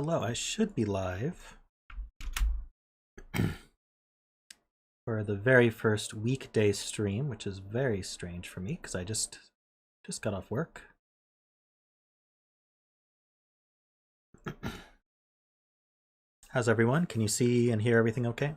Hello, I should be live for the very first weekday stream, which is very strange for me because I just got off work. How's everyone? Can you see and hear everything okay?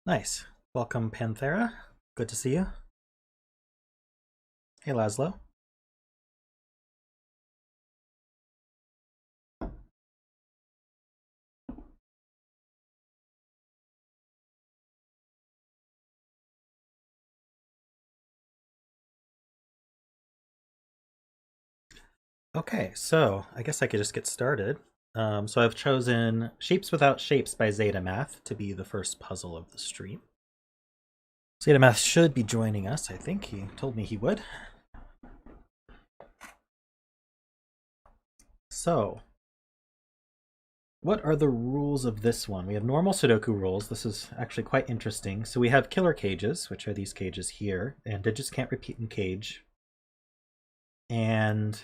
Nice. Welcome, Panthera. Good to see you. Hey, Laszlo. Okay, so I guess I could just get started. So I've chosen Shapes Without Shapes by zetamath to be the first puzzle of the stream. zetamath should be joining us, I think. He told me he would. So, what are the rules of this one? We have normal Sudoku rules. This is actually quite interesting. So we have killer cages, which are these cages here, and digits can't repeat in cage. And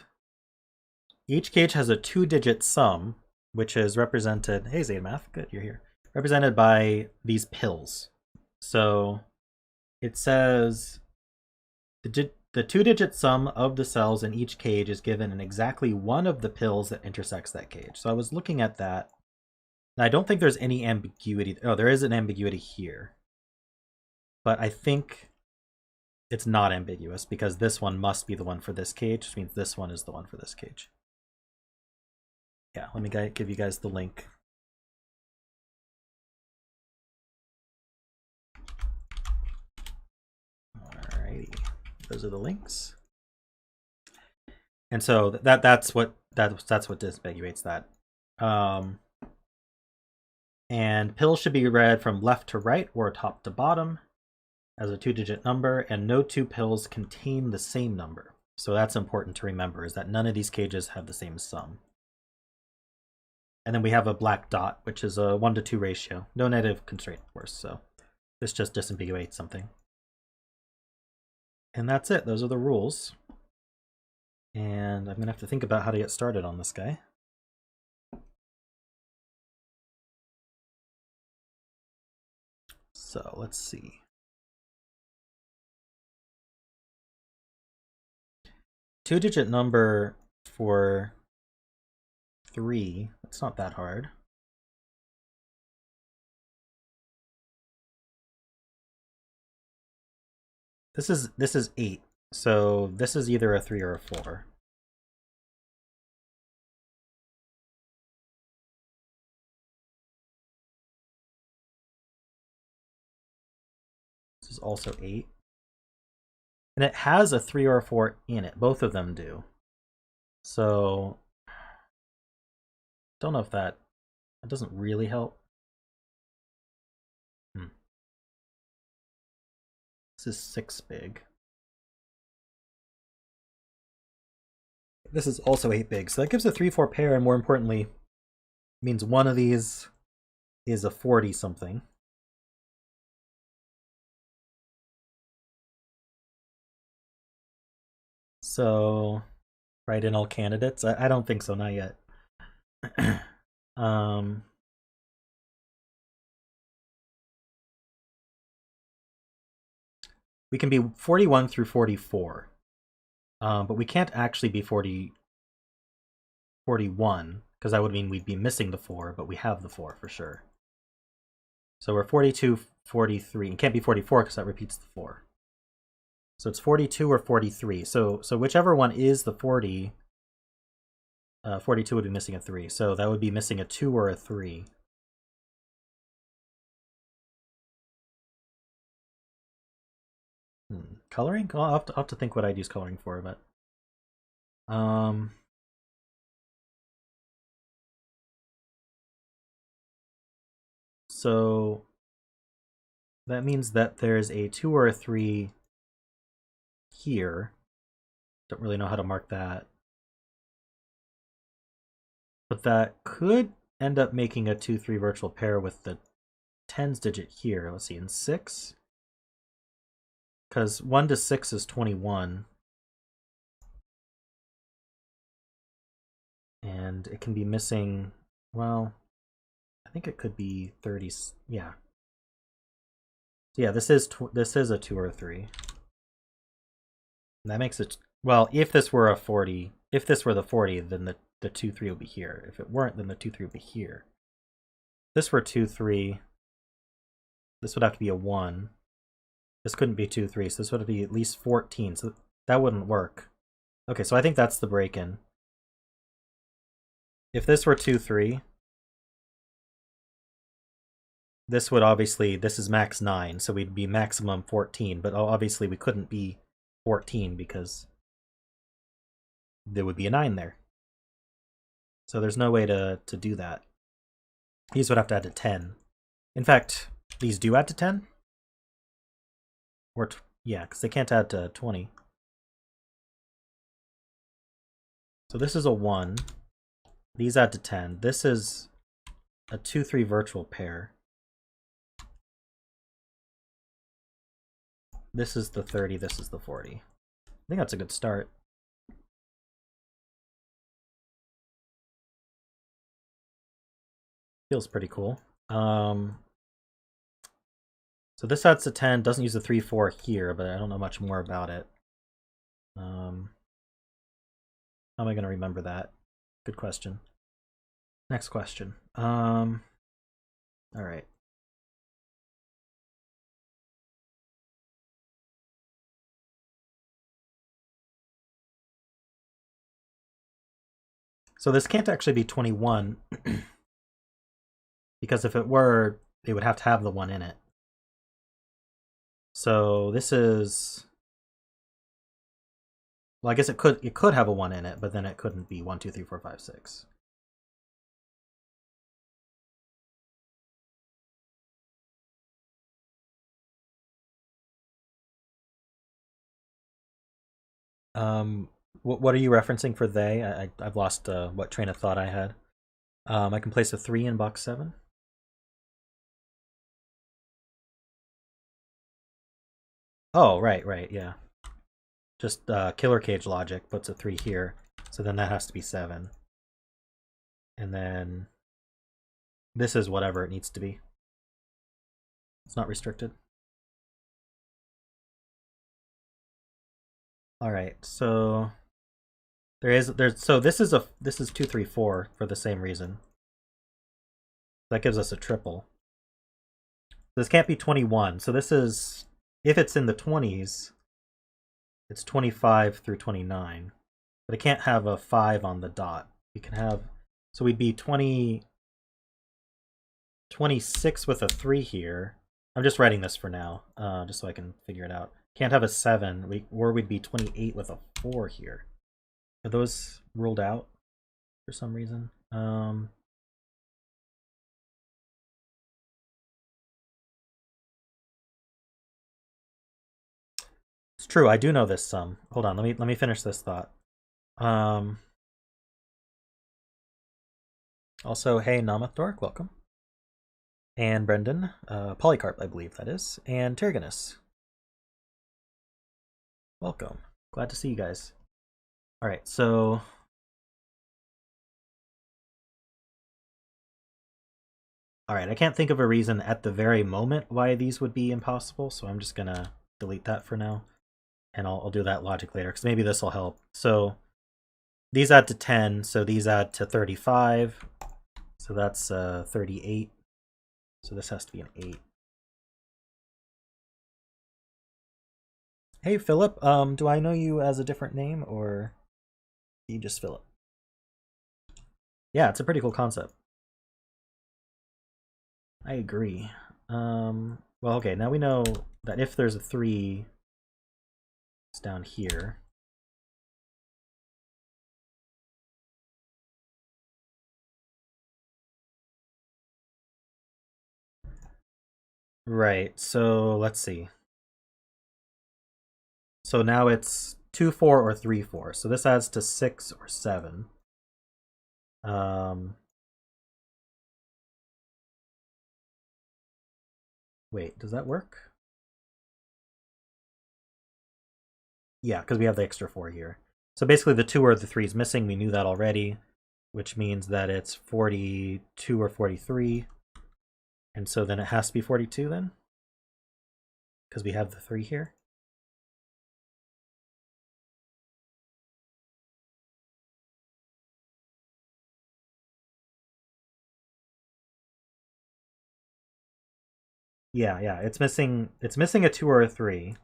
each cage has a 2-digit sum, which is represented, hey zetamath, good, you're here, represented by these pills. So it says the 2-digit sum of the cells in each cage is given in exactly one of the pills that intersects that cage. So I was looking at that. I don't think there's any ambiguity. Oh, there is an ambiguity here. But I think it's not ambiguous because this one must be the one for this cage, which means this one is the one for this cage. Yeah, let me give you guys the link. Alrighty, those are the links. And so that's what disambiguates that. And pills should be read from left to right or top to bottom as a 2-digit number, and no two pills contain the same number. So that's important to remember, is that none of these cages have the same sum. And then we have a black dot, which is a 1-to-2 ratio. No negative constraint, of course, so this just disambiguates something. And that's it. Those are the rules. And I'm going to have to think about how to get started on this guy. So let's see. Two-digit number for 3. That's not that hard. This is 8. So this is either a 3 or a 4. This is also 8. And it has a 3 or a 4 in it. Both of them do. So don't know if that doesn't really help. This is 6 big. This is also 8 big. So that gives a 3-4 pair, and more importantly, means one of these is a 40-something. So, write in all candidates? I don't think so, not yet. We can be 41 through 44. But we can't actually be 41, because that would mean we'd be missing the 4, but we have the 4 for sure. So we're 42, 43, and can't be 44 because that repeats the 4. So it's 42 or 43. So whichever one is the 40, 42 would be missing a 3. So that would be missing a 2 or a 3. Coloring? Well, I'll have to think what I'd use coloring for, but so that means that there's a 2 or a 3 here. Don't really know how to mark that. But that could end up making a 2-3 virtual pair with the tens digit here. Let's see, in 6. Because 1 to 6 is 21. And it can be missing, well, I think it could be 30. Yeah. Yeah, this is a 2 or a 3. And that makes it, well, if this were a 40, if this were the 40, then the 2, 3 would be here. If it weren't, then the 2, 3 would be here. If this were 2, 3, this would have to be a 1. This couldn't be 2, 3, so this would be at least 14, so that wouldn't work. Okay, so I think that's the break-in. If this were 2, 3, this would obviously, this is max 9, so we'd be maximum 14, but obviously we couldn't be 14 because there would be a 9 there. So there's no way to do that. These would have to add to 10. In fact, these do add to 10? Or, yeah, because they can't add to 20. So this is a 1. These add to 10. This is a 2, 3 virtual pair. This is the 30, this is the 40. I think that's a good start. Feels pretty cool. So this adds to 10, doesn't use the 3, 4 here, but I don't know much more about it. How am I going to remember that? Good question. Next question. All right. So this can't actually be 21, because if it were, it would have to have the 1 in it. So this is, well, I guess it could have a 1 in it, but then it couldn't be 1, 2, 3, 4, 5, 6. What are you referencing for they? I've lost what train of thought I had. I can place a 3 in box 7. Oh, right, yeah. Just killer cage logic puts a 3 here, so then that has to be 7. And then this is whatever it needs to be. It's not restricted. All right, so so this is 2, 3, 4 for the same reason. That gives us a triple. This can't be 21. So this is, if it's in the 20s, it's 25 through 29. But it can't have a 5 on the dot. We can have, so we'd be 26 with a 3 here. I'm just writing this for now, just so I can figure it out. Can't have a 7, or we'd be 28 with a 4 here. Are those ruled out for some reason? It's true, I do know this sum. Hold on, let me finish this thought. Also, hey Namath Dork, welcome. And Brendan, Polycarp, I believe that is, and Terganus. Welcome. Glad to see you guys. Alright, so alright, I can't think of a reason at the very moment why these would be impossible, so I'm just gonna delete that for now. And I'll do that logic later, because maybe this will help. So these add to 10, so these add to 35. So that's 38. So this has to be an 8. Hey Philip, do I know you as a different name, or you just Philip? Yeah, it's a pretty cool concept. I agree. Well, okay, now we know that if there's a 3, it's down here. Right, so let's see. So now it's 2, 4, or 3, 4. So this adds to 6 or 7. Wait, does that work? Yeah, because we have the extra 4 here. So basically the 2 or the 3 is missing. We knew that already, which means that it's 42 or 43. And so then it has to be 42 then? Because we have the 3 here. Yeah, it's missing a 2 or a 3.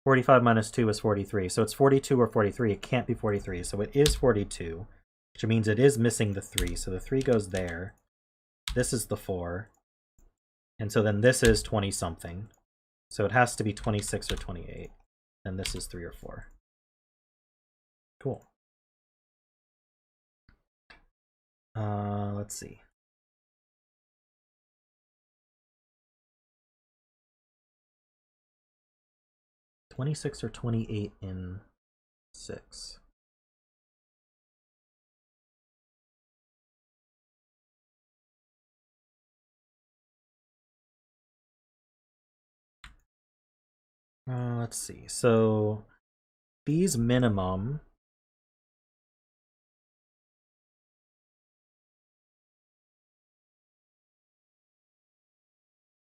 45 minus 2 is 43. So it's 42 or 43. It can't be 43. So it is 42, which means it is missing the 3. So the 3 goes there. This is the 4. And so then this is 20 something. So it has to be 26 or 28. And this is 3 or 4. Cool. Let's see. $26 or $28 in 6. Let's see. So B's minimum.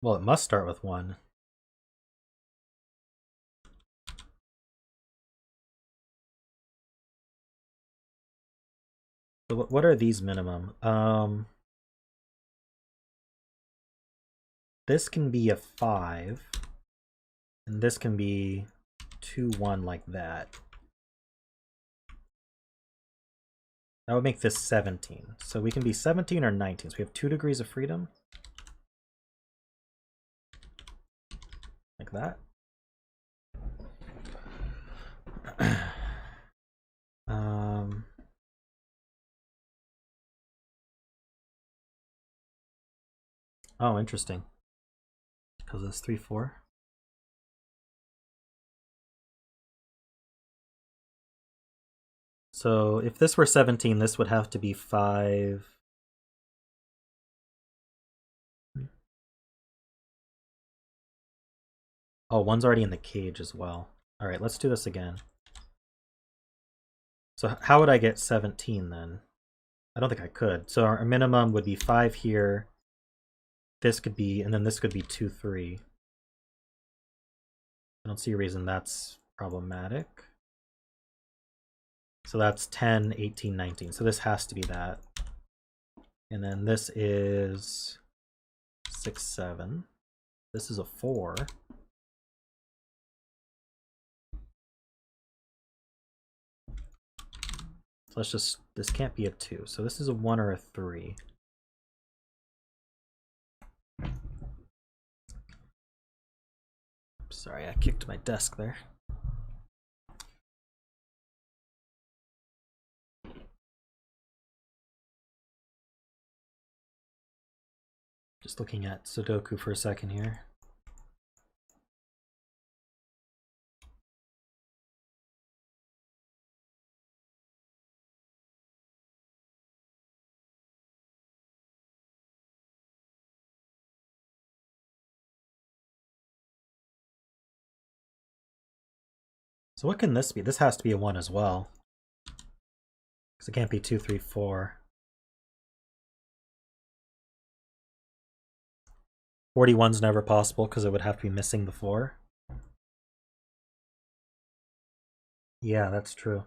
Well, it must start with 1. So what are these minimum? This can be a 5, and this can be 2, 1 like that. That would make this 17. So we can be 17 or 19. So we have 2 degrees of freedom. Like that. Oh, interesting. Because it's 3, 4. So if this were 17, this would have to be 5. Oh, 1's already in the cage as well. All right, let's do this again. So how would I get 17 then? I don't think I could. So our minimum would be 5 here. This could be, and then this could be 2, 3. I don't see a reason that's problematic. So that's 10, 18, 19. So this has to be that. And then this is 6, 7. This is a 4. So let's just, this can't be a 2. So this is a 1 or a 3. Sorry, I kicked my desk there. Just looking at Sudoku for a second here. So what can this be? This has to be a 1 as well. Because it can't be 2, 3, 4. 41's never possible because it would have to be missing the 4. Yeah, that's true.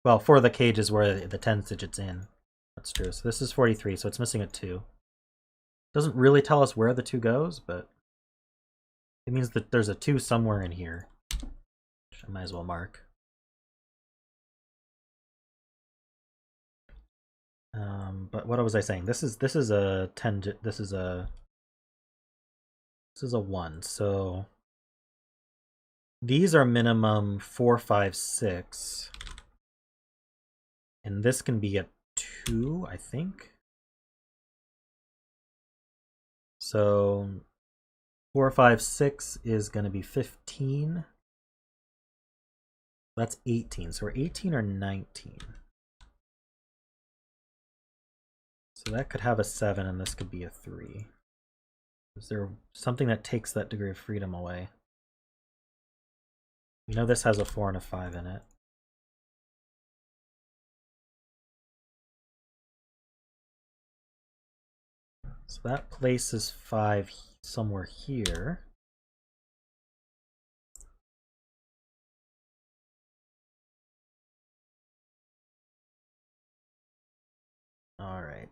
Well, for the cage is where the 10 digits in. That's true. So this is 43, so it's missing a 2. Doesn't really tell us where the 2 goes, but it means that there's a 2 somewhere in here, which I might as well mark. But what was I saying? This is a 10. This is a 1. So these are minimum 4, 5, 6, and this can be a 2, I think. So 4, 5, 6 is going to be 15. That's 18. So we're 18 or 19. So that could have a 7 and this could be a 3. Is there something that takes that degree of freedom away? We know this has a 4 and a 5 in it. So that places 5 somewhere here. All right.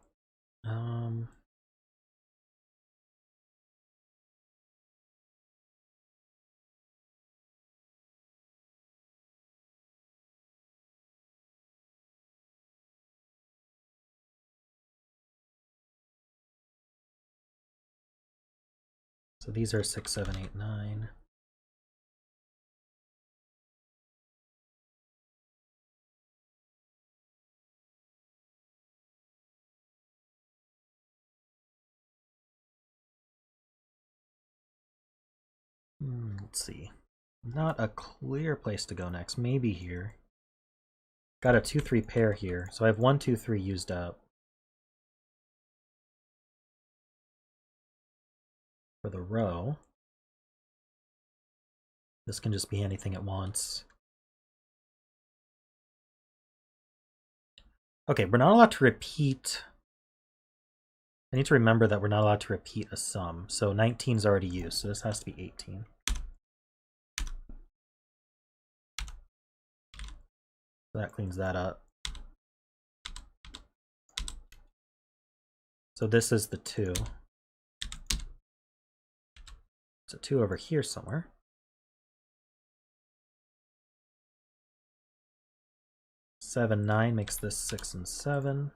So these are 6, 7, 8, 9. Let's see. Not a clear place to go next. Maybe here. Got a 2, 3 pair here. So I have 1, 2, 3 used up. For the row. This can just be anything it wants. Okay, we're not allowed to repeat. I need to remember that we're not allowed to repeat a sum. So 19 is already used, so this has to be 18. So that cleans that up. So this is the 2. There's a 2 over here somewhere. Seven, 9 makes this 6 and 7.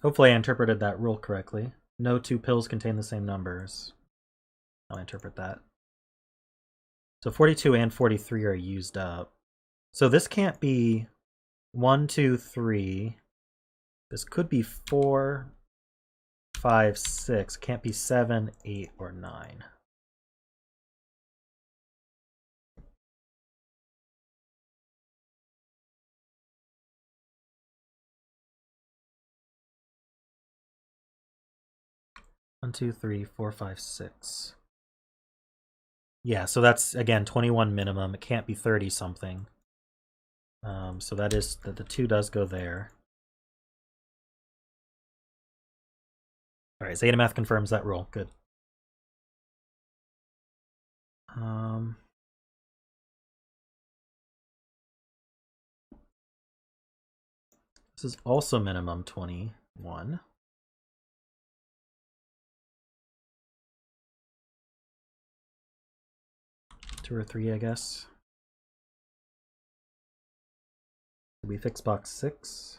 Hopefully I interpreted that rule correctly. No two pills contain the same numbers. I'll interpret that. So 42 and 43 are used up. So this can't be 1, 2, 3. This could be 4, 5, 6. Can't be 7, 8, or 9. One, 2, 3, 4, 5, 6. Yeah, so that's, again, 21 minimum. It can't be 30 something. So that is, the 2 does go there. All right, zetamath confirms that rule. Good. This is also minimum 21. 2 or 3, I guess. Did we fix box 6?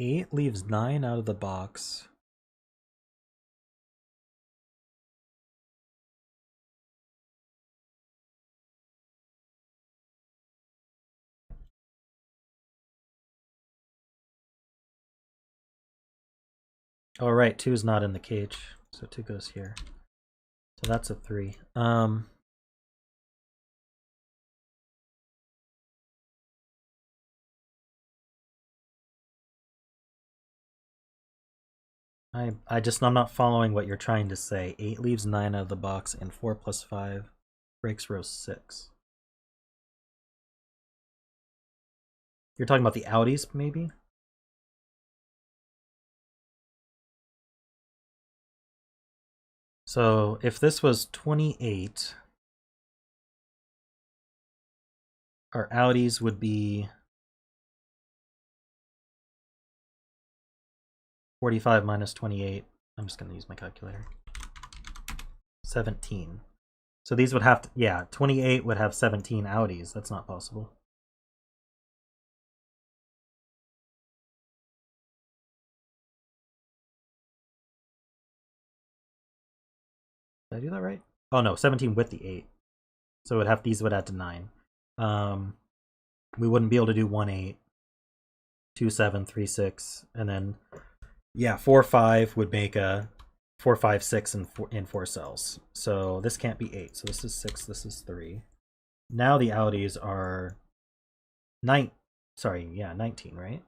Eight leaves 9 out of the box. Oh, right, 2 is not in the cage, so 2 goes here. So that's a 3. I'm not following what you're trying to say. 8 leaves 9 out of the box, and 4 plus 5 breaks row 6. You're talking about the outies, maybe? So if this was 28, our outies would be 45 minus 28. I'm just going to use my calculator. 17. So these would have to, yeah, 28 would have 17 outies. That's not possible. Did I do that right? Oh no, 17 with the 8. So these would add to 9. We wouldn't be able to do 1, 8, 2, 7, 3, 6, and then yeah, 4, 5 would make a 4, 5, 6 in 4 cells. So this can't be 8. So this is 6, this is 3. Now the outies are 19, right?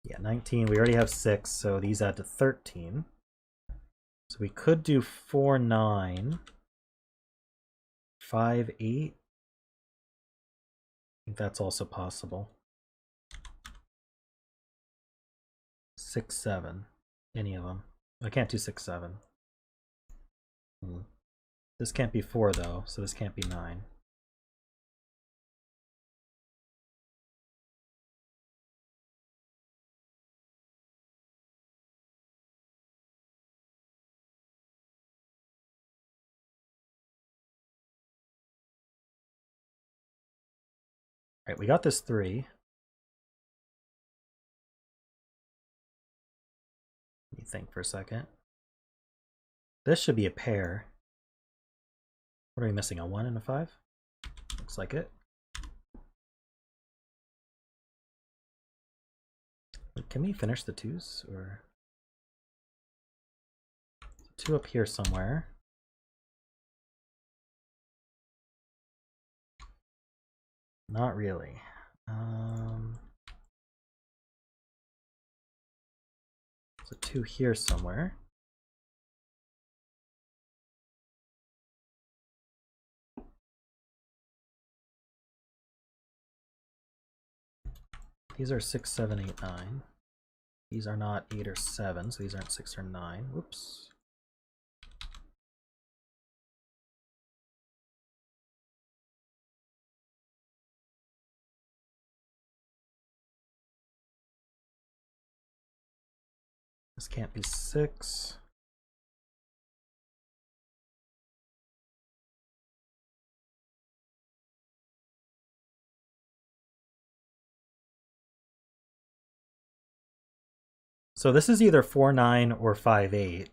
Yeah, 19. We already have 6, so these add to 13. So we could do 4, 9, 5, 8. I think that's also possible. 6, 7. Any of them. I can't do 6, 7. This can't be 4 though, so this can't be 9. Alright, we got this 3. Let me think for a second. This should be a pair. What are we missing? A 1 and a 5? Looks like it. Can we finish the 2s? Or 2 up here somewhere. Not really. There's a 2 here somewhere. These are 6, 7, 8, 9. These are not 8 or 7, so these aren't 6 or 9. Whoops. This can't be 6. So this is either 4, 9 or 5, 8.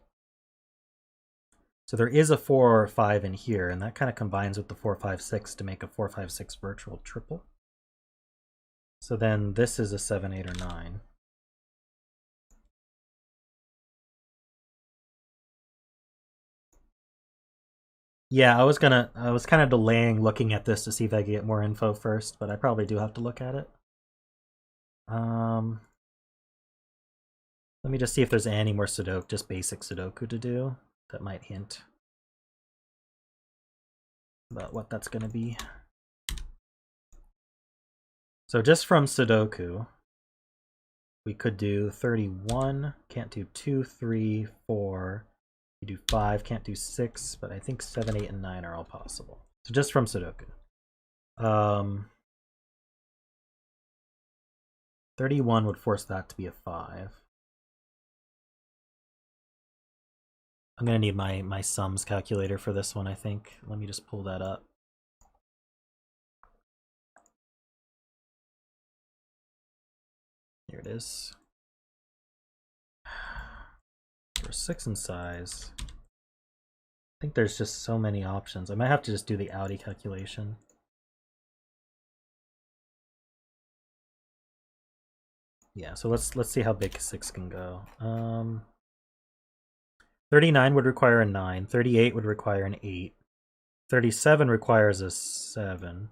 So there is a 4 or 5 in here, and that kind of combines with the 4, 5, 6 to make a 4, 5, 6 virtual triple. So then this is a 7, 8, or 9. Yeah, I was kind of delaying looking at this to see if I could get more info first, but I probably do have to look at it. Let me just see if there's any more Sudoku, just basic Sudoku to do that might hint about what that's going to be. So just from Sudoku, we could do 31, can't do 2, 3, 4, you do 5, can't do 6, but I think 7, 8, and 9 are all possible. So just from Sudoku. 31 would force that to be a 5. I'm going to need my sums calculator for this one, I think. Let me just pull that up. Here it is. For 6 in size, I think there's just so many options. I might have to just do the outie calculation. Yeah, so let's see how big 6 can go. 39 would require a 9. 38 would require an 8. 37 requires a 7.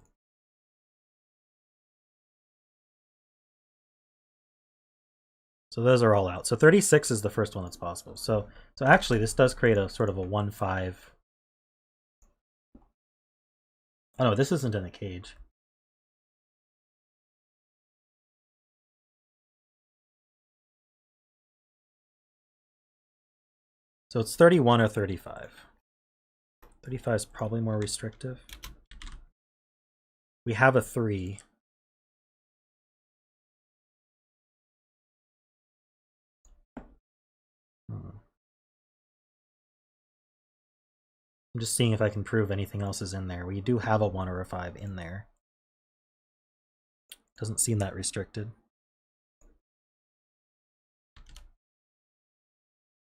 So those are all out. So 36 is the first one that's possible. So actually this does create a sort of a 1, 5. Oh no, this isn't in a cage. So it's 31 or 35. 35 is probably more restrictive. We have a 3. I'm just seeing if I can prove anything else is in there. We do have a 1 or a 5 in there. Doesn't seem that restricted.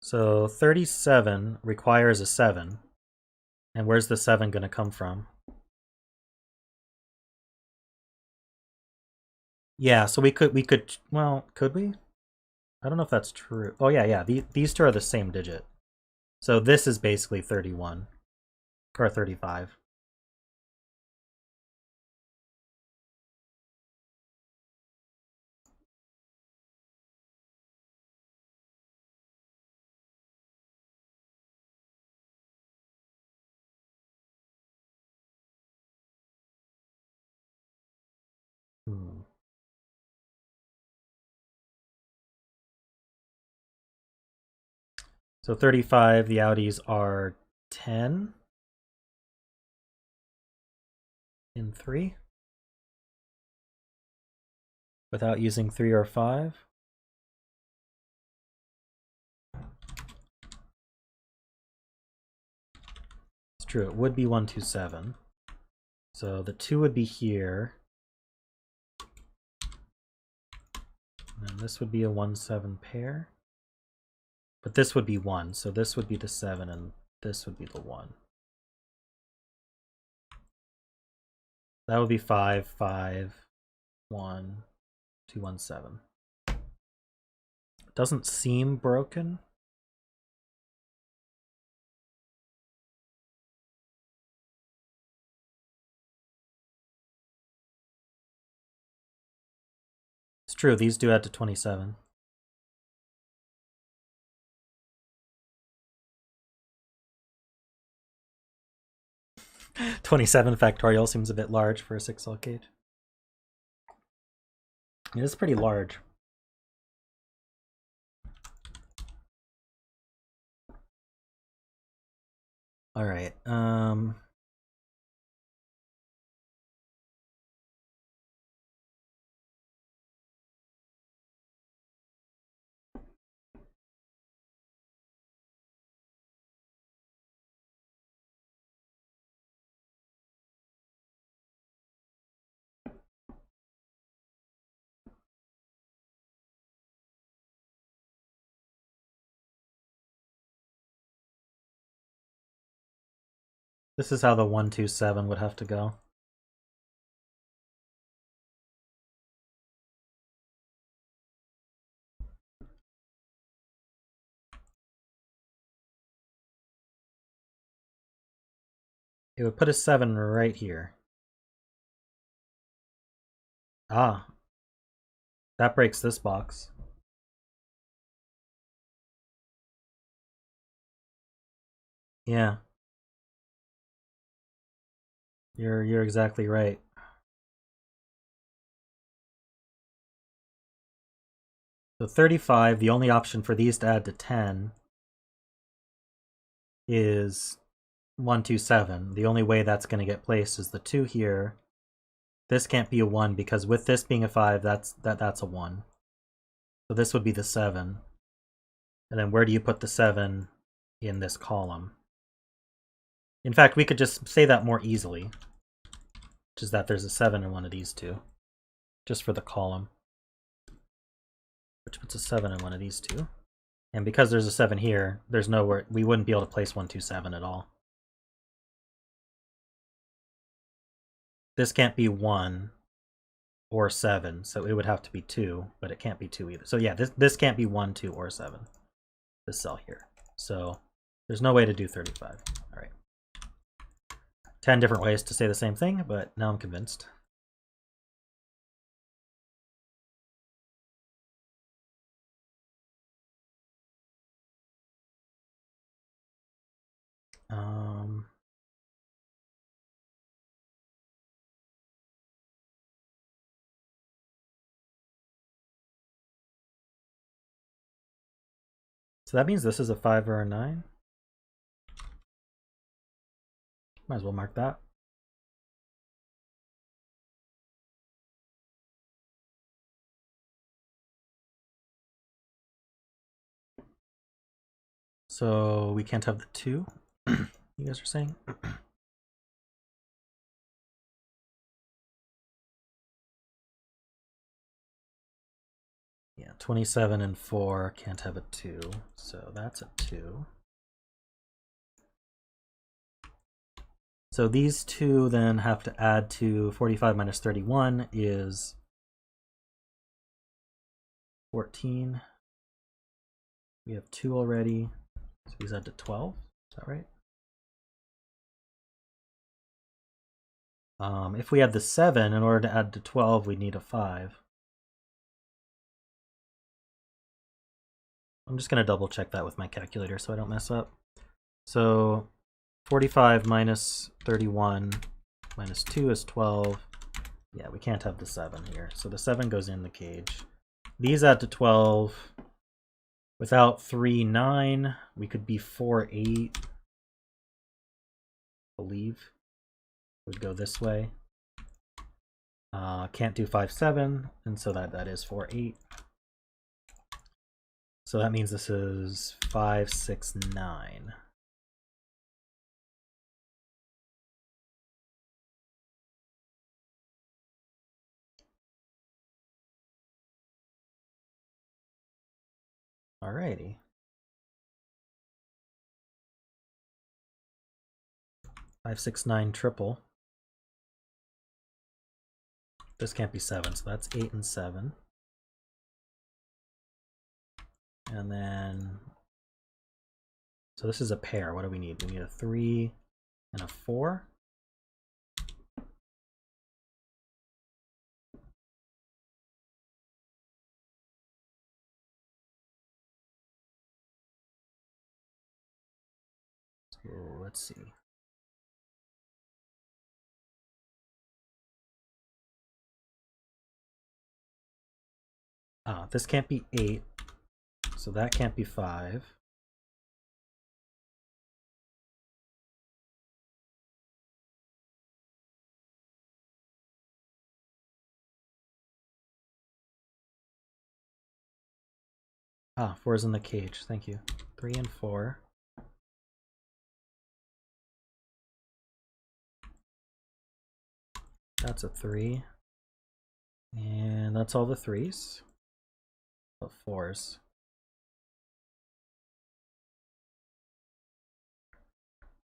So 37 requires a 7. And where's the 7 going to come from? Yeah, so we could, well, could we? I don't know if that's true. Oh, yeah. These two are the same digit. So this is basically 31 or 35. So 35, the Audis are 10 in 3 without using 3 or 5. It's true, it would be 127. So the 2 would be here. And this would be a 1-7 pair. But this would be 1, so this would be the 7 and this would be the 1. That would be 5, 5, 1, 2, 1, 7. Doesn't seem broken. It's true, these do add to 27. (27 factorial seems a bit large for a 6-cell cage. It is pretty large. All right. This is how the 127 would have to go. It would put a 7 right here. Ah, that breaks this box. Yeah. You're exactly right. So 35, the only option for these to add to 10 is 127. The only way that's going to get placed is the 2 here. This can't be a 1 because with this being a 5, that's a 1. So this would be the 7. And then where do you put the 7 in this column? In fact, we could just say that more easily, which is that there's a 7 in one of these two, just for the column, which puts a 7 in one of these two. And because there's a 7 here, there's nowhere, we wouldn't be able to place 127 at all. This can't be 1 or 7, so it would have to be 2, but it can't be 2 either. So yeah, this can't be 1, 2, or 7, this cell here. So there's no way to do 35. All right. 10 different ways to say the same thing, but now I'm convinced. So that means this is a 5 or a 9. Might as well mark that. So we can't have the 2, you guys are saying? Yeah. 27 and 4 can't have a 2, so that's a 2. So these two then have to add to 45 minus 31 is 14. We have 2 already, so these add to 12. Is that right? If we had the 7, in order to add to 12, we need a 5. I'm just going to double check that with my calculator so I don't mess up. So 45 minus 31 minus 2 is 12. Yeah, we can't have the 7 here. So the 7 goes in the cage. These add to 12. Without 3, 9. We could be 4, 8. I believe. Would go this way. Can't do 5, 7. And so that is 4, 8. So that means this is 5, 6, 9. Alrighty. 5, 6, 9 triple. This can't be 7, so that's 8 and 7. And then, so this is a pair. What do we need? We need a 3 and a 4. So let's see. This can't be 8, so that can't be 5. Ah, 4 is in the cage, thank you. 3 and 4. That's a 3. And that's all the 3s. But 4s.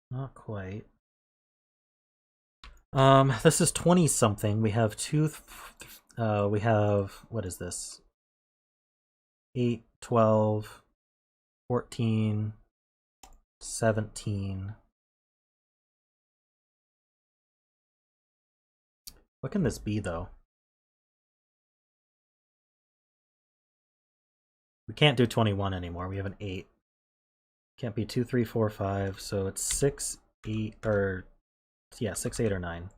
Not quite. This is 20 something. We have we have, what is this? 8, 12, 14, 17. What can this be though? We can't do 21 anymore. We have an 8. Can't be 2, 3, 4, 5. So it's 6, 8, or yeah, 6, 8, or 9.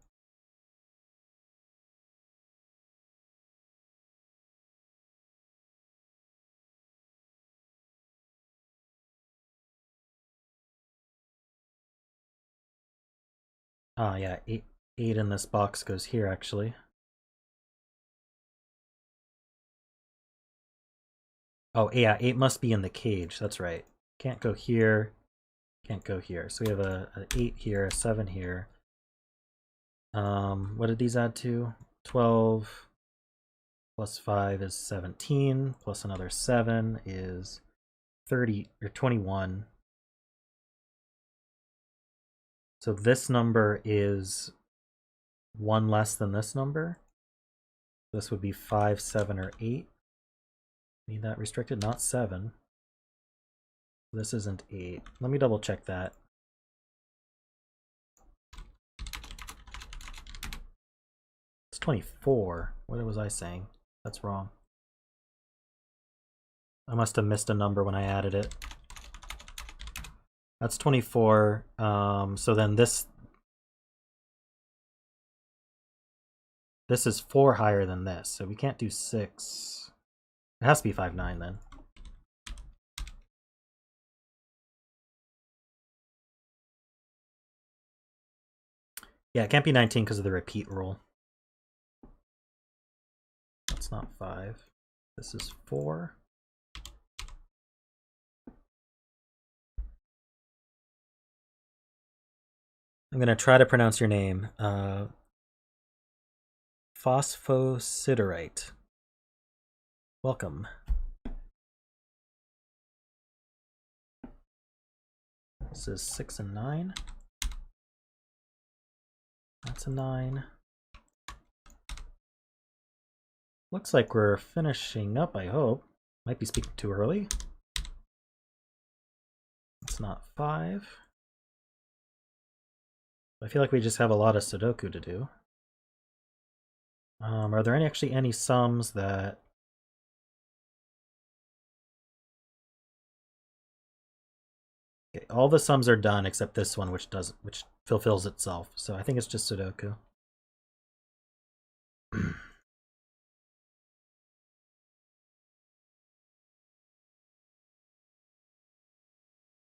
Yeah, 8 in this box goes here actually. Oh yeah, 8 must be in the cage. That's right. Can't go here. Can't go here. So we have an 8 here, a 7 here. What did these add to? 12 plus 5 is 17, plus another 7 is 30 or 21. So this number is 1 less than this number. This would be 5, 7, or 8. Need that restricted, not 7. This isn't 8. Let me double check that. It's 24. What was I saying? That's wrong. I must have missed a number when I added it. That's 24. So then this is 4 higher than this, so we can't do 6. It has to be 5, 9 then. Yeah, it can't be 19 because of the repeat rule. That's not 5. This is 4. I'm going to try to pronounce your name. Phosphosiderite. Welcome. This is 6 and 9. That's a 9. Looks like we're finishing up, I hope. Might be speaking too early. It's not 5. I feel like we just have a lot of Sudoku to do. Are there actually any sums that... Okay, all the sums are done except this one, which fulfills itself. So I think it's just Sudoku.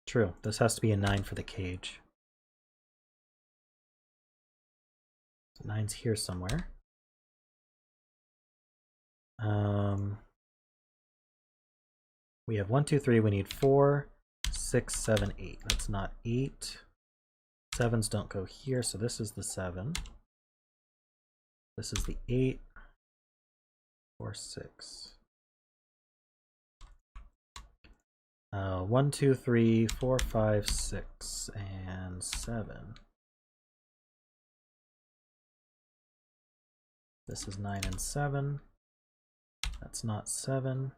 True. This has to be a 9 for the cage. So 9's here somewhere. We have 1, 2, 3. We need 4, 6, 7, 8. That's not 8. 7s don't go here, so this is the 7. This is the 8. 4, 6. 1, 2, 3, 4, 5, 6, and 7. This is 9 and 7. That's not 7.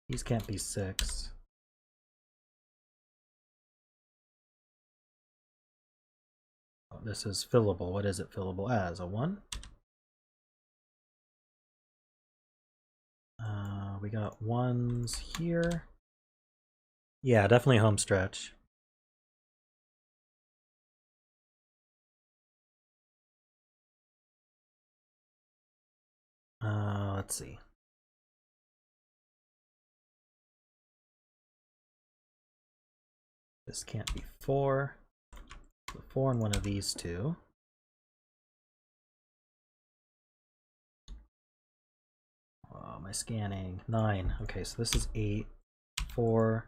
These can't be 6. Oh, this is fillable. What is it fillable as? A 1? We got 1s here. Yeah, definitely home stretch. Let's see. This can't be 4. So 4 in one of these two. Oh, my scanning. 9. Okay, so this is 8. 4.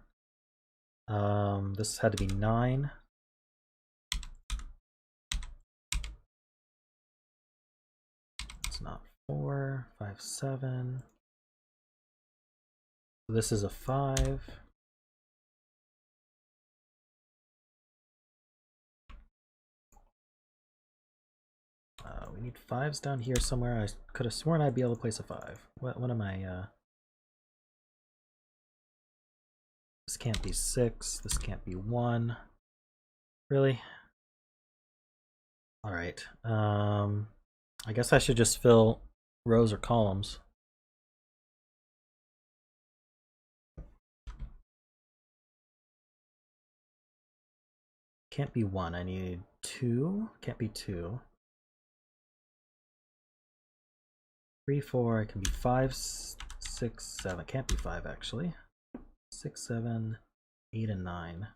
This had to be 9. It's not 4. 5, 7. So this is a 5. We need 5s down here somewhere. I could have sworn I'd be able to place a 5. What am I? This can't be 6. This can't be 1. Really? All right. I guess I should just fill rows or columns. Can't be 1. I need 2. Can't be 2. 3, 4. It can be 5, 6, 7. Can't be 5 actually. 6, 7, 8, and 9.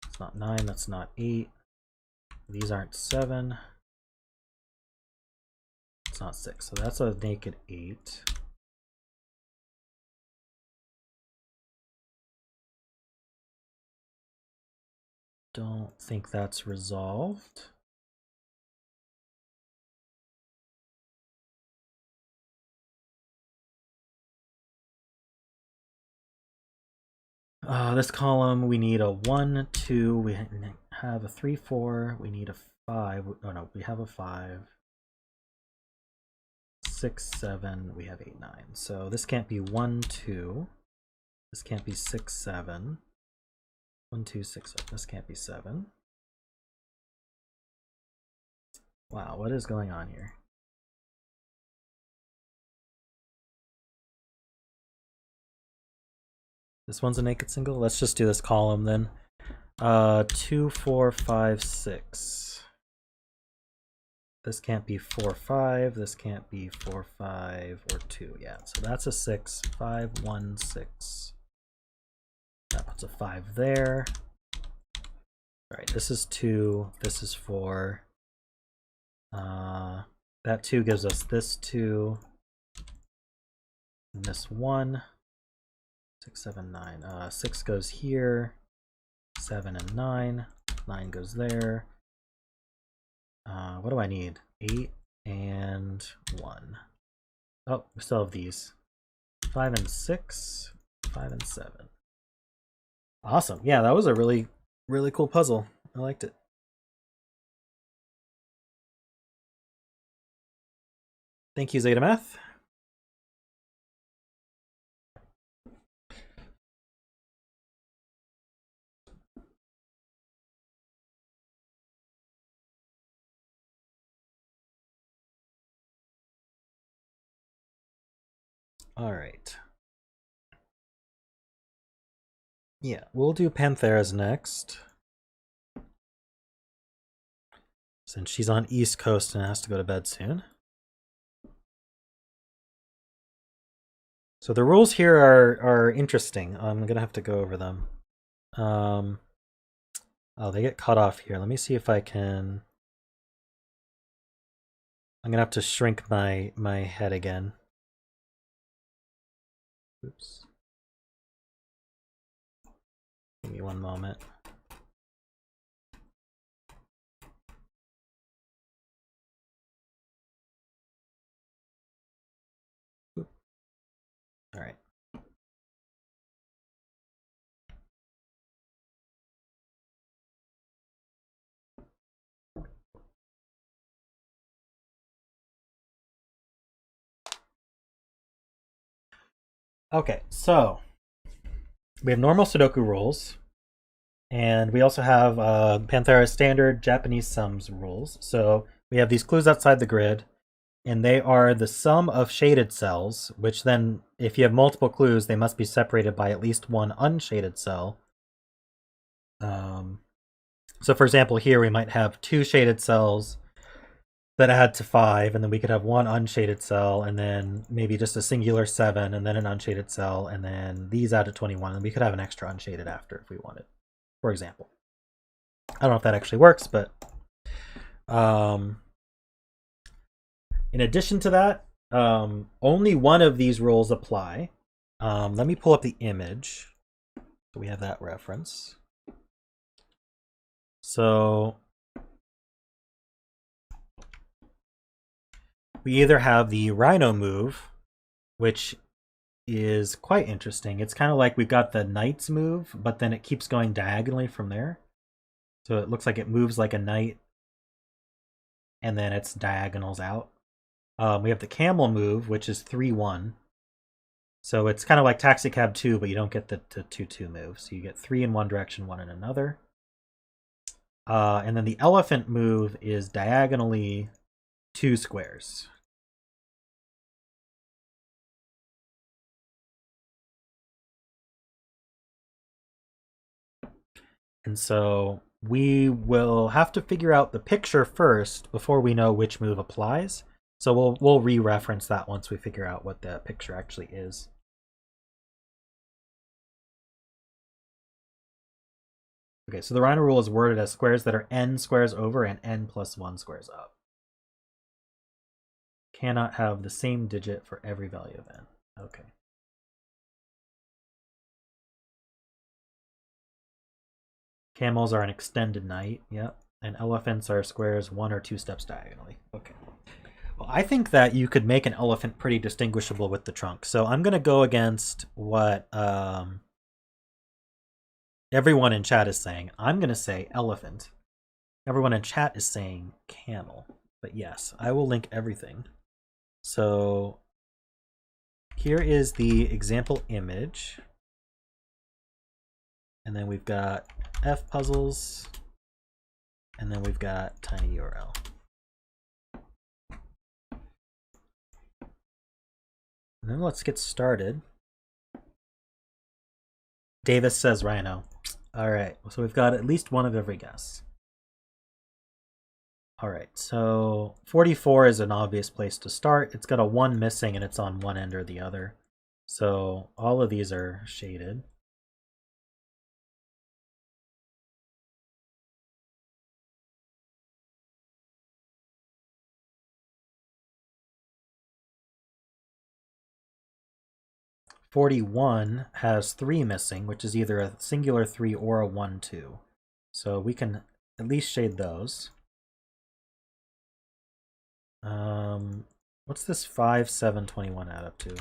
It's not 9. That's not 8. These aren't 7. It's not 6. So that's a naked 8. Don't think that's resolved. This column, we need a 1, 2, we have a 3, 4, we need a 5, oh no, we have a 5, 6, 7, we have 8, 9. So this can't be 1, 2, this can't be 6, 7, 1, 2, 6, 7, this can't be 7. Wow, what is going on here? This one's a naked single. Let's just do this column then. 2, 4, 5, 6. This can't be 4, 5. This can't be 4, 5, or 2. Yeah, so that's a 6. 5, 1, 6. That puts a 5 there. All right, this is 2. This is 4. That 2 gives us this 2. And this 1. 6, 7, 9. 6 goes here. 7 and 9. 9 goes there. What do I need? 8 and 1. Oh, we still have these. 5 and 6. 5 and 7. Awesome. Yeah, that was a really, really cool puzzle. I liked it. Thank you, zetamath. All right. Yeah, we'll do Panthera's next. Since she's on East Coast and has to go to bed soon. So the rules here are interesting. I'm gonna have to go over them. Oh, they get cut off here. Let me see if I can. I'm gonna have to shrink my head again. Oops. Give me one moment. Oop. All right. Okay, so we have normal Sudoku rules, and we also have Panthera standard Japanese sums rules. So we have these clues outside the grid, and they are the sum of shaded cells, which then, if you have multiple clues, they must be separated by at least one unshaded cell. So for example, here we might have 2 shaded cells that add to 5, and then we could have 1 unshaded cell, and then maybe just a singular 7, and then an unshaded cell, and then these add to 21, and we could have an extra unshaded after if we wanted, for example. I don't know if that actually works, but in addition to that, only one of these rules apply. Let me pull up the image so we have that reference. So we either have the Rhino move, which is quite interesting. It's kind of like we've got the Knight's move, but then it keeps going diagonally from there. So it looks like it moves like a knight, and then it's diagonals out. We have the Camel move, which is 3-1. So it's kind of like Taxi Cab 2, but you don't get the 2-2 move. So you get 3 in one direction, 1 in another. And then the Elephant move is diagonally 2 squares. And so we will have to figure out the picture first before we know which move applies. So we'll re-reference that once we figure out what the picture actually is. Okay, so the Rhino rule is worded as squares that are n squares over and n plus 1 squares up. Cannot have the same digit for every value of n. Okay. Camels are an extended knight, yep. And elephants are squares 1 or 2 steps diagonally. Okay. Well, I think that you could make an elephant pretty distinguishable with the trunk. So I'm going to go against what everyone in chat is saying. I'm going to say elephant. Everyone in chat is saying camel. But yes, I will link everything. So here is the example image. And then we've got F puzzles. And then we've got tiny URL. And then let's get started. Davis says Rhino. All right, so we've got at least one of every guess. All right, so 44 is an obvious place to start. It's got a 1 missing and it's on one end or the other. So all of these are shaded. 41 has 3 missing, which is either a singular 3 or a 1-2. So we can at least shade those. What's this 5, 7, 21 add up to?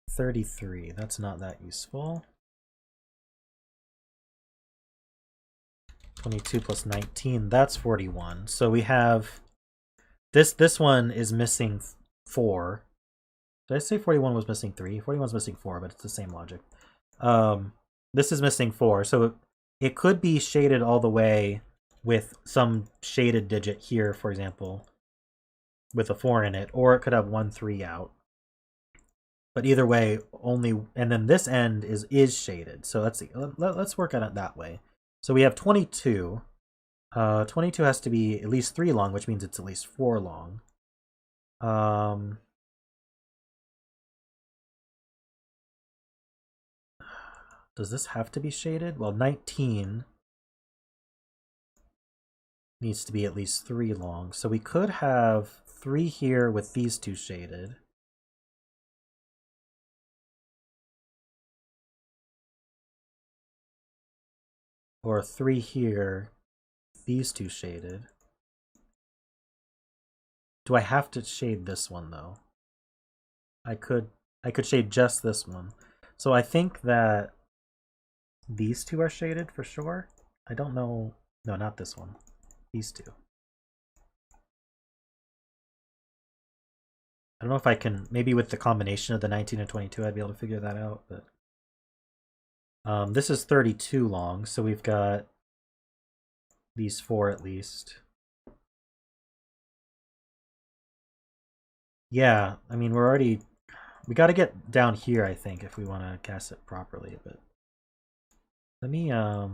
33. That's not that useful. 22 plus 19, that's 41. So we have this one is missing 4. Did I say 41 was missing 3? 41 is missing 4, but it's the same logic. This is missing 4, so it could be shaded all the way with some shaded digit here, for example, with a 4 in it, or it could have 1, 3 out. But either way, only, and then this end is shaded. So let's see. Let's work on it that way. So we have 22. 22 has to be at least 3 long, which means it's at least 4 long. Does this have to be shaded? Well, 19 needs to be at least 3 long. So we could have 3 here with these 2 shaded. Or 3 here, these 2 shaded. Do I have to shade this one though? I could shade just this one. So I think that these 2 are shaded for sure. I don't know. No, not this one. These 2. I don't know if I can, maybe with the combination of the 19 and 22, I'd be able to figure that out, but this is 32 long, so we've got these 4 at least. Yeah, I mean, we got to get down here, I think, if we want to cast it properly, but let me, let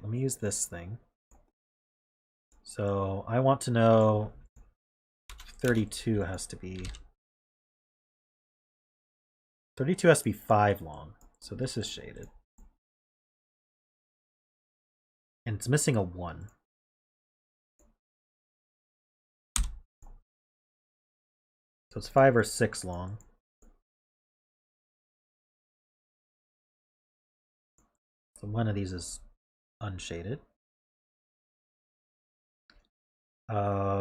me use this thing. So I want to know 32 has to be 5 long. So this is shaded. And it's missing a 1. So it's 5 or 6 long. So one of these is unshaded.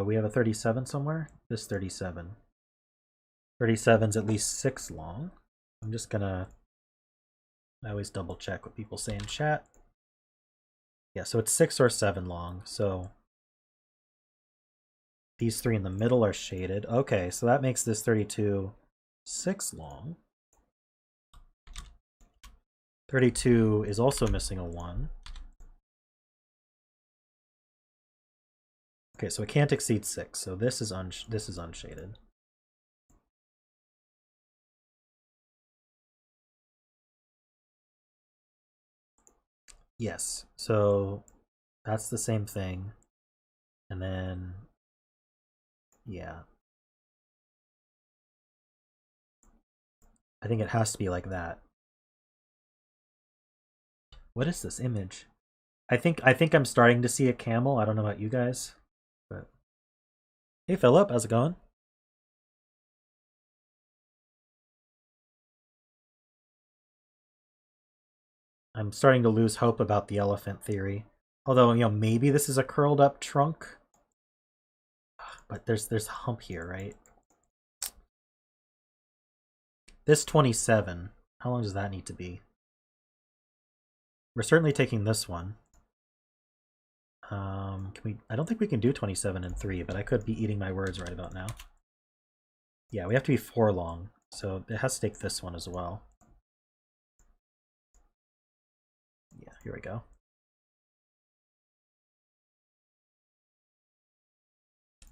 We have a 37 somewhere. This 37. 37's at least 6 long. I'm just gonna, I always double check what people say in chat. Yeah, so it's 6 or 7 long. So these 3 in the middle are shaded. Okay, so that makes this 32 6 long. 32 is also missing a 1. Okay, so it can't exceed 6. So this is unshaded. Yes, so that's the same thing. And then, yeah. I think it has to be like that. What is this image? I think I'm starting to see a camel. I don't know about you guys, but hey Philip, how's it going? I'm starting to lose hope about the elephant theory. Although, you know, maybe this is a curled up trunk. But there's a hump here, right? This 27, how long does that need to be? We're certainly taking this one. Can we? I don't think we can do 27 and 3, but I could be eating my words right about now. Yeah, we have to be 4 long, so it has to take this one as well. Yeah, here we go.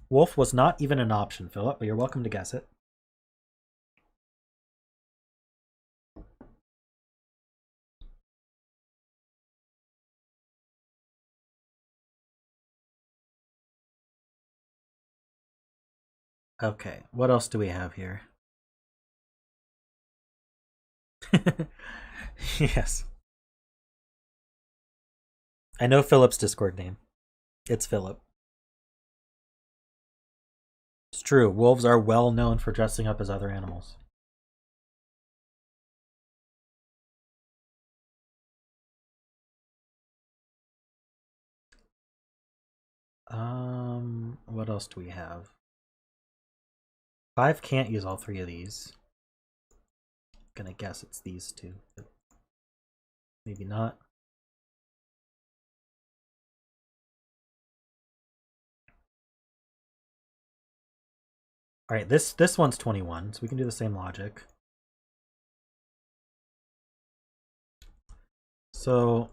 Wolf was not even an option, Philip, but you're welcome to guess it. Okay, what else do we have here? Yes. I know Philip's Discord name. It's Philip. It's true. Wolves are well known for dressing up as other animals. What else do we have? 5 can't use all 3 of these. Gonna guess it's these two, but maybe not. All right, this one's 21, so we can do the same logic. So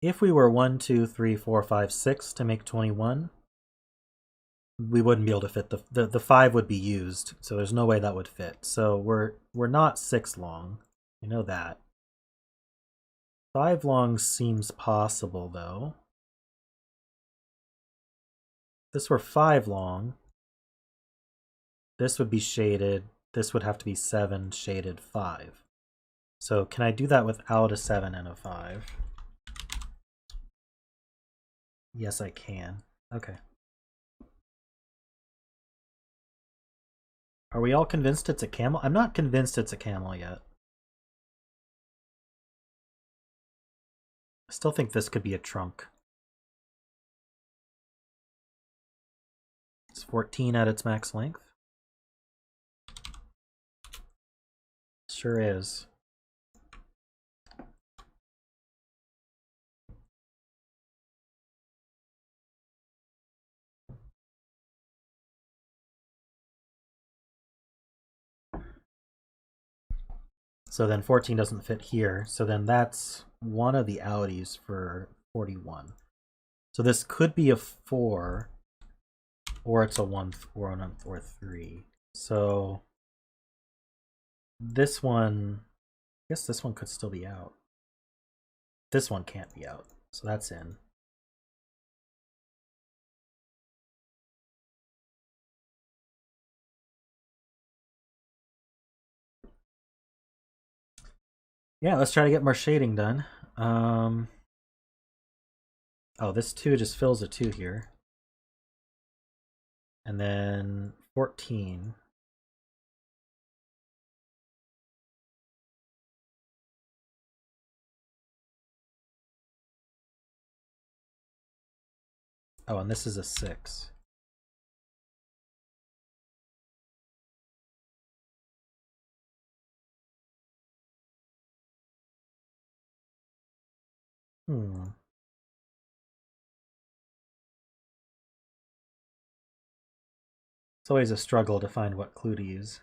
if we were 1, 2, 3, 4, 5, 6 to make 21, we wouldn't be able to fit the 5 would be used, so there's no way that would fit. So we're not 6 long. We know that. 5 long seems possible though. If this were 5 long, this would be shaded. This would have to be 7 shaded 5. So can I do that without a 7 and a 5? Yes, I can. Okay. Are we all convinced it's a camel? I'm not convinced it's a camel yet. I still think this could be a trunk. It's 14 at its max length. Sure is. So then 14 doesn't fit here. So then that's one of the outies for 41. So this could be a 4, or it's a 1 or 3. So this one, I guess this one could still be out. This one can't be out, so that's in. Yeah, let's try to get more shading done. Oh, this 2 just fills a 2 here. And then 14. Oh, and this is a 6. It's always a struggle to find what clue to use.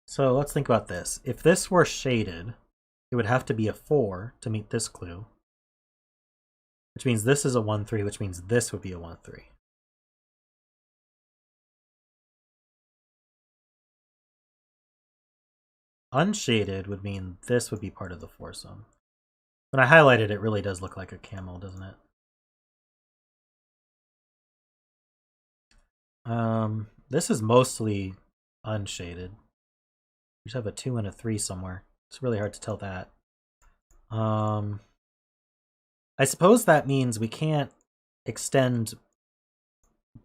So let's think about this. If this were shaded, it would have to be a 4 to meet this clue. Which means this is a 1-3, which means this would be a 1-3. Unshaded would mean this would be part of the foursome. When I highlight it, it really does look like a camel, doesn't it? This is mostly unshaded. We just have a 2 and a 3 somewhere. It's really hard to tell that. I suppose that means we can't extend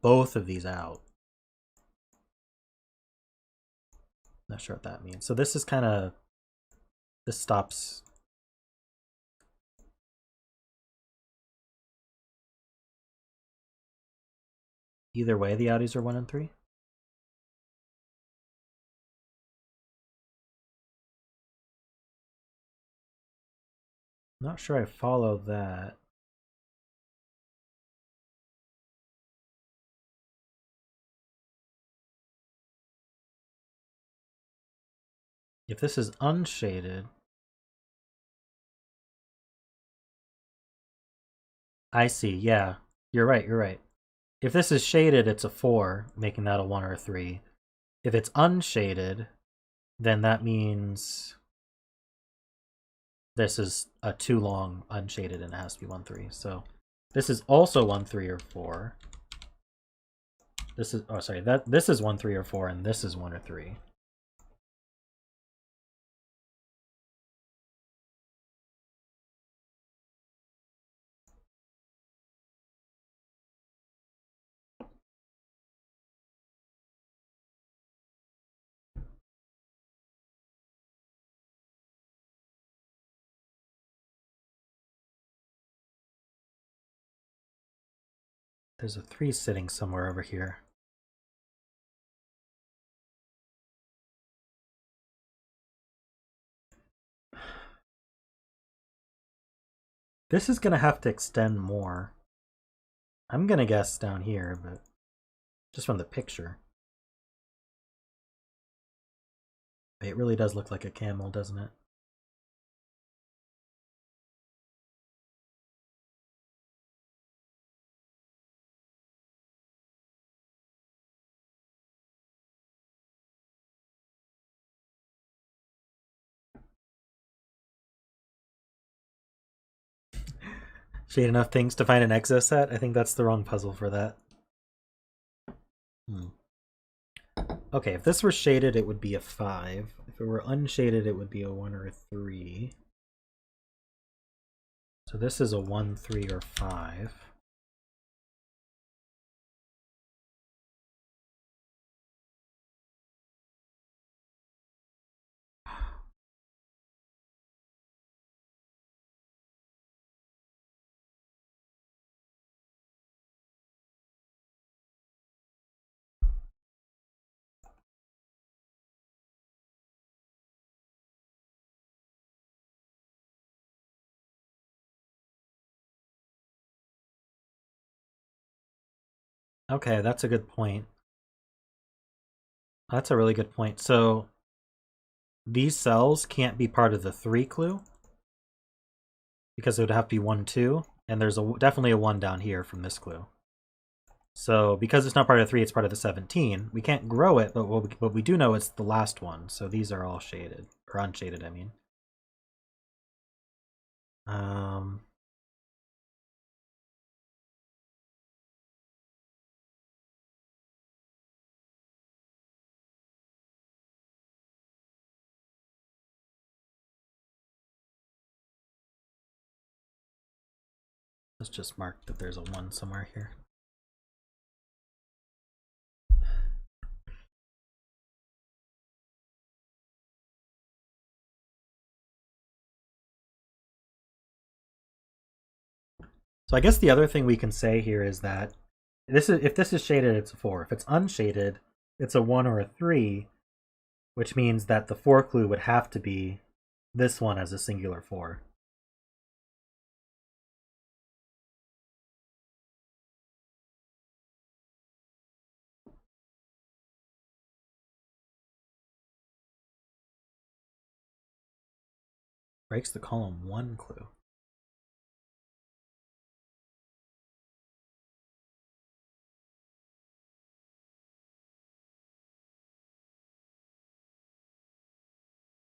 both of these out. Not sure what that means. So this is kind of, this stops. Either way, the outies are 1 and 3. Not sure I follow that. If this is unshaded, I see, yeah. You're right, you're right. If this is shaded, it's a 4, making that a 1 or a 3. If it's unshaded, then that means this is a 2 long unshaded and it has to be 1-3. So this is also 1-3 or 4. This is, oh sorry, this is 1-3 or 4, and this is 1 or 3. There's a 3 sitting somewhere over here. This is going to have to extend more. I'm going to guess down here, but just from the picture. It really does look like a camel, doesn't it? Shade enough things to find an exoset? I think that's the wrong puzzle for that. Okay, if this were shaded, it would be a 5. If it were unshaded, it would be a 1 or a 3. So this is a 1, 3, or 5. Okay, that's a good point. That's a really good point. So these cells can't be part of the 3 clue because it would have to be 1, 2, and there's definitely a 1 down here from this clue. So because it's not part of 3, it's part of the 17. We can't grow it, but we do know it's the last one. So these are all shaded, or unshaded, I mean. Let's just mark that there's a 1 somewhere here. So I guess the other thing we can say here is that if this is shaded, it's a 4. If it's unshaded, it's a 1 or a 3, which means that the 4 clue would have to be this one as a singular 4. Breaks the column 1 clue.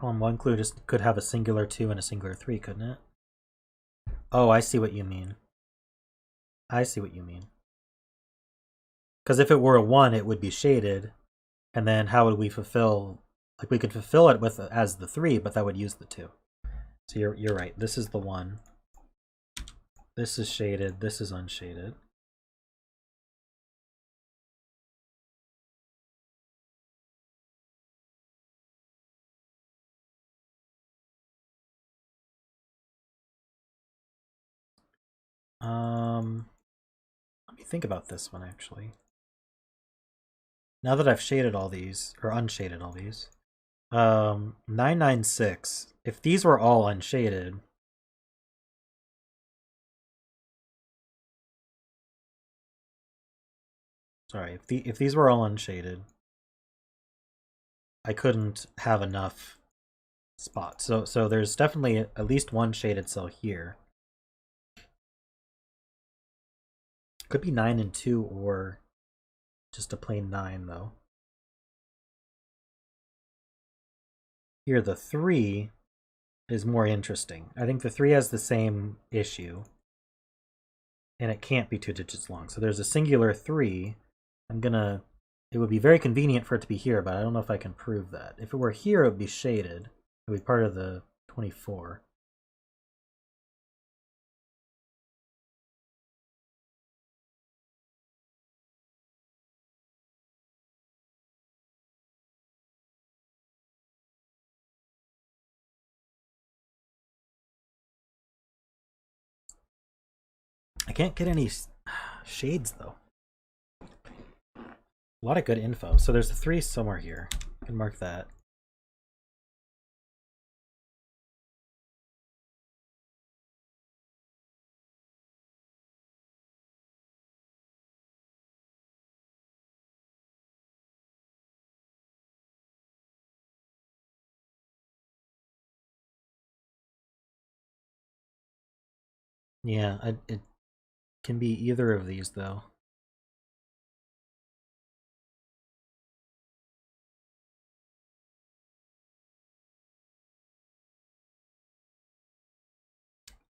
Column 1 clue just could have a singular 2 and a singular 3, couldn't it? Oh, I see what you mean. I see what you mean. Because if it were a 1, it would be shaded, and then how would we fulfill? Like we could fulfill it with as the 3, but that would use the 2. So you're right. This is the 1. This is shaded. This is unshaded. Let me think about this one actually. Now that I've shaded all these, or unshaded all these, 996. If these were all unshaded, sorry, if these were all unshaded, I couldn't have enough spots. So there's definitely at least one shaded cell here. Could be 9 and 2 or just a plain 9 though. Here the 3 is more interesting. I think the 3 has the same issue. And it can't be 2 digits long. So there's a singular 3. It would be very convenient for it to be here, but I don't know if I can prove that. If it were here, it would be shaded. It would be part of the 24. I can't get any... Shades, though. A lot of good info. So there's a 3 somewhere here. I can mark that. Yeah, it can be either of these, though.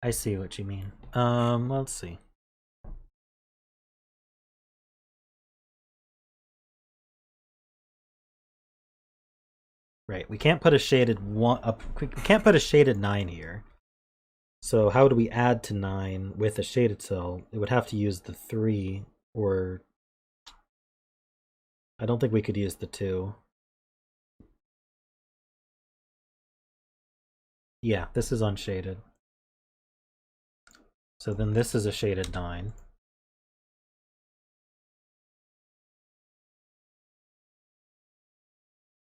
I see what you mean. Let's see. Right, we can't put a shaded one up. We can't put a shaded 9 here. So how do we add to 9 with a shaded cell? It would have to use the 3, or I don't think we could use the 2. Yeah, this is unshaded. So then this is a shaded 9.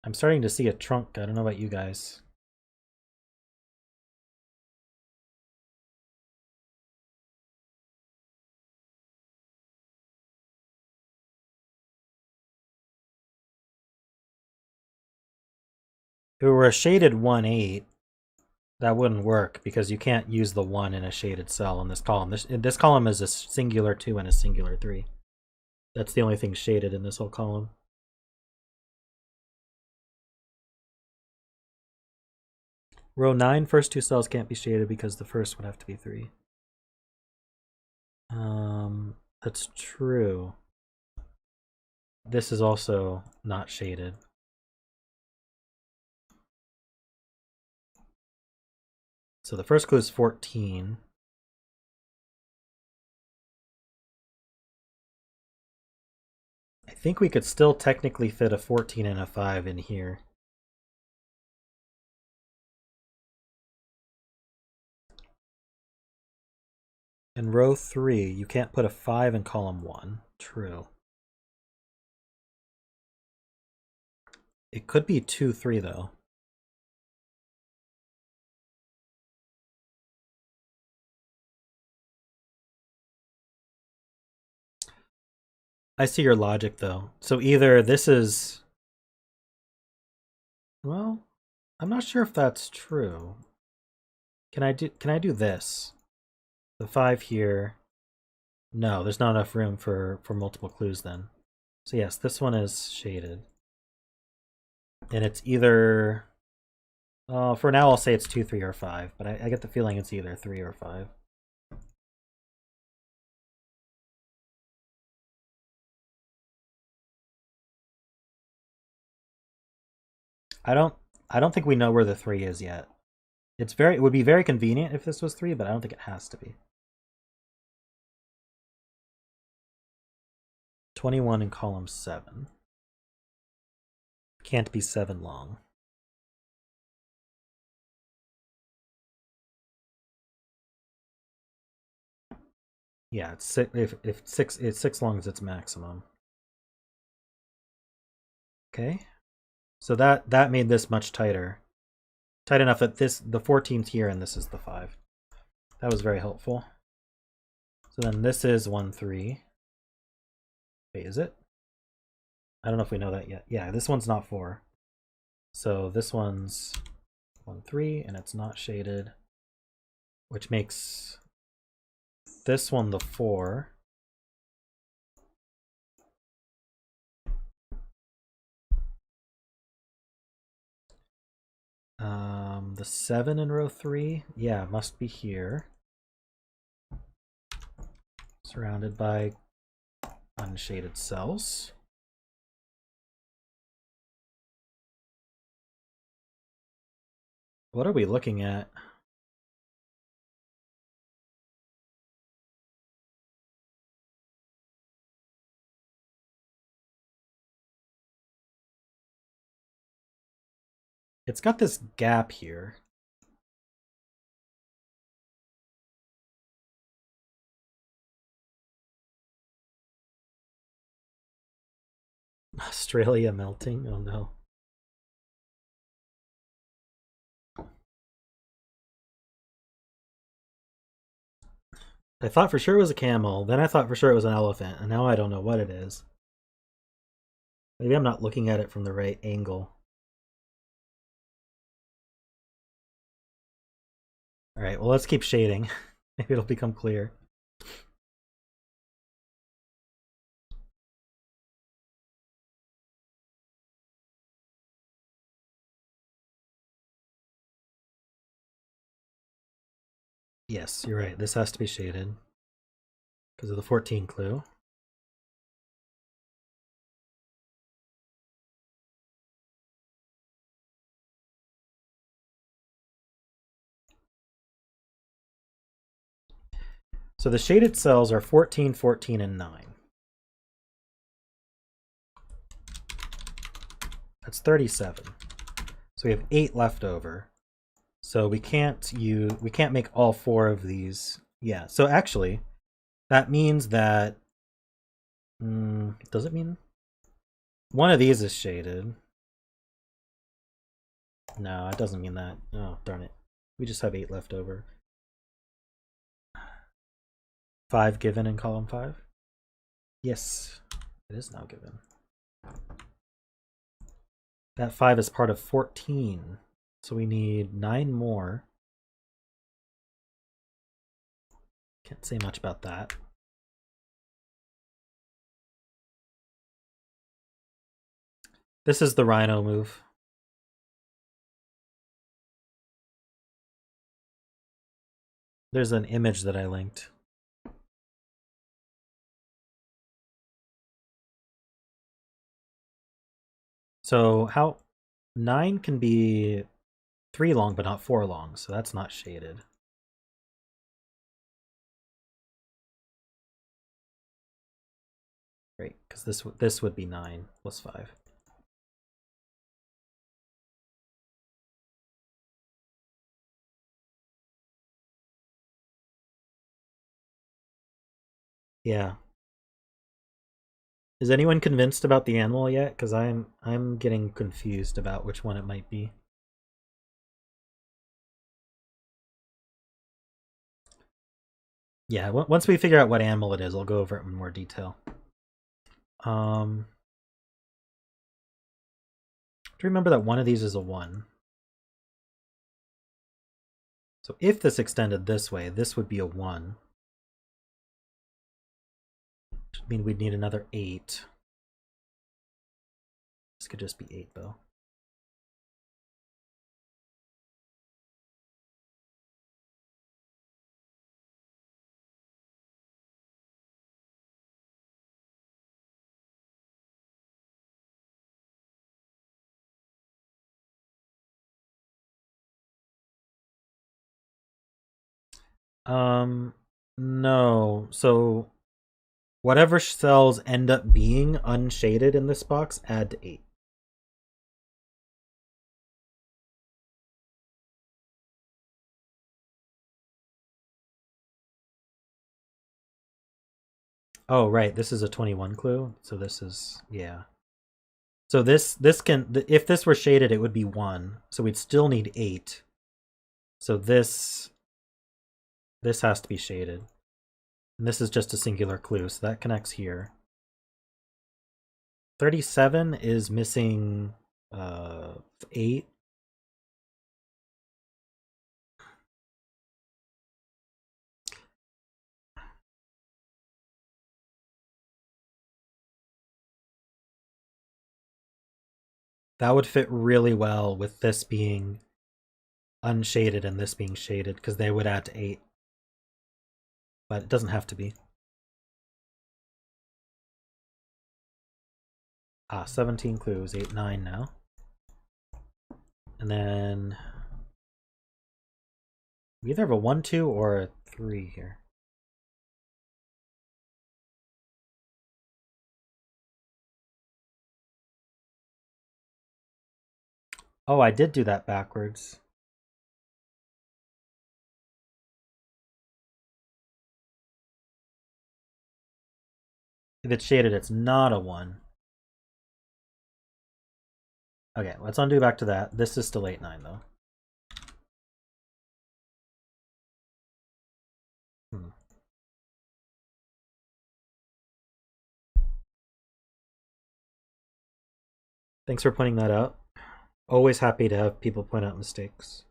I'm starting to see a trunk. I don't know about you guys. If it were a shaded 1-8, that wouldn't work because you can't use the 1 in a shaded cell in this column. This column is a singular 2 and a singular 3. That's the only thing shaded in this whole column. Row 9, first 2 cells can't be shaded because the first would have to be 3. That's true. This is also not shaded. So the first clue is 14. I think we could still technically fit a 14 and a 5 in here. In row 3, you can't put a 5 in column 1. True. It could be 2, 3, though. I see your logic, though. So either this is... Well, I'm not sure if that's true. Can I do this? The 5 here. No, there's not enough room for multiple clues then. So yes, this one is shaded. And it's either... for now, I'll say it's 2, 3, or 5, but I get the feeling it's either 3 or 5. I don't think we know where the 3 is yet. It would be very convenient if this was 3, but I don't think it has to be. 21 in column 7. Can't be 7 long. Yeah, it's if 6 long is its maximum. Okay. So that made this much tighter. Tight enough that the 14's here and this is the 5. That was very helpful. So then this is 1, 3. Wait, is it? I don't know if we know that yet. Yeah, this one's not 4. So this one's 1, 3, and it's not shaded, which makes this one the 4. The 7 in row 3, yeah, must be here. Surrounded by unshaded cells. What are we looking at? It's got this gap here. Australia melting? Oh no. I thought for sure it was a camel, then I thought for sure it was an elephant, and now I don't know what it is. Maybe I'm not looking at it from the right angle. Alright, well let's keep shading. Maybe it'll become clear. Yes, you're right. This has to be shaded because of the 14 clue. So the shaded cells are 14, 14, and 9. That's 37. So we have 8 left over. So we can't make all 4 of these. Yeah. So actually, that means that does it mean one of these is shaded? No, it doesn't mean that. Oh, darn it. We just have 8 left over. 5 given in column 5? Yes, it is now given. That 5 is part of 14. So we need 9 more. Can't say much about that. This is the rhino move. There's an image that I linked. So how 9 can be 3 long but not 4 long, so that's not shaded. Great, because this would be 9 plus 5. Yeah. Is anyone convinced about the animal yet? Because I'm getting confused about which one it might be. Yeah, once we figure out what animal it is, I'll go over it in more detail. To remember that one of these is a 1. So if this extended this way, this would be a 1. Which would mean we'd need another 8. This could just be 8 though. No. So whatever cells end up being unshaded in this box, add to 8. Oh, right. This is a 21 clue. So this is, yeah. So this can, if this were shaded, it would be 1. So we'd still need 8. So this has to be shaded. And this is just a singular clue, so that connects here. 37 is missing 8. That would fit really well with this being unshaded and this being shaded, because they would add to 8. But it doesn't have to be. 17 clues, 8, 9 now. And then we either have a 1, 2, or a 3 here. Oh, I did do that backwards. If it's shaded, it's not a 1. Okay, let's undo back to that. This is still 8-9 though. Thanks for pointing that out. Always happy to have people point out mistakes.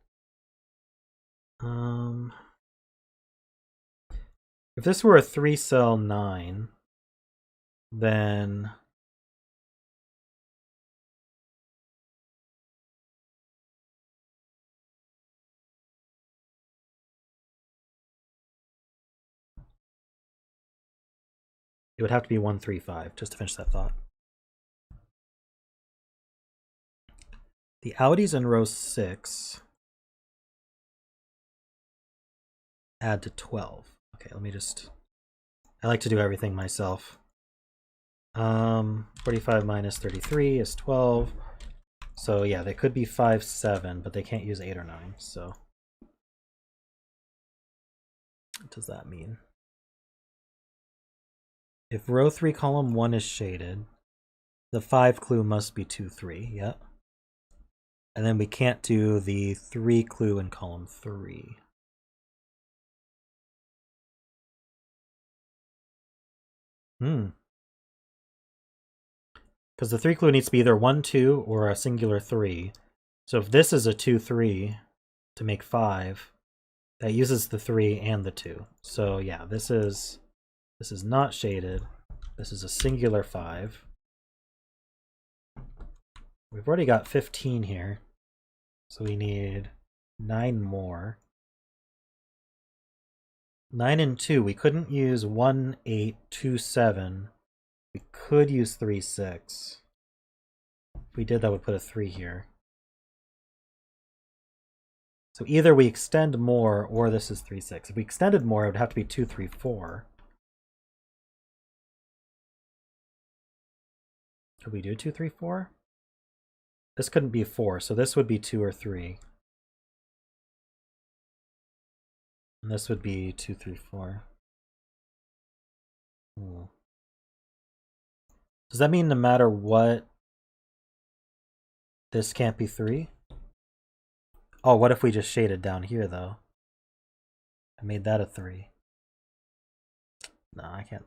If this were a 3-cell 9, then it would have to be 1-3-5, just to finish that thought. The Audis in row 6 add to 12. Okay, let me just... I like to do everything myself. 45 minus 33 is 12. So yeah, they could be 5, 7, but they can't use 8 or 9, so... What does that mean? If row 3, column 1 is shaded, the 5 clue must be 2, 3, yep. And then we can't do the 3 clue in column 3. Because the 3 clue needs to be either 1, 2 or a singular 3. So if this is a 2, 3 to make 5, that uses the 3 and the 2. So yeah, this is not shaded. This is a singular 5. We've already got 15 here. So we need 9 more. 9 and 2. We couldn't use 1, 8, 2, 7. We could use 3, 6. If we did, that would put a 3 here. So either we extend more or this is 3, 6. If we extended more, it would have to be 2, 3, 4. Could we do 2, 3, 4? This couldn't be 4, so this would be 2 or 3. And this would be 2, 3, 4. Does that mean no matter what, this can't be 3? Oh, what if we just shaded down here, though? I made that a 3. No, I can't.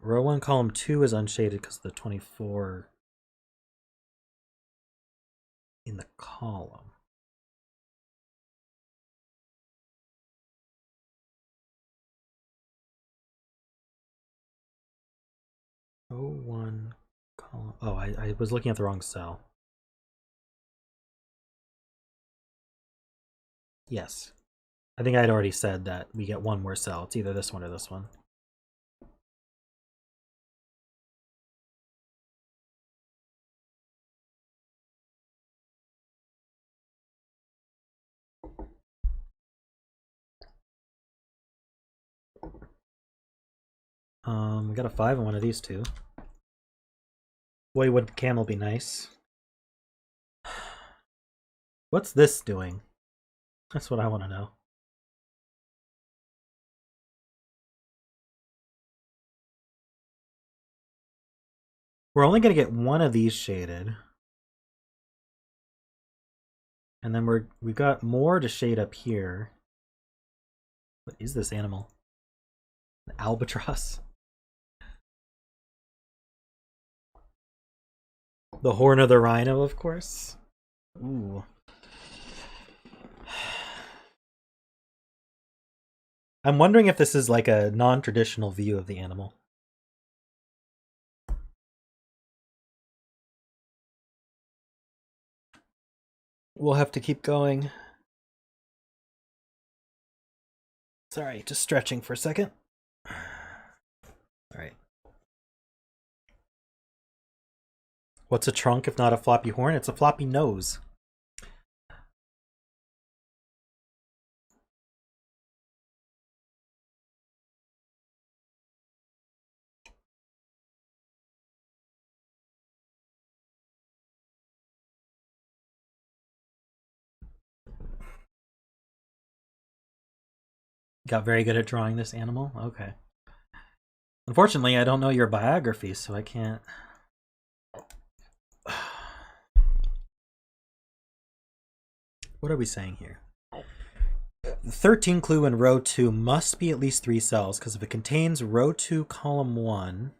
Row 1, column 2 is unshaded because of the 24 in the column. Row 1, column... Oh, I was looking at the wrong cell. Yes. I think I'd already said that we get one more cell. It's either this one or this one. We got a 5 on one of these two. Boy, would camel be nice. What's this doing? That's what I want to know. We're only going to get one of these shaded. And then we've got more to shade up here. What is this animal? An albatross? The horn of the rhino, of course. Ooh. I'm wondering if this is like a non-traditional view of the animal. We'll have to keep going. Sorry, just stretching for a second. All right. What's a trunk if not a floppy horn? It's a floppy nose. Got very good at drawing this animal? Okay. Unfortunately, I don't know your biography, so I can't... What are we saying here? The 13 clue in row 2 must be at least 3 cells, because if it contains row 2, column 1,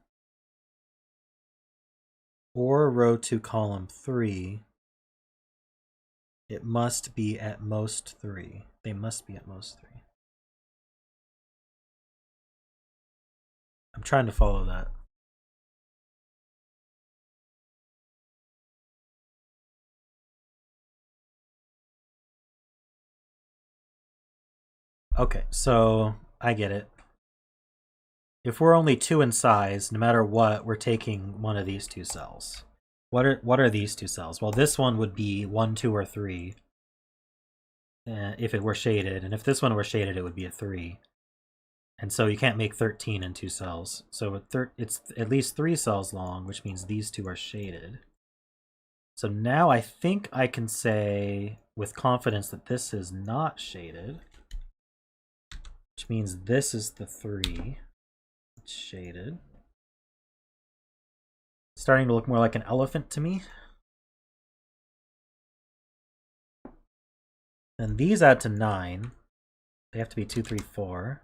or row 2, column 3, it must be at most 3. They must be at most 3. I'm trying to follow that. Okay, so I get it. If we're only 2 in size, no matter what, we're taking one of these 2 cells. What are these 2 cells? Well, this one would be 1, 2, or 3 if it were shaded, and if this one were shaded, it would be a 3. And so you can't make 13 in 2 cells. So it's at least 3 cells long, which means these 2 are shaded. So now I think I can say with confidence that this is not shaded, which means this is the 3. It's shaded. Starting to look more like an elephant to me. And these add to 9. They have to be 2, 3, 4.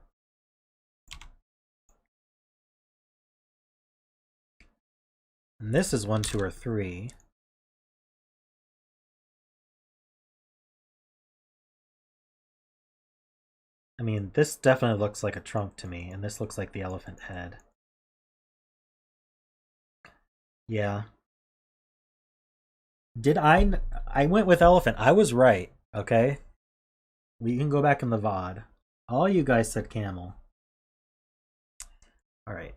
And this is 1, 2, or 3. I mean, this definitely looks like a trunk to me, and this looks like the elephant head. Yeah. Did I went with elephant. I was right, okay? We can go back in the VOD. All you guys said camel. All right.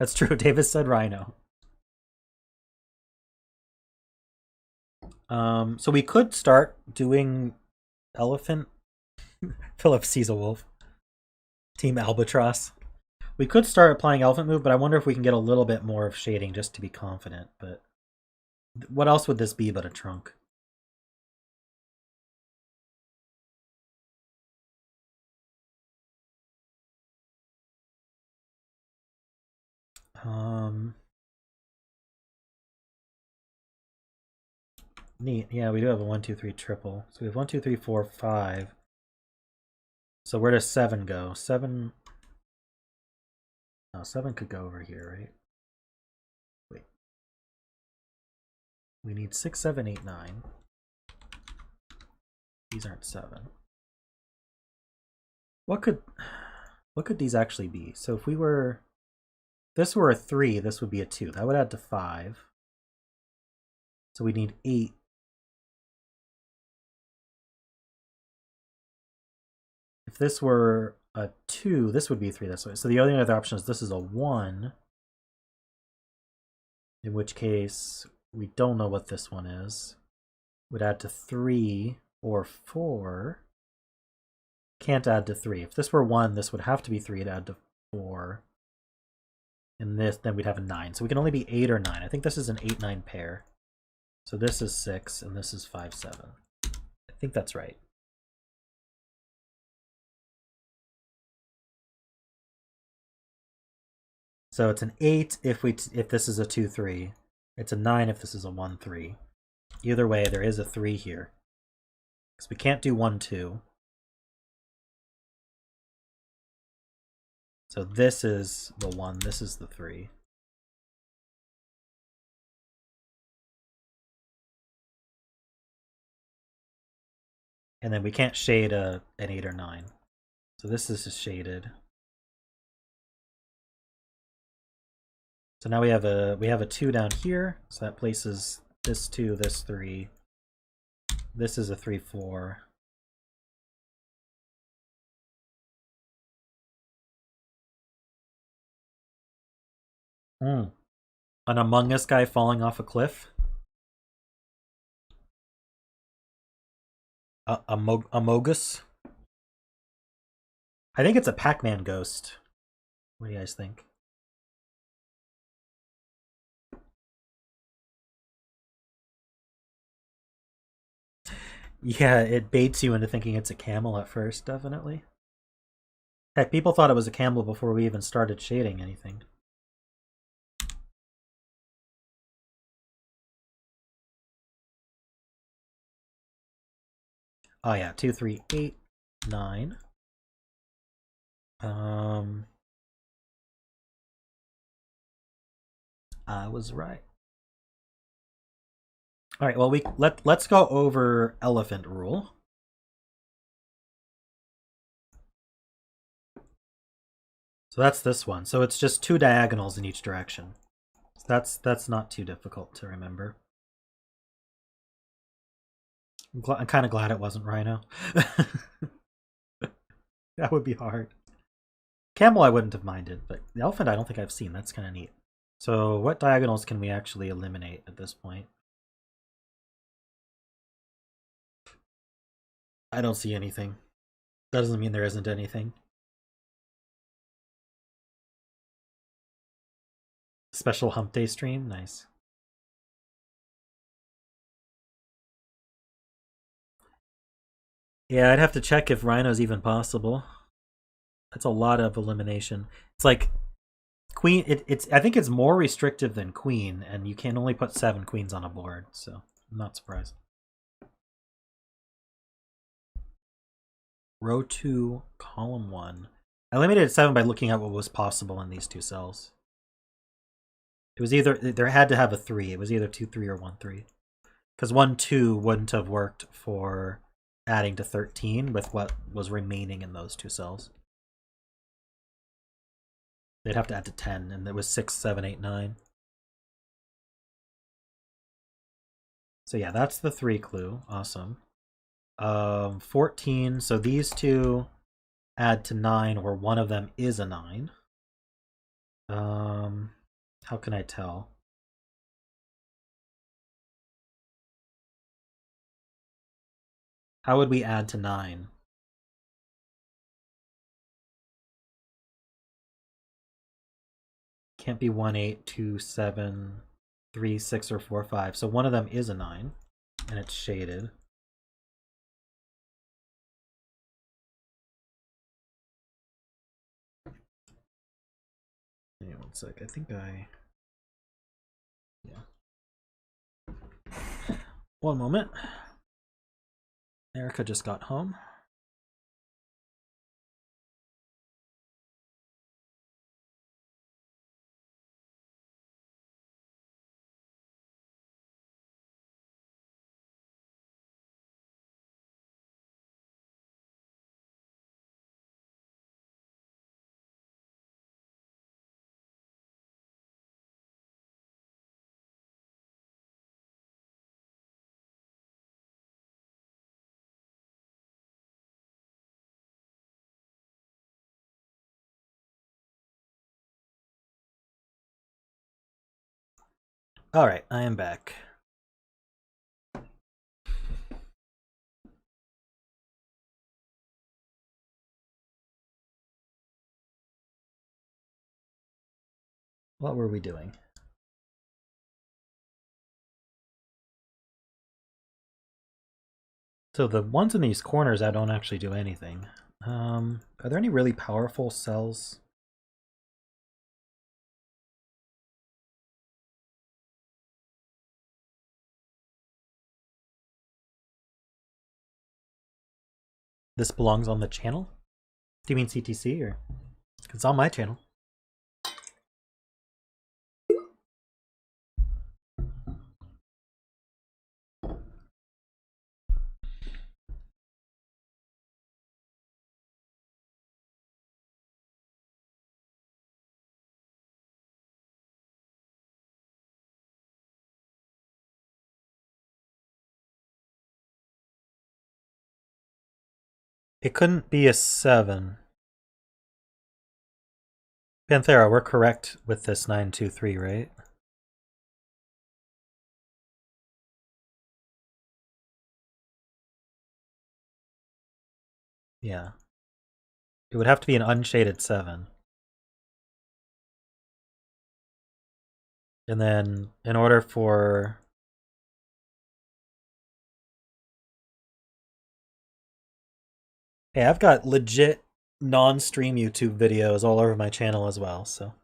That's true. Davis said rhino. So we could start doing elephant. Philip sees a wolf. Team Albatross. We could start applying elephant move, but I wonder if we can get a little bit more of shading just to be confident. But what else would this be but a trunk? Neat. Yeah, we do have a 1, 2, 3 triple. So we have 1, 2, 3, 4, 5. So where does 7 go? 7. No, 7 could go over here, right? Wait. We need 6, 7, 8, 9. These aren't 7. What could these actually be? So if this were a 3, this would be a 2. That would add to 5. So we need 8. If this were a 2, this would be 3 this way. So the only other option is this is a 1. In which case, we don't know what this one is. Would add to 3 or 4. Can't add to 3. If this were 1, this would have to be 3 to add to 4. And this, then we'd have a 9. So we can only be 8 or 9. I think this is an 8-9 pair. So this is 6, and this is 5-7. I think that's right. So it's an 8 if this is a 2-3. It's a 9 if this is a 1-3. Either way, there is a 3 here. Because we can't do 1-2. So this is the 1, this is the 3. And then we can't shade an 8 or 9. So this is just shaded. So now we have a 2 down here. So that places this 2, this 3. This is a 3-4. An Among Us guy falling off a cliff. Amogus. I think it's a Pac-Man ghost. What do you guys think? Yeah, it baits you into thinking it's a camel at first, definitely. Heck, people thought it was a camel before we even started shading anything. Oh yeah, 2, 3, 8, 9. Um, I was right. All right, well let's go over elephant rule. So that's this one. So it's just 2 diagonals in each direction. So that's not too difficult to remember. I'm kind of glad it wasn't rhino. That would be hard. Camel I wouldn't have minded, but the elephant I don't think I've seen. That's kind of neat. So what diagonals can we actually eliminate at this point? I don't see anything. That doesn't mean there isn't anything. Special hump day stream? Nice. Yeah, I'd have to check if rhino's even possible. That's a lot of elimination. It's like queen. It's I think it's more restrictive than queen, and you can only put 7 queens on a board. So I'm not surprised. Row 2, column 1. I limited 7 by looking at what was possible in these 2 cells. It was either there had to have a 3. It was either 2, 3, or 1, 3. Because 1, 2 wouldn't have worked for adding to 13 with what was remaining in those 2 cells. They'd have to add to 10, and it was 6, 7, 8, 9. So yeah, that's the 3 clue. Awesome. 14. So these 2 add to 9, or one of them is a 9. How can I tell? How would we add to 9? Can't be 1, 8, 2, 7, 3, 6, or 4, 5. So one of them is a 9, and it's shaded. Hang on 1 sec. I think yeah. One moment. Erica just got home. All right, I am back. What were we doing? So the ones in these corners I don't actually do anything. Are there any really powerful cells? This belongs on the channel? Do you mean CTC or? It's on my channel. It couldn't be a 7. Panthera, we're correct with this 923, right? Yeah. It would have to be an unshaded 7. And then in order for Hey, I've got legit non-stream YouTube videos all over my channel as well, so.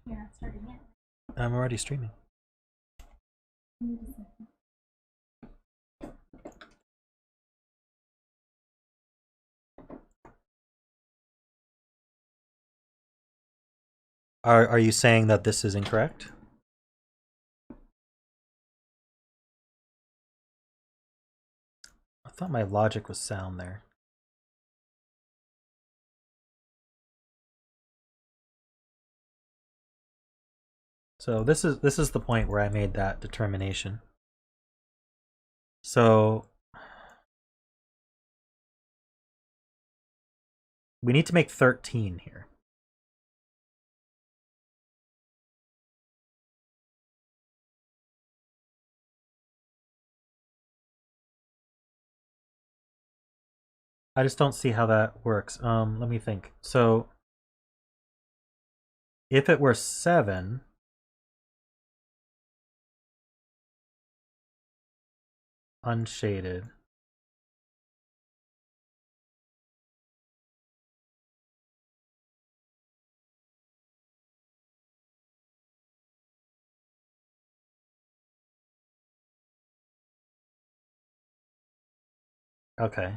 You're not starting yet. I'm already streaming. Are you saying that this is incorrect? I thought my logic was sound there. So this is the point where I made that determination. So we need to make 13 here. I just don't see how that works. Let me think. So if it were 7, unshaded, okay.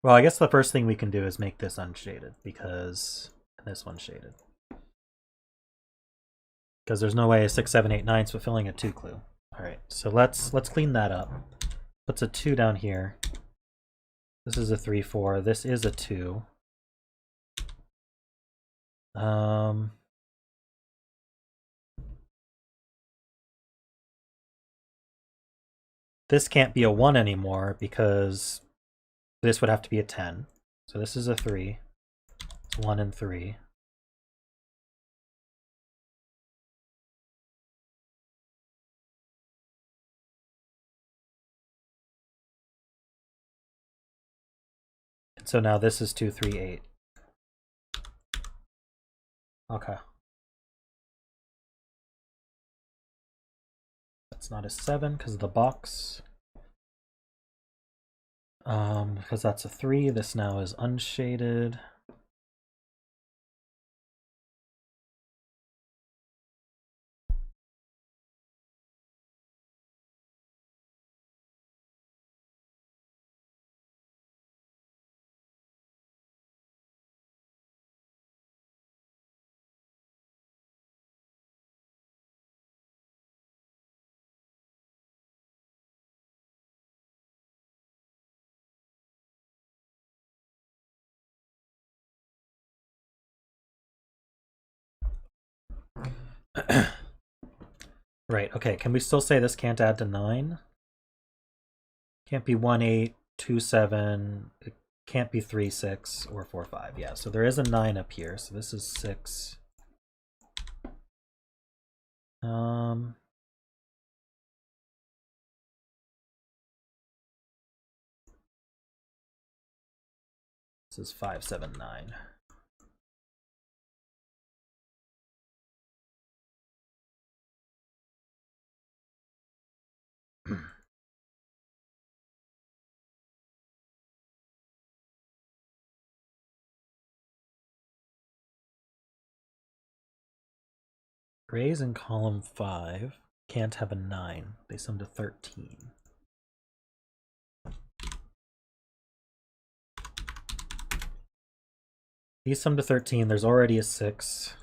Well, I guess the first thing we can do is make this unshaded because this one's shaded. Because there's no way 6, 7, 8, 9 is fulfilling a 2 clue. All right, so let's clean that up. Puts a 2 down here. This is a 3, 4. This is a 2. This can't be a 1 anymore because this would have to be a 10. So this is a 3. It's 1 and 3. And so now this is 2, 3, 8. Okay. That's not a 7 because of the box. Because that's a 3. This now is unshaded. Right, okay, can we still say this can't add to 9? Can't be 1, 8, 2, 7. It can't be 3, 6, or 4, 5. Yeah, so there is a 9 up here, so this is 6. This is 5, 7, 9. Grays in column 5 can't have a 9. They sum to 13. These sum to 13. There's already a 6.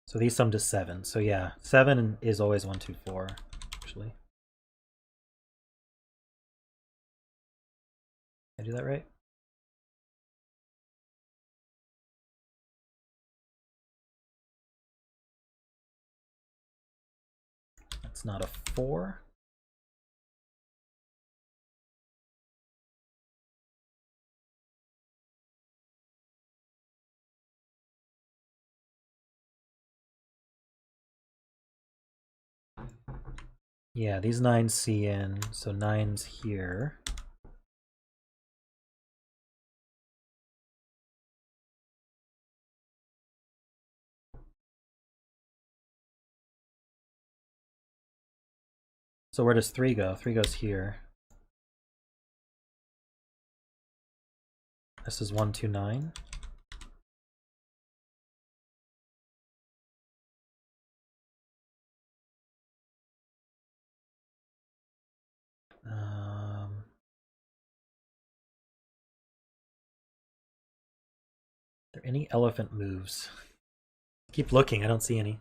So these sum to 7. So yeah, 7 is always 1, 2, 4, actually. Did I do that right? It's not a 4. Yeah, these 9s see in, so 9's here. So where does 3 go? 3 goes here. This is 1, 2, 9. Are there any elephant moves? Keep looking, I don't see any.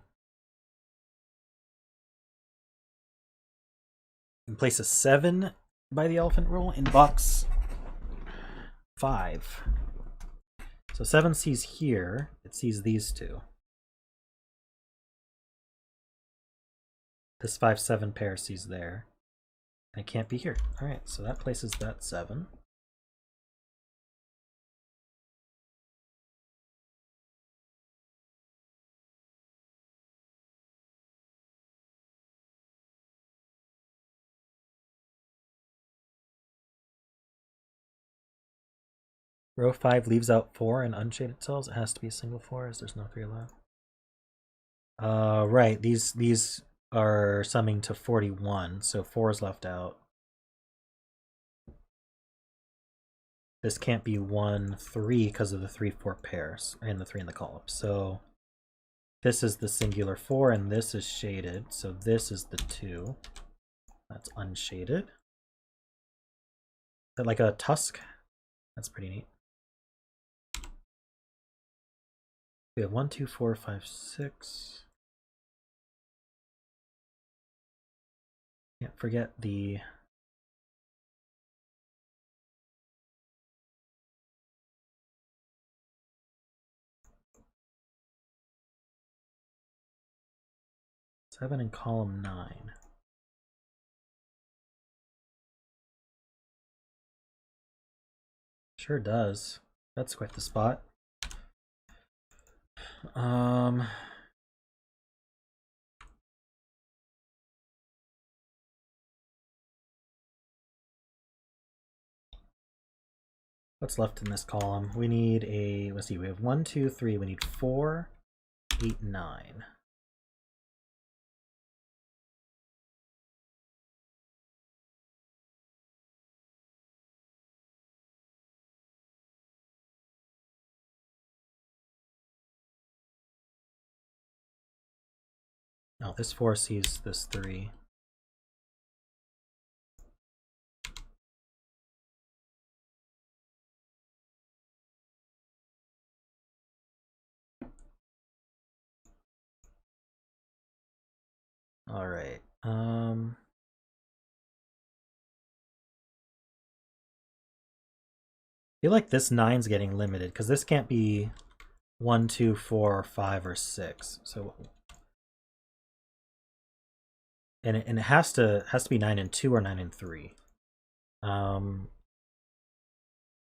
You can place a 7 by the elephant rule in box 5. So 7 sees here, it sees these two. This 5-7 pair sees there. And it can't be here. Alright, so that places that 7. Row 5 leaves out 4 in unshaded cells. It has to be a single 4 as there's no 3 allowed. Right, these are summing to 41, so 4 is left out. This can't be 1, 3 because of the 3-4 pairs and the 3 in the column. So this is the singular 4 and this is shaded, so this is the 2. That's unshaded. Is that like a tusk? That's pretty neat. We have 1, 2, 4, 5, 6. Can't forget the seven in column 9. Sure does. That's quite the spot. What's left in this column? We need a, let's see, we have 1, 2, 3, we need 4, 8, 9. Oh, this 4 sees this 3. All right. I feel like this 9's getting limited because this can't be 1, 2, 4, or 5, or 6. So, and it has to be 9 and 2 or 9 and 3.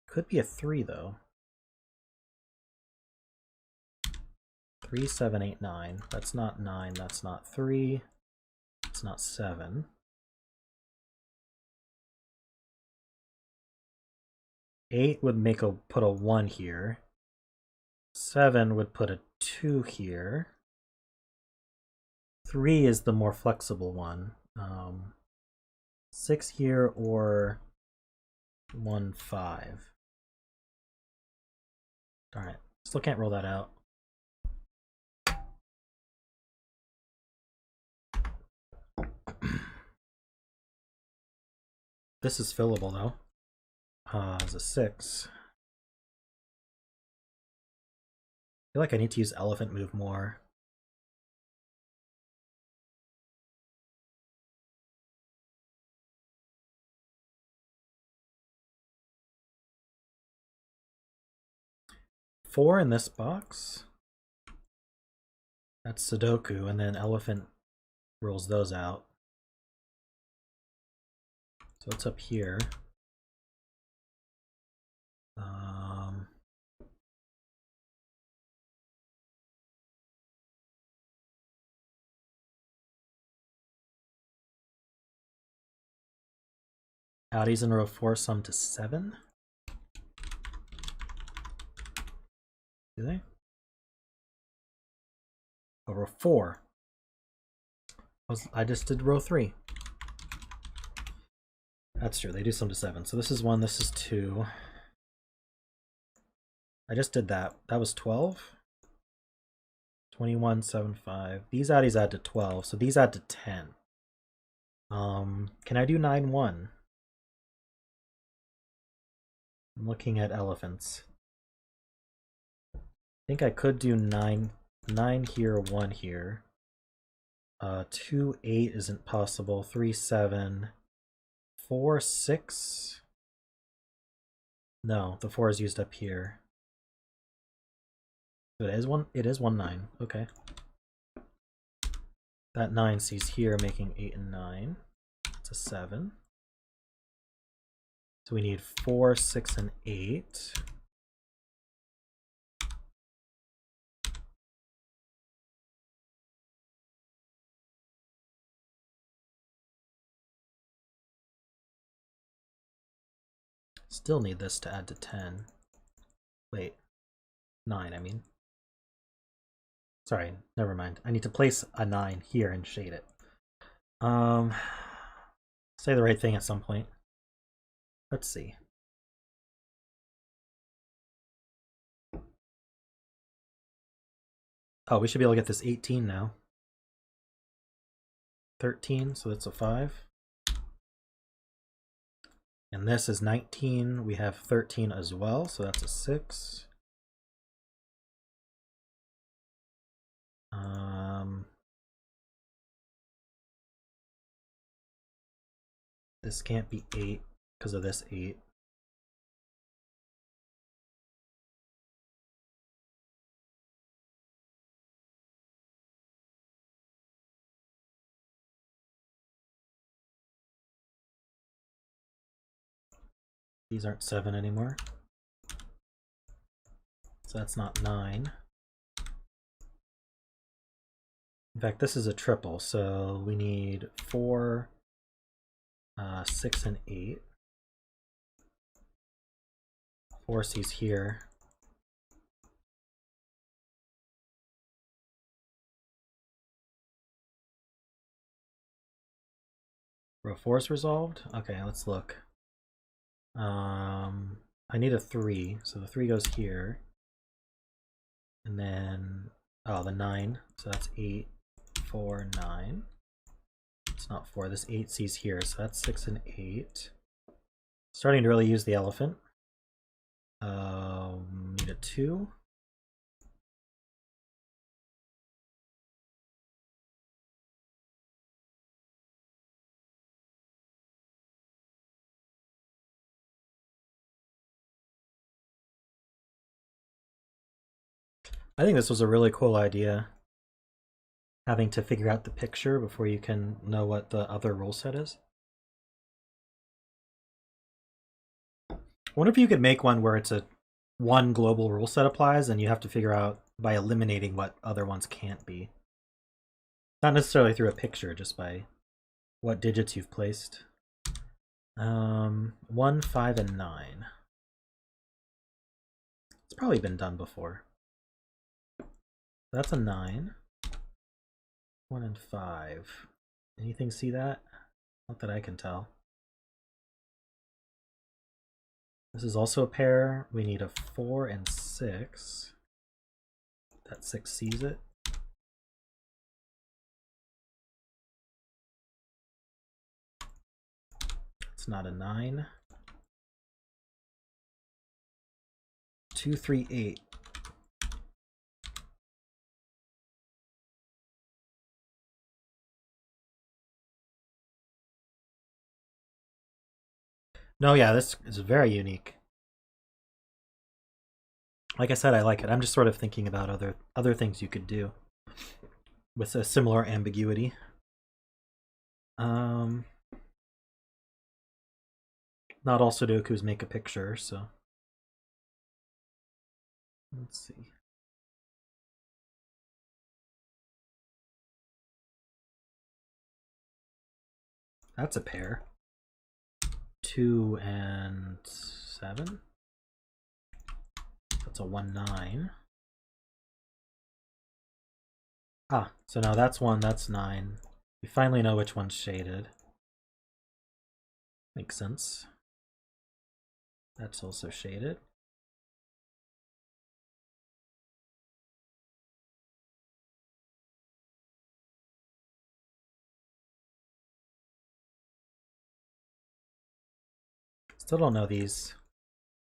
Could be a 3 though. 3, 7, 8, 9. That's not 9. That's not 3. It's not 7. 8 would put a 1 here. 7 would put a 2 here. 3 is the more flexible one. 6 here or 1, 5. Darn it. Still can't roll that out. This is fillable though. As a 6. I feel like I need to use elephant move more. Four in this box. That's Sudoku, and then elephant rolls those out. So it's up here. Oddies in row 4 sum to 7. Do they? Oh, row 4. I just did row 3. That's true, they do sum to 7. So this is 1, this is 2. I just did that. That was 12. 21, 7, 5. These oddies add to 12, so these add to 10. Can I do 9, 1? I'm looking at elephants. I think I could do 9 here, 1 here. 2, 8 isn't possible. 3, 7. 4, 6. No, the 4 is used up here. So it is 1, 9. Okay. That 9 sees here, making 8 and 9. It's a 7. So we need 4, 6, and 8. Still need this to add to 10. Wait, 9, I mean. Sorry, never mind. I need to place a 9 here and shade it. Say the right thing at some point. Let's see. Oh, we should be able to get this 18 now. 13, so that's a 5. And this is 19. We have 13 as well, so that's a 6. This can't be 8 because of this 8. These aren't 7 anymore. So that's not 9. In fact, this is a triple, so we need 4, 6, and 8. 4 C's here. Row 4 is resolved? Okay, let's look. I need a 3, so the 3 goes here. And then, oh, the 9, so that's 8, 4, 9. It's not 4, this 8 C's here, so that's 6 and 8. Starting to really use the elephant. Need a 2. I think this was a really cool idea. Having to figure out the picture before you can know what the other rule set is. I wonder if you could make one where it's a one global rule set applies and you have to figure out by eliminating what other ones can't be. Not necessarily through a picture, just by what digits you've placed. 1, 5, and 9. It's probably been done before. That's a 9. 1 and 5. Anything see that? Not that I can tell. This is also a pair. We need a 4 and 6. That 6 sees it. It's not a 9. 2, 3, 8. No, yeah, this is very unique. Like I said, I like it. I'm just sort of thinking about other things you could do with a similar ambiguity. Not all Sudokus make a picture, so let's see. That's a pair. 2 and 7. That's a 1, 9. Ah, so now that's 1, that's 9. We finally know which one's shaded. Makes sense. That's also shaded. Still don't know these.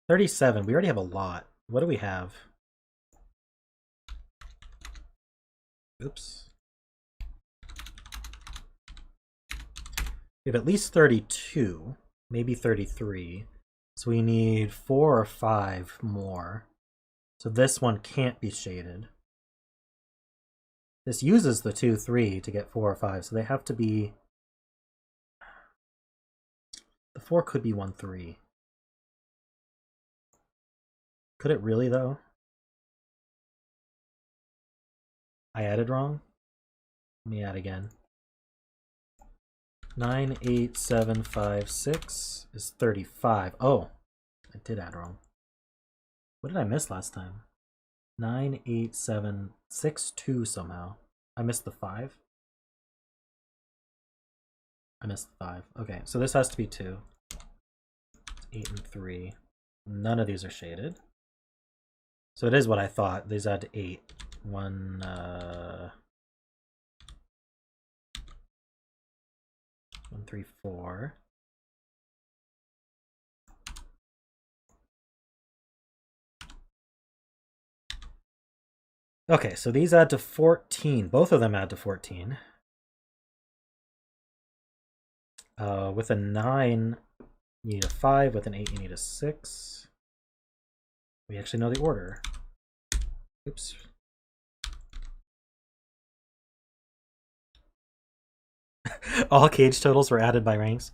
37, we already have a lot. What do we have? Oops. We have at least 32, maybe 33. So we need 4 or 5 more. So this one can't be shaded. This uses the 2, 3 to get 4 or 5, so they have to be... The 4 could be 1, 3. Could it really, though? I added wrong? Let me add again. 9, 8, 7, 5, 6 is 35. Oh, I did add wrong. What did I miss last time? 9, 8, 7, 6, 2 somehow. I missed the 5. I missed the 5. Okay, so this has to be 2. 8 and 3. None of these are shaded. So it is what I thought. These add to 8. 1, 1, 3, 4. Okay, so these add to 14. Both of them add to 14. With a 9, you need a 5. With an 8, you need a 6. We actually know the order. Oops. All cage totals were added by ranks.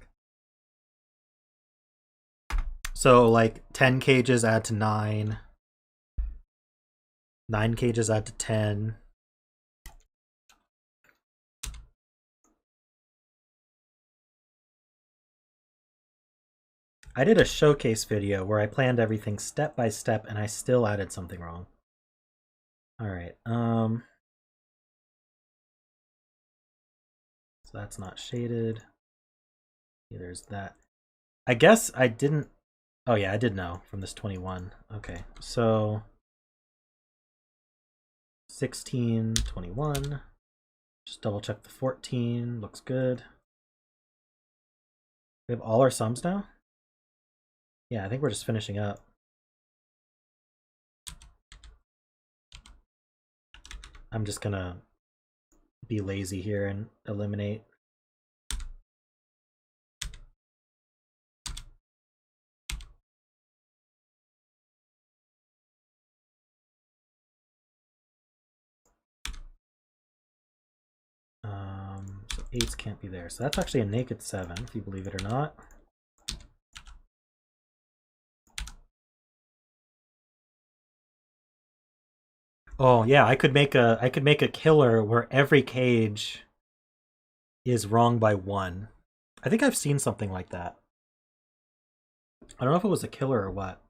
So, like, 10 cages add to 9. 9 cages add to 10. I did a showcase video where I planned everything step by step and I still added something wrong. Alright, so that's not shaded. There's that. I guess I didn't... Oh yeah, I did know from this 21. Okay, so 16, 21. Just double check the 14. Looks good. We have all our sums now? Yeah, I think we're just finishing up. I'm just gonna be lazy here and eliminate. So 8s can't be there. So that's actually a naked 7, if you believe it or not. Oh yeah, I could make a killer where every cage is wrong by 1. I think I've seen something like that. I don't know if it was a killer or what.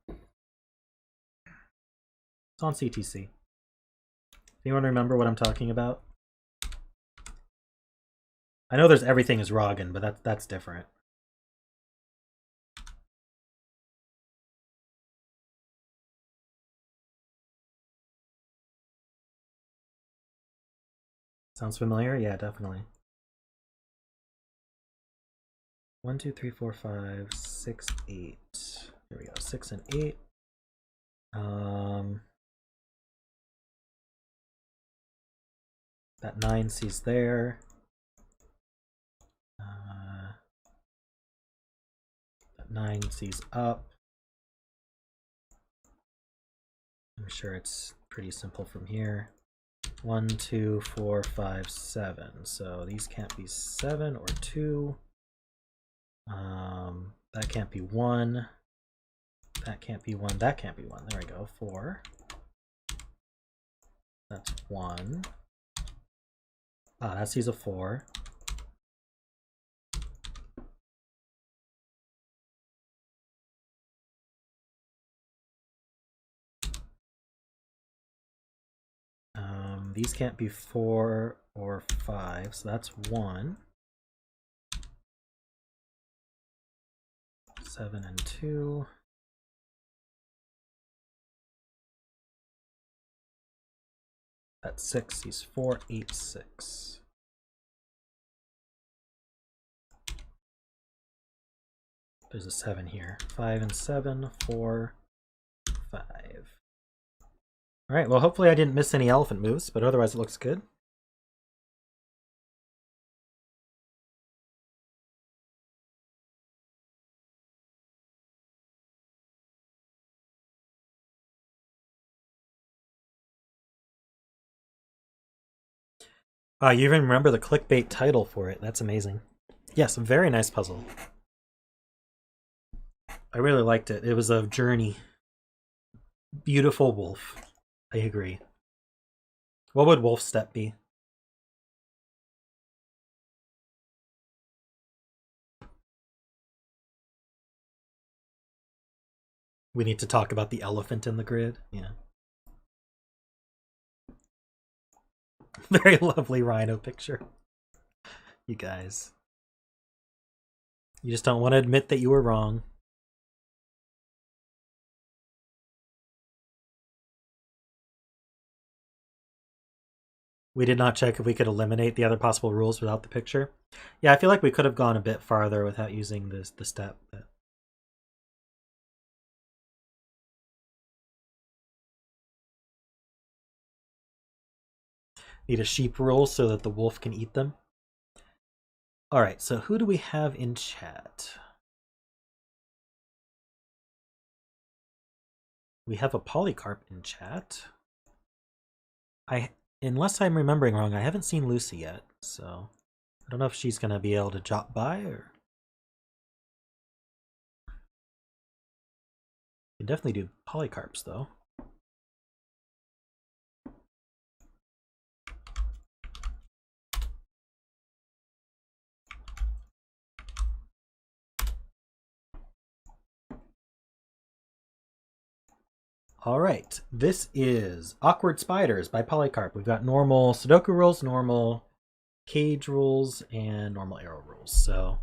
It's on CTC. Anyone remember what I'm talking about? I know there's everything is Roggen, but that's different. Sounds familiar? Yeah, definitely. 1, 2, 3, 4, 5, 6, 8. Here we go. 6 and 8. That 9 sees there. That 9 sees up. I'm sure it's pretty simple from here. 1, 2, 4, 5, 7. So these can't be 7 or 2. That can't be 1. That can't be 1. That can't be 1. There we go. 4. That's 1. Ah, that sees a 4. These can't be 4 or 5, so that's 1. 7 and 2. That's 6. He's 4, 8, 6. There's a 7 here. 5 and 7, 4, 5. All right, well, hopefully I didn't miss any elephant moves, but otherwise it looks good. You even remember the clickbait title for it. That's amazing. Yes, very nice puzzle. I really liked it. It was a journey. Beautiful wolf. I agree. What would wolf step be? We need to talk about the elephant in the grid. Yeah. Very lovely rhino picture. You guys. You just don't want to admit that you were wrong. We did not check if we could eliminate the other possible rules without the picture. Yeah, I feel like we could have gone a bit farther without using the step. But... Need a sheep rule so that the wolf can eat them. All right, so who do we have in chat? We have a Polycarp in chat. Unless I'm remembering wrong, I haven't seen Lucy yet, so I don't know if she's gonna be able to drop by or. You can definitely do Polycarps though. All right, this is Awkward Spiders by Polycarp. We've got normal Sudoku rules, normal cage rules, and normal arrow rules. So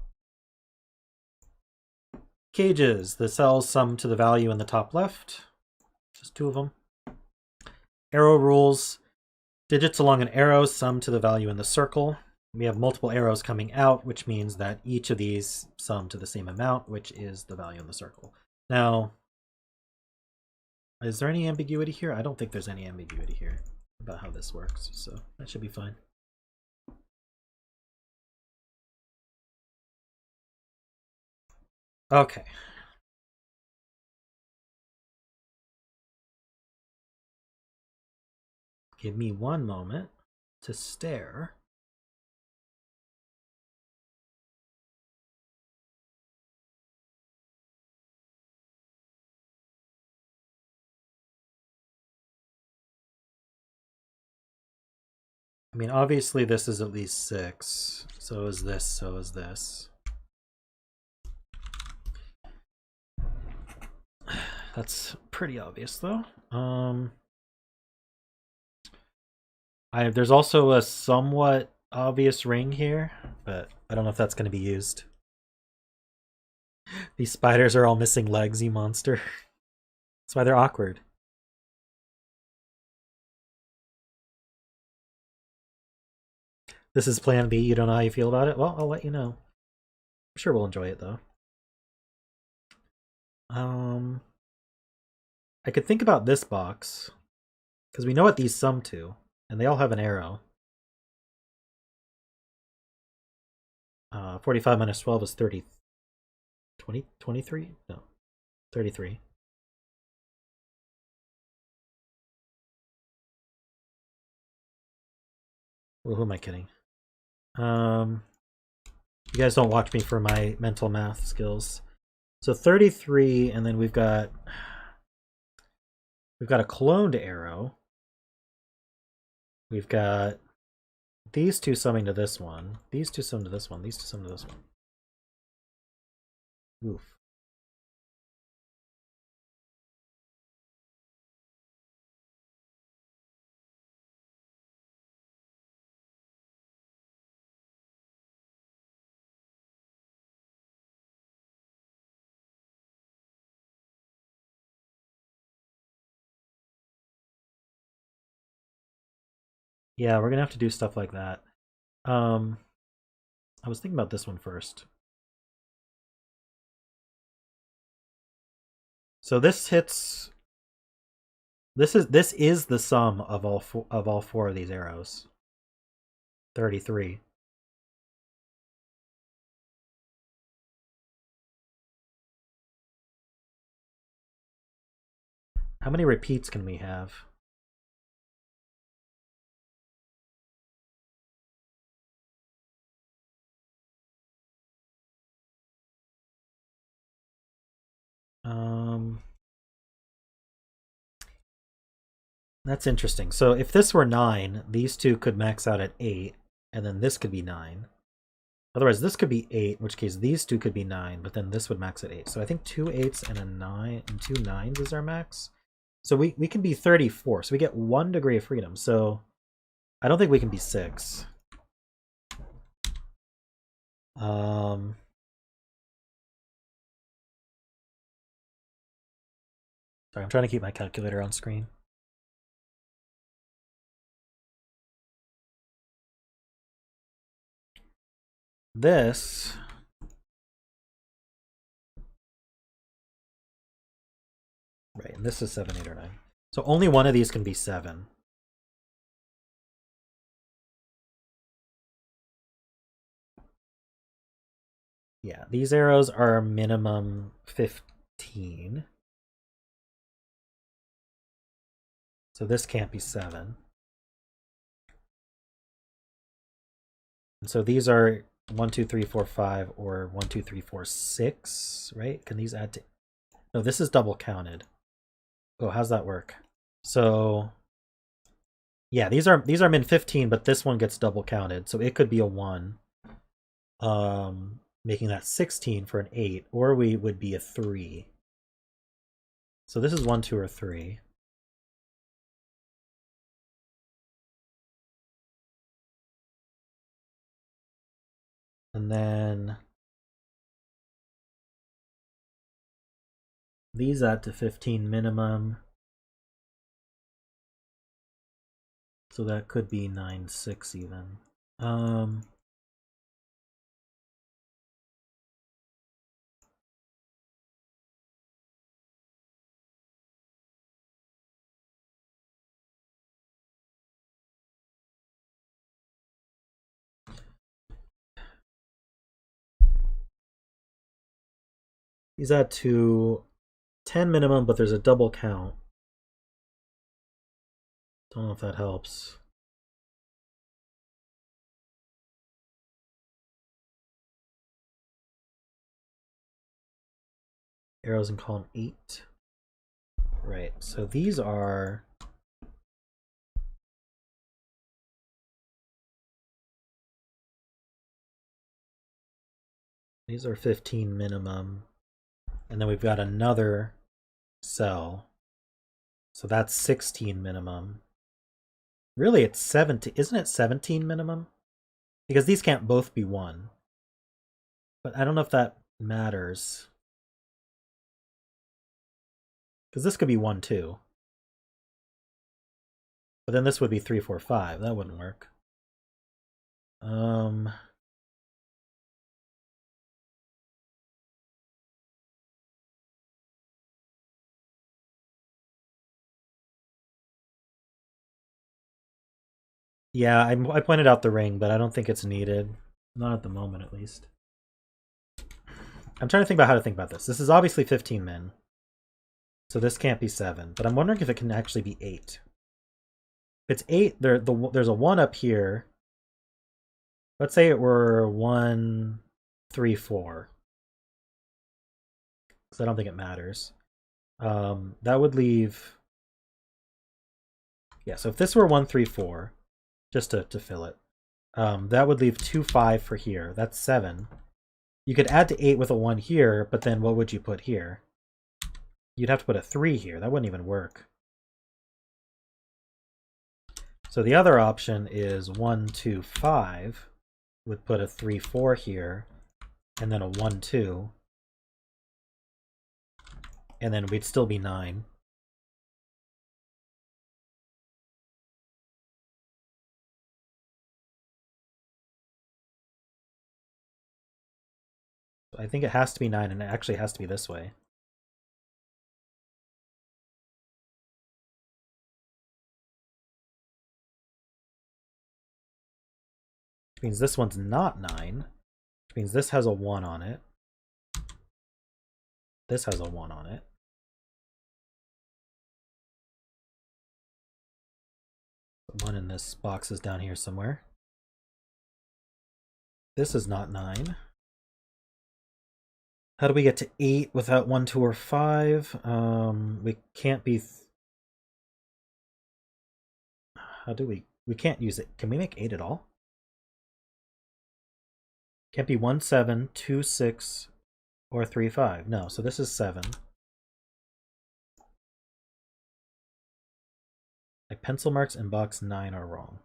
cages, the cells sum to the value in the top left. Just 2 of them. Arrow rules, digits along an arrow sum to the value in the circle. We have multiple arrows coming out, which means that each of these sum to the same amount, which is the value in the circle. Now, is there any ambiguity here? I don't think there's any ambiguity here about how this works, so that should be fine. Okay. Give me one moment to stare. I mean, obviously this is at least 6. So is this, so is this. That's pretty obvious though. There's also a somewhat obvious ring here, but I don't know if that's going to be used. These spiders are all missing legs, you monster. That's why they're awkward. This is plan B. You don't know how you feel about it? Well, I'll let you know. I'm sure we'll enjoy it though. I could think about this box because we know what these sum to, and they all have an arrow. 45 minus 12 is 30. 20? 23? No. 33. Well, who am I kidding? You guys don't watch me for my mental math skills. So 33, and then we've got a cloned arrow. We've got these two summing to this one. These two sum to this one. These two sum to this one. Oof. Yeah, we're gonna have to do stuff like that. I was thinking about this one first. So this hits. This is the sum of all four of these arrows. 33. How many repeats can we have? That's interesting. So if this were 9, these two could max out at 8, and then this could be 9. Otherwise, this could be 8, in which case these two could be 9, but then this would max at 8. So I think 2 8s and a 9 and 2 9s is our max. So we can be 34. So we get 1 degree of freedom. So I don't think we can be 6. Sorry, I'm trying to keep my calculator on screen. This right, and this is 7, 8, or 9. So only one of these can be 7. Yeah, these arrows are minimum 15. So this can't be 7. And so these are 1, 2, 3, 4, 5, or 1, 2, 3, 4, 6, right? Can these add to... No, this is double counted. Oh, how's that work? So yeah, these are min 15, but this one gets double counted. So it could be a 1. Making that 16 for an 8, or we would be a 3. So this is 1, 2, or 3. And then these add to 15 minimum. So that could be 9, 6 even. These add to 10 minimum, but there's a double count. Don't know if that helps. Arrows in column 8. Right, so these are... These are 15 minimum. And then we've got another cell. So that's 16 minimum. Really, it's 17. Isn't it 17 minimum? Because these can't both be 1. But I don't know if that matters. Because this could be 1, too. But then this would be 3, 4, 5. That wouldn't work. Yeah, I pointed out the ring, but I don't think it's needed. Not at the moment, at least. I'm trying to think about how to think about this. This is obviously 15 min. So this can't be 7. But I'm wondering if it can actually be 8. If it's 8, there's a 1 up here. Let's say it were 1, 3, 4. because I don't think it matters. That would leave, yeah, so if this were 1, 3, 4, just to fill it, that would leave 2, 5 for here. That's 7. You could add to 8 with a 1 here, but then what would you put here? You'd have to put a 3 here. That wouldn't even work. So the other option is 1, 2, 5. Would put a 3, 4 here, and then a 1, 2. And then we'd still be 9. I think it has to be 9, and it actually has to be this way. Which means this one's not 9. Which means this has a 1 on it. This has a 1 on it. The 1 in this box is down here somewhere. This is not 9. How do we get to 8 without 1, 2, or 5? We can't be... How do we... We can't use it. Can we make 8 at all? Can't be 1, 7, 2, 6, or 3, 5. No, so this is 7. Like pencil marks in box 9 are wrong.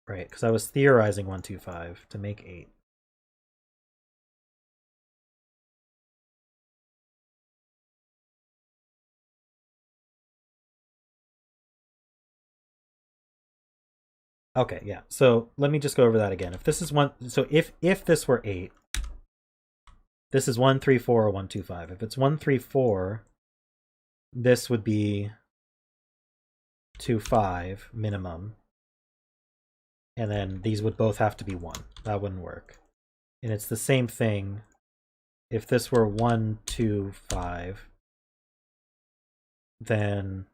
Right, because I was theorizing 1, 2, 5 to make 8. Okay, yeah. So let me just go over that again. If this is 1, so if this were 8, this is 1, 3, 4, or 1, 2, 5. If it's 1, 3, 4, this would be 2, 5 minimum. And then these would both have to be 1. That wouldn't work. And it's the same thing if this were 1, 2, 5, then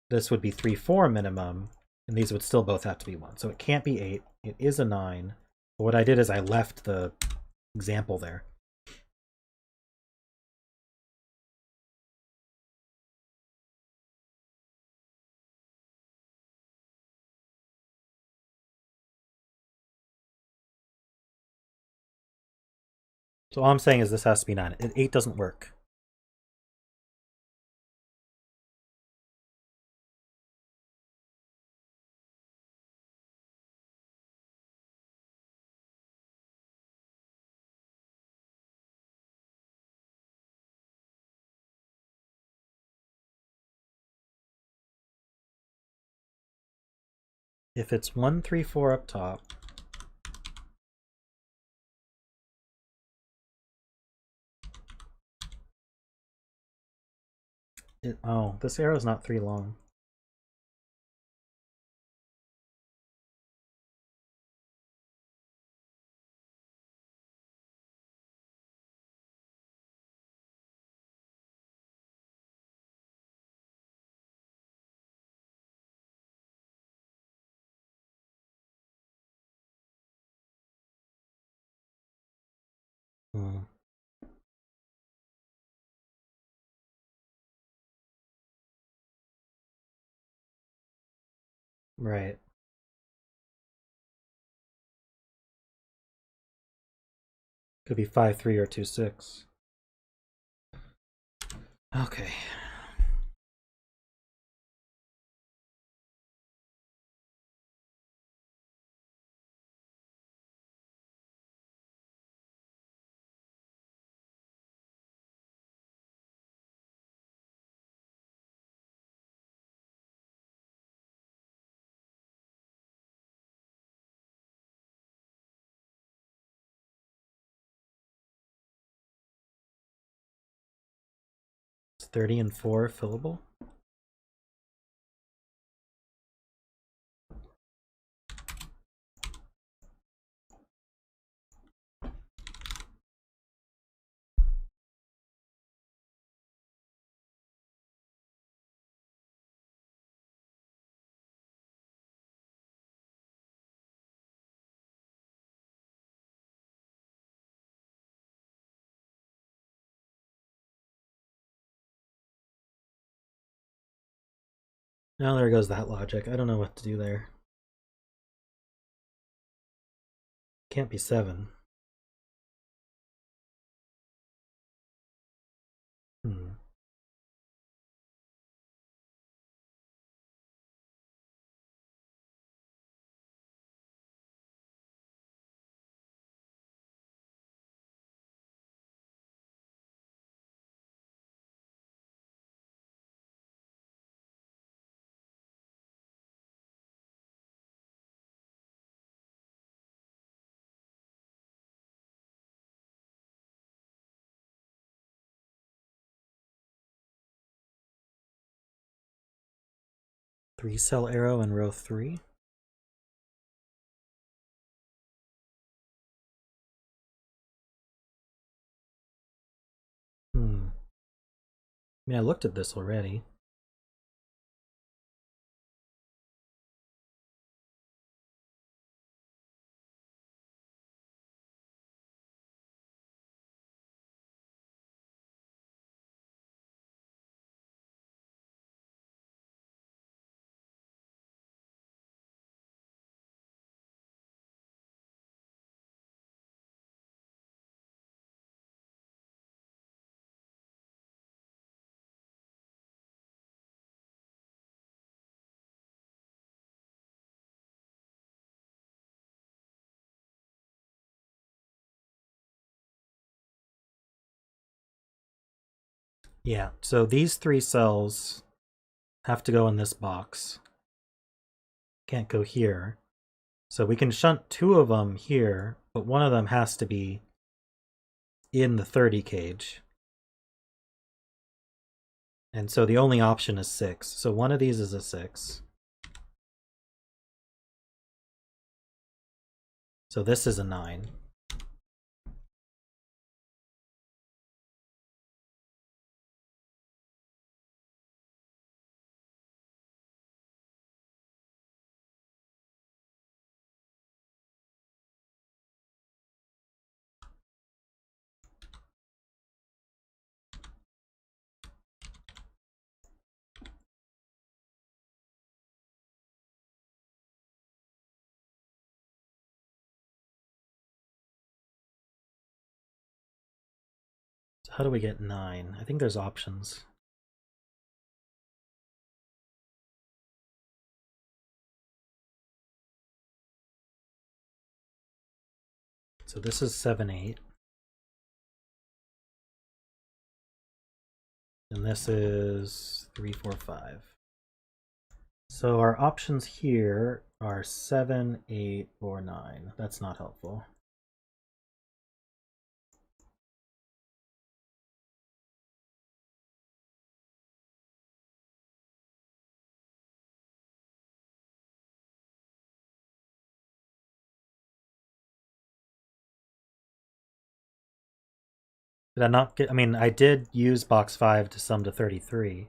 this would be 3, 4 minimum, and these would still both have to be 1. So it can't be 8. It is a 9. But what I did is I left the example there. So all I'm saying is this has to be 9. 8 doesn't work. If it's 1, 3, 4 up top, oh, this arrow is not 3 long. Hmm. Right. Could be 5, 3, or 2, 6. Okay. It's 30 and 4 fillable. Now there goes that logic. I don't know what to do there. Can't be 7. Hmm. Three-cell arrow in row 3. Hmm. I mean, I looked at this already. Yeah, so these 3 cells have to go in this box. Can't go here. So we can shunt 2 of them here, but one of them has to be in the 30 cage. And so the only option is 6. So one of these is a 6. So this is a 9. So how do we get 9? I think there's options. So this is 7, 8. And this is 3, 4, 5. So our options here are 7, 8, or 9. That's not helpful. Did I not get, I mean, I did use box 5 to sum to 33.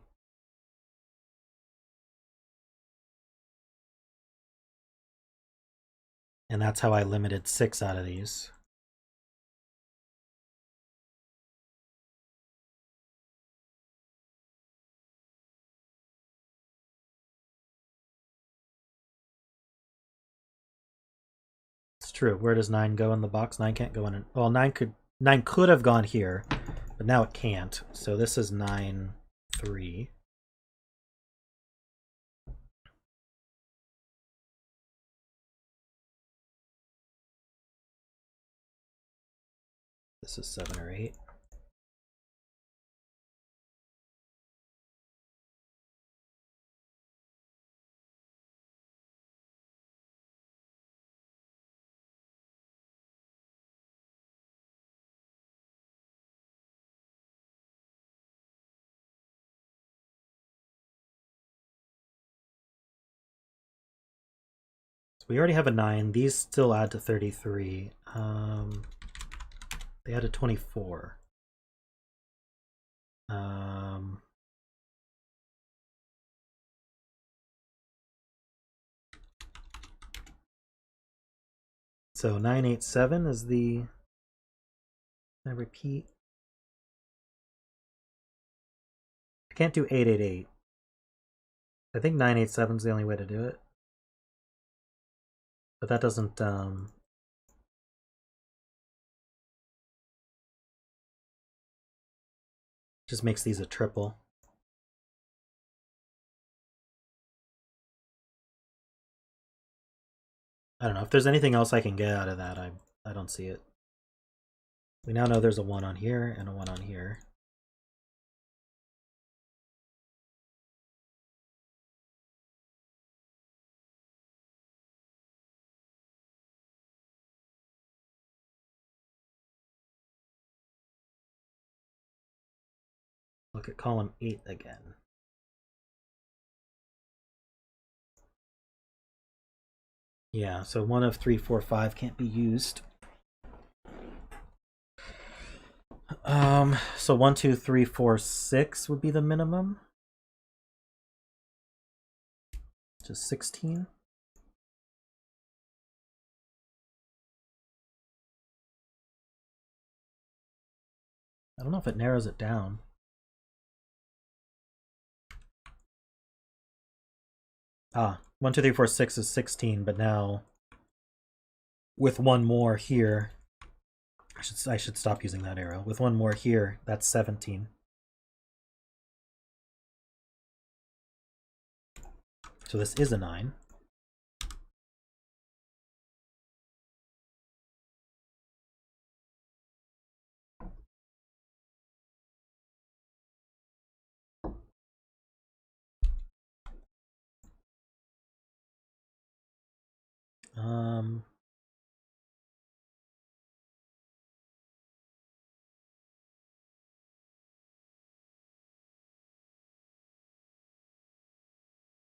And that's how I limited 6 out of these. It's true. Where does 9 go in the box? 9 can't go in. Well, 9 could have gone here, but now it can't. So this is 9, 3. This is 7 or 8. So we already have a 9. These still add to 33. They added 24. So 987 is the, I repeat, I can't do 888. I think 987 is the only way to do it. But that doesn't just makes these a triple. I don't know if there's anything else I can get out of that. I don't see it. We now know there's a 1 on here and a 1 on here. Look at column 8 again. Yeah, so 1 of 3, 4, 5 can't be used. So 1, 2, 3, 4, 6 would be the minimum. Just 16. I don't know if it narrows it down. Ah, 1, 2, 3, 4, 6 is 16, but now with one more here, I should stop using that arrow. With one more here, that's 17. So this is a 9.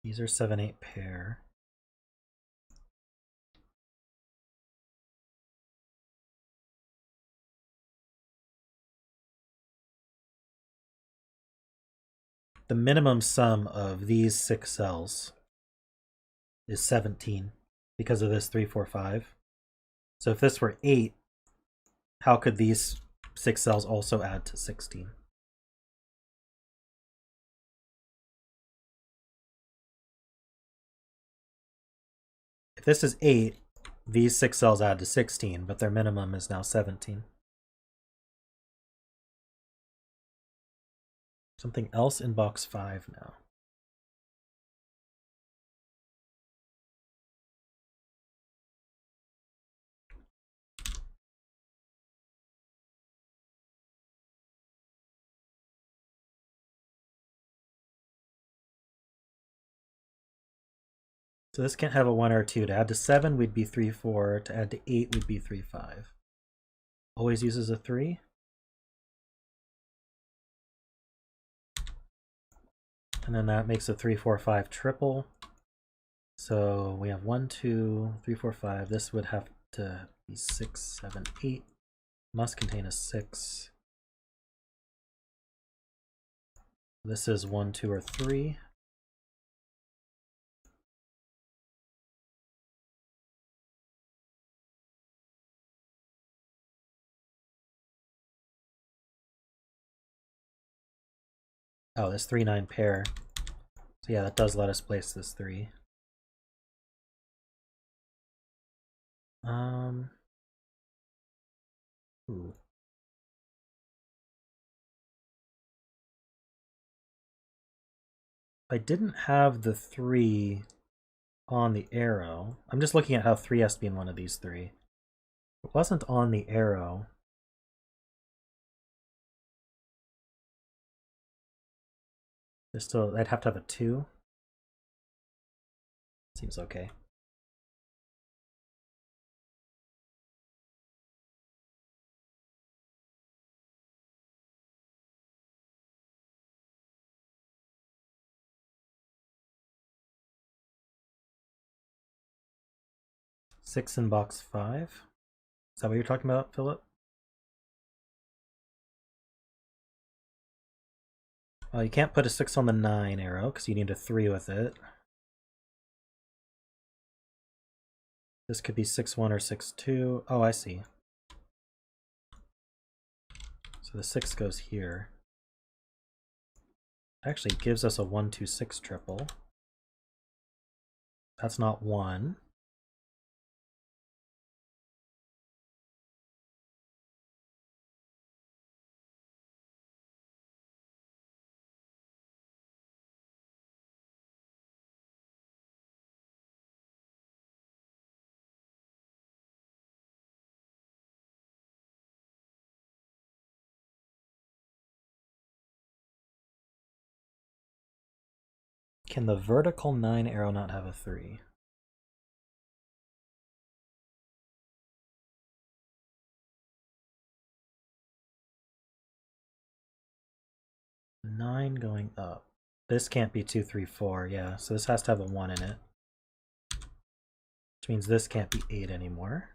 These are 7, 8 pair. The minimum sum of these 6 cells is 17 because of this 3, 4, 5. So if this were 8, how could these 6 cells also add to 16? If this is 8, these 6 cells add to 16, but their minimum is now 17. Something else in box 5 now. So this can't have a 1 or a 2. To add to 7, we'd be 3, 4. To add to 8, we'd be 3, 5. Always uses a 3. And then that makes a 3, 4, 5 triple. So we have 1, 2, 3, 4, 5. This would have to be 6, 7, 8. Must contain a 6. This is 1, 2, or 3. Oh, this 3, 9 pair. So yeah, that does let us place this 3. Ooh. I didn't have the 3 on the arrow. I'm just looking at how 3 has to be in one of these 3. It wasn't on the arrow. There's still, I'd have to have a 2. Seems okay. Six in box 5. Is that what you're talking about, Philip? Well, you can't put a 6 on the 9 arrow because you need a 3 with it. This could be 6, 1 or 6, 2. Oh, I see. So the 6 goes here. Actually gives us a 1, 2, 6 triple. That's not 1. Can the vertical 9 arrow not have a 3? Nine going up. This can't be 2, 3, 4. Yeah, so this has to have a 1 in it. Which means this can't be 8 anymore.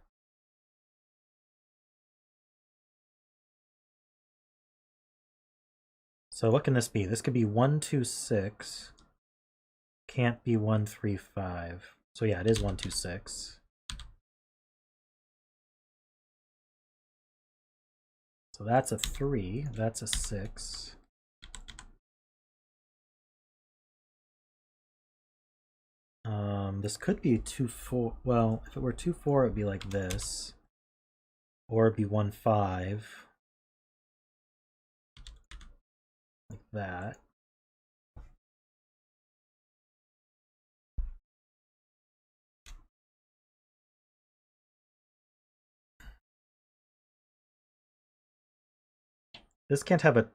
So what can this be? This could be 1, 2, 6. Can't be 1, 3, 5. So yeah, it is 1, 2, 6. So that's a 3. That's a 6. This could be 2, 4. Well, if it were 2, 4, it'd be like this. Or it'd be 1, 5. Like that. This can't have a,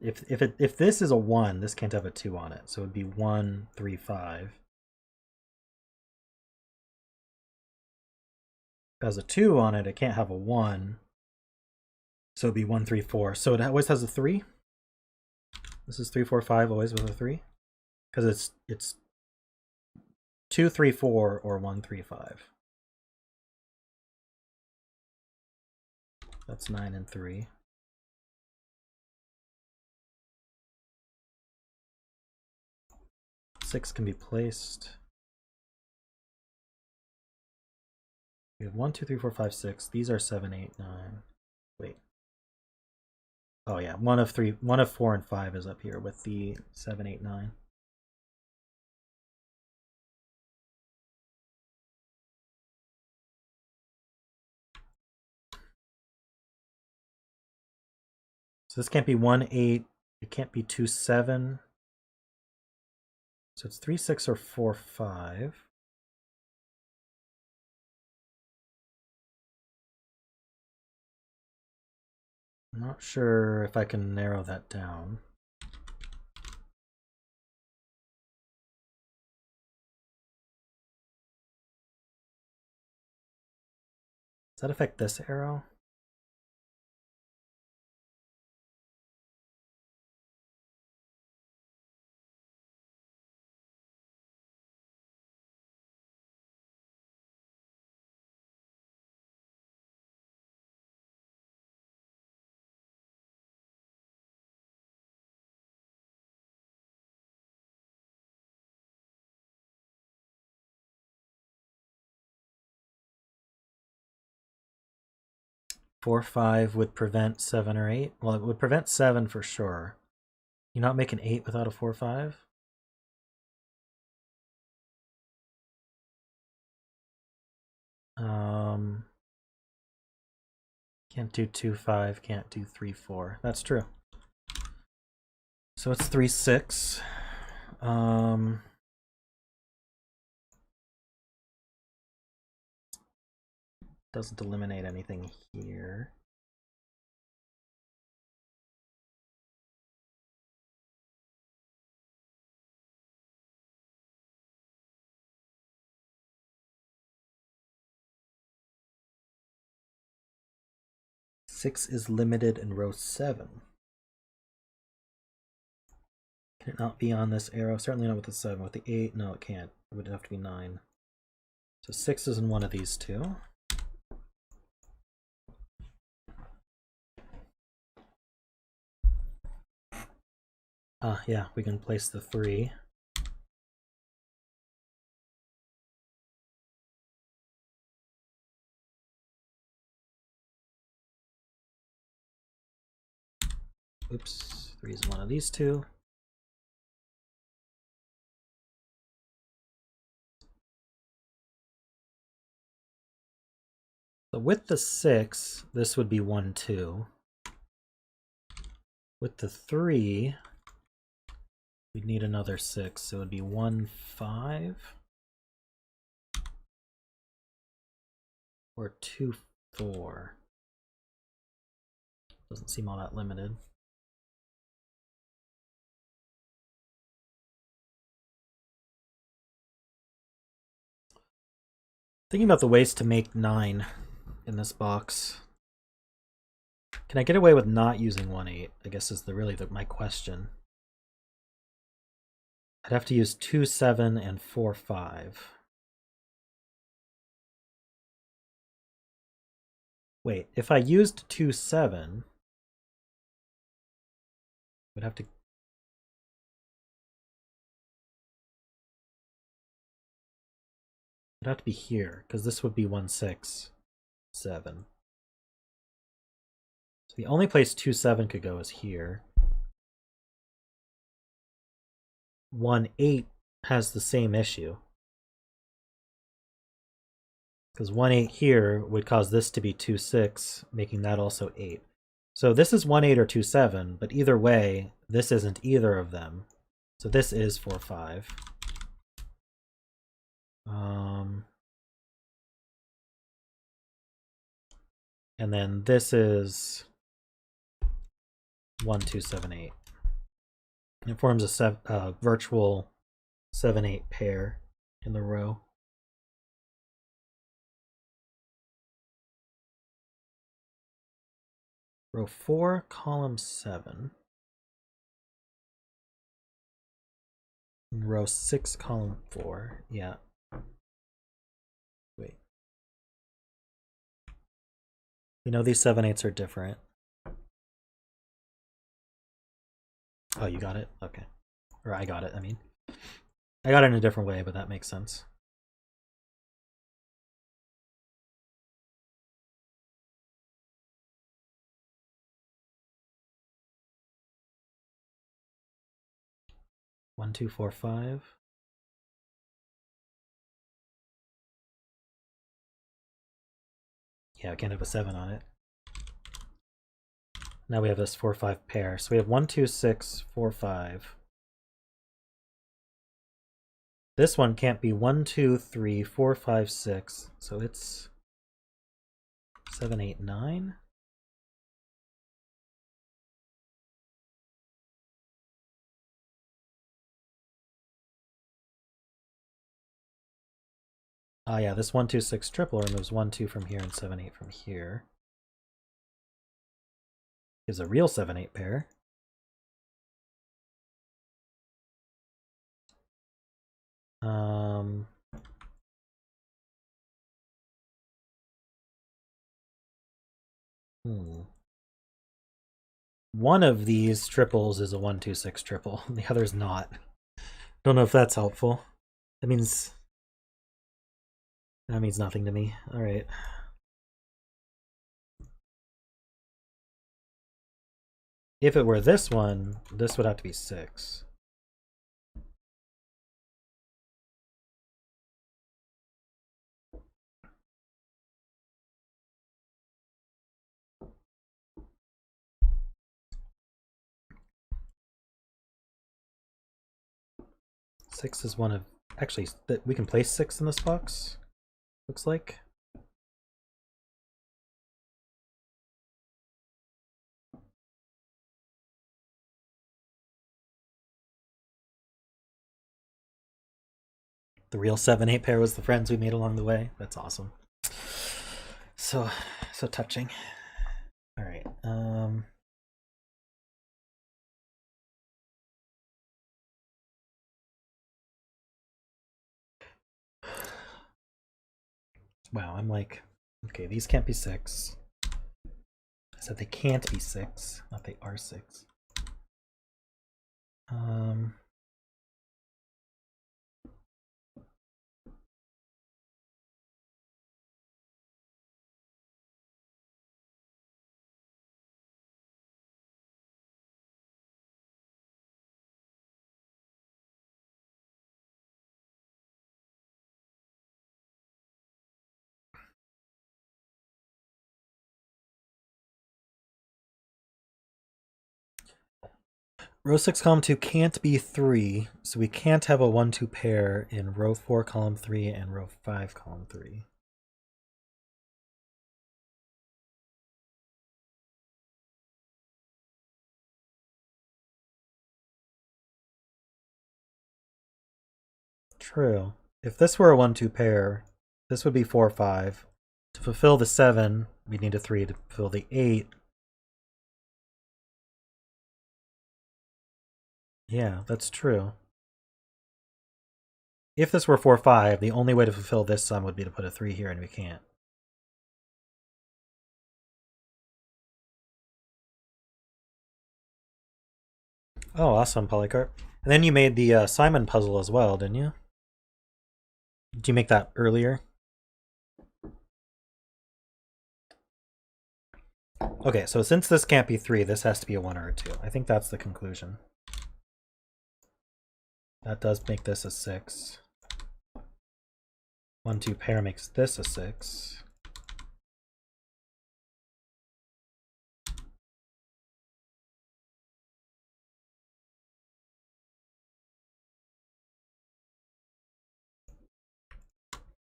if this is a 1, this can't have a 2 on it. So it'd be 1, 3, 5. If it has a 2 on it, it can't have a 1. So it'd be 1, 3, 4. So it always has a 3. This is 3, 4, 5 always with a 3. Because it's 2, 3, 4 or 1, 3, 5. That's 9 and 3. Six can be placed. We have 1, 2, 3, 4, 5, 6. These are 7, 8, 9. Wait. Oh yeah, one of 4 and 5 is up here with the 7, 8, 9. So this can't be 1, 8. It can't be 2, 7. So it's 3, 6, or 4, 5. I'm not sure if I can narrow that down. Does that affect this arrow? Four, 5 would prevent 7 or 8. Well, it would prevent 7 for sure. You not make an 8 without a 4, 5? Can't do 2, 5. Can't do 3, 4. That's true. So it's 3, 6. Doesn't eliminate anything here. Six is limited in row 7. Can it not be on this arrow? Certainly not with the 7. With the 8, no, it can't. It would have to be 9. So 6 is in one of these two. Yeah, we can place the 3. Oops, 3 is one of these two. So with the 6, this would be 1, 2. With the 3, we'd need another 6, so it would be 1, 5. Or 2, 4. Doesn't seem all that limited. Thinking about the ways to make 9 in this box. Can I get away with not using 1, 8? I guess is my question. I'd have to use 2, 7, and 4, 5. Wait, if I used 2, 7, would have to. It'd have to be here, because this would be 1, 6, 7. So the only place 2, 7 could go is here. 1, 8 has the same issue. Because 1, 8 here would cause this to be 2, 6, making that also 8. So this is 1, 8 or 2, 7, but either way, this isn't either of them. So this is 4, 5. And then this is 1, 2, 7, 8. And it forms a virtual 7, 8 pair in the row. Row 4, column 7. And row 6, column 4. Yeah. Wait. We know these 7, 8s are different. Oh, you got it? Okay. Or I got it, I mean. I got it in a different way, but that makes sense. One, two, four, five. Yeah, I can't have a 7 on it. Now we have this 4, 5 pair. So we have 1, 2, 6, 4, 5. This one can't be 1, 2, 3, 4, 5, 6. So it's 7, 8, 9. Ah, yeah, this 1, 2, 6 triple removes 1, 2 from here and 7, 8 from here. Gives a real 7, 8 pair. One of these triples is a 1, 2, 6 triple. The other's not. Don't know if that's helpful. That means nothing to me. All right. If it were this one, this would have to be 6. Six is one of... Actually, we can place 6 in this box, looks like. The real 7, 8 pair was the friends we made along the way. That's awesome. So touching. All right. Wow, I'm like, okay, these can't be 6. I said they can't be 6, not they are 6. Row 6, column 2 can't be 3, so we can't have a 1-2 pair in row 4, column 3, and row 5, column 3. True. If this were a 1-2 pair, this would be 4, 5. To fulfill the 7, we need a 3. To fulfill the 8, yeah, that's true. If this were 4, 5, the only way to fulfill this sum would be to put a 3 here, and we can't. Oh, awesome, Polycarp. And then you made the Simon puzzle as well, didn't you? Did you make that earlier? Okay, so since this can't be 3, this has to be a 1 or a 2. I think that's the conclusion. That does make this a 6. 1-2 pair makes this a 6.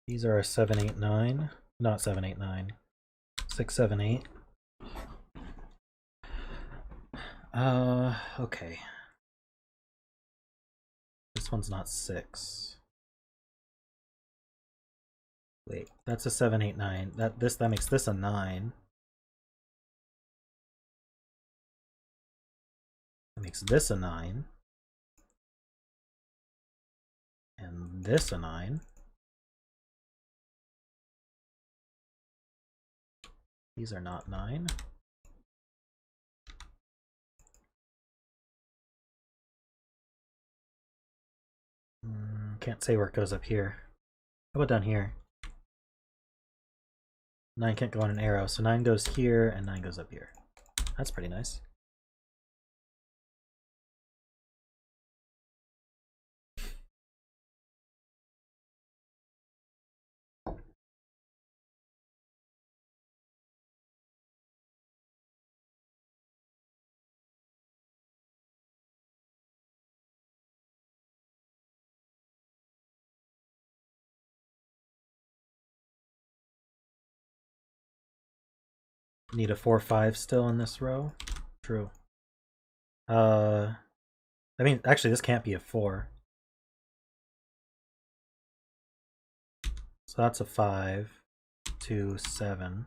These are a 7, 8, 9. Not 7, 8, 9. 6, 7, 8. Okay. This one's not 6. Wait, that's a 7, 8, 9. That makes this a 9. That makes this a 9. And this a 9. These are not 9. Can't say where it goes up here. How about down here? 9 can't go on an arrow, so 9 goes here and 9 goes up here. That's pretty nice. Need a 4, 5 still in this row. True. I mean, actually, this can't be a 4. So that's a 5, 2, 7.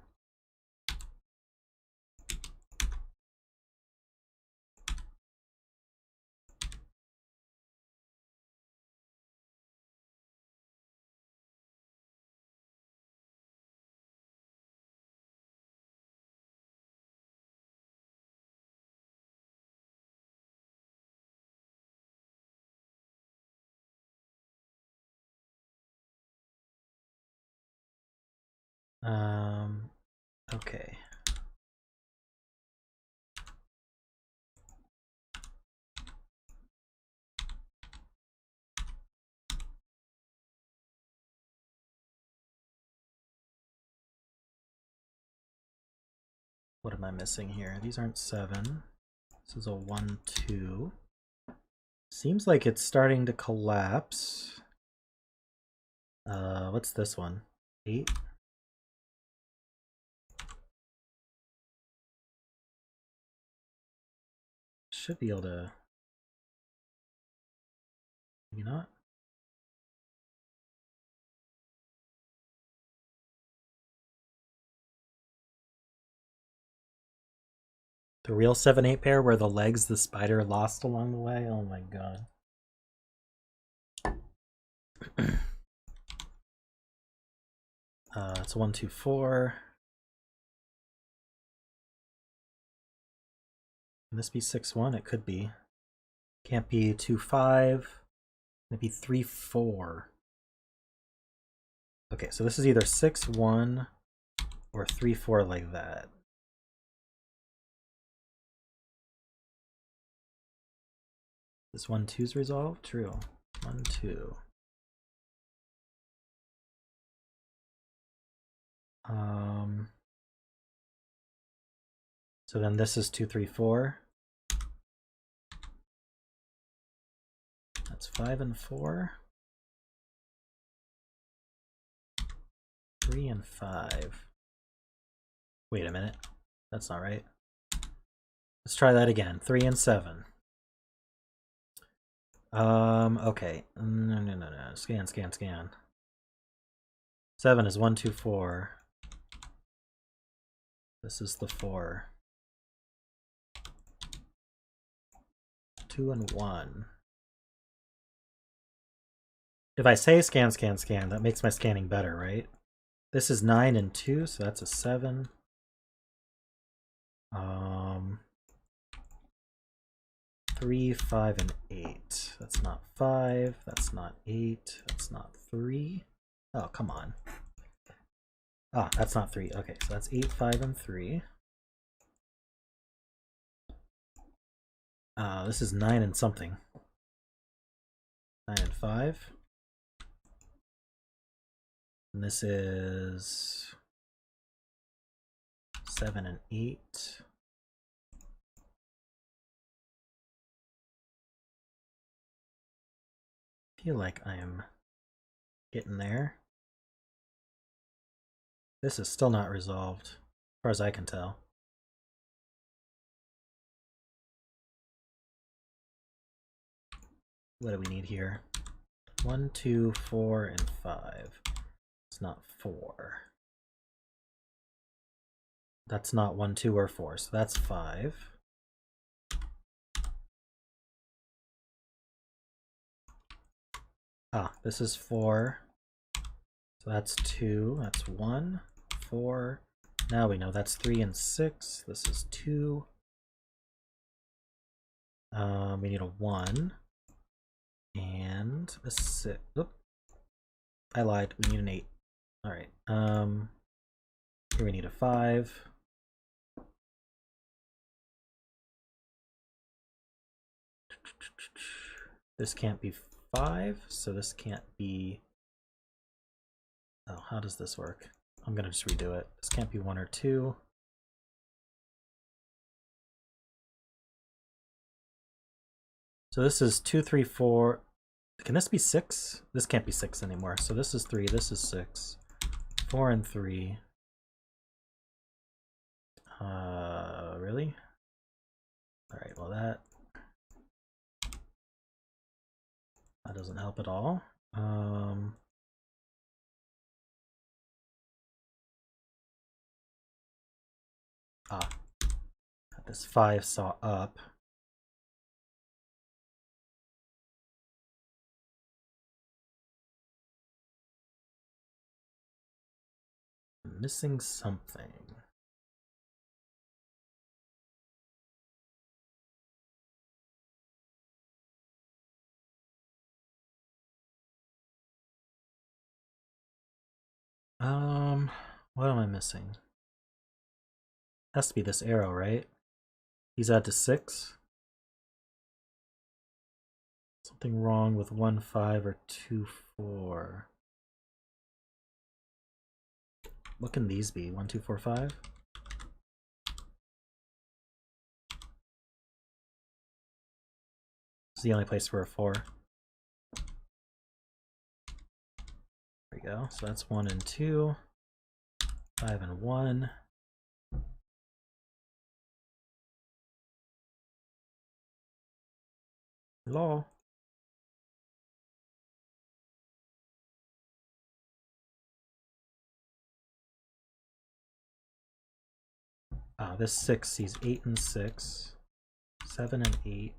Okay. What am I missing here? These aren't 7. This is a 1, 2. Seems like it's starting to collapse. What's this one? 8? Should be able to... Maybe not? The real 7, 8 pair where the legs the spider lost along the way? Oh my god. It's a 1, 2, 4. Can this be 6, 1? It could be. Can't be 2, 5. Can it be 3, 4? Okay, so this is either 6, 1 or 3, 4 like that. This 1, 2's resolved? True. 1, 2. So then this is 2, 3, 4. it's 5 and 4. 3 and 5. Wait a minute. That's not right. Let's try that again. 3 and 7. Okay. No. Scan. 7 is 1, 2, 4. This is the 4. 2 and 1. If I say scan, that makes my scanning better, right? This is 9 and 2, so that's a 7. 3, 5, and 8. That's not 5. That's not 8. That's not 3. Oh, come on. Ah, that's not 3. Okay, so that's 8, 5, and 3. This is 9 and something. 9 and 5. And this is 7 and 8. I feel like I'm getting there. This is still not resolved, as far as I can tell. What do we need here? 1, 2, 4, and 5. It's not 4. That's not 1, 2, or 4, so that's 5. Ah, this is 4. So that's 2. That's 1, 4. Now we know that's 3 and 6. This is 2. We need a 1 and a 6. Oop. I lied. We need an 8. All right. Here we need a 5. This can't be 5, so this can't be... Oh, how does this work? I'm gonna just redo it. This can't be 1 or 2. So this is 2, 3, 4. Can this be 6? This can't be 6 anymore. So this is 3, this is 6. 4 and 3. Really? Alright, well that doesn't help at all. This 5 saw up. I'm missing something. What am I missing? Has to be this arrow, right? These add to 6. Something wrong with 1, 5, or 2, 4. What can these be? 1, 2, 4, 5? This is the only place for a 4. There we go. So that's 1 and 2. 5 and 1. Hello? This 6 sees 8 and 6. 7 and 8.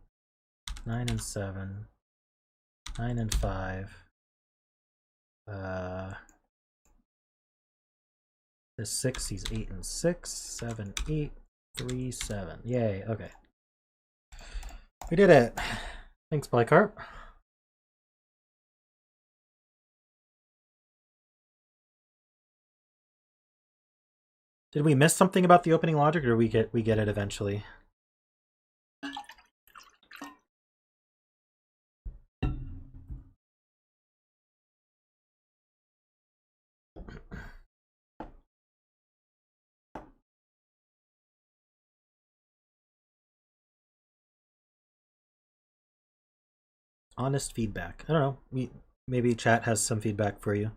9 and 7. 9 and 5. This 6 sees 8 and 6. 7, 8, 3, 7. Yay, okay. We did it. Thanks, Polycarp. Did we miss something about the opening logic, or we get it eventually? Honest feedback. I don't know. Maybe chat has some feedback for you.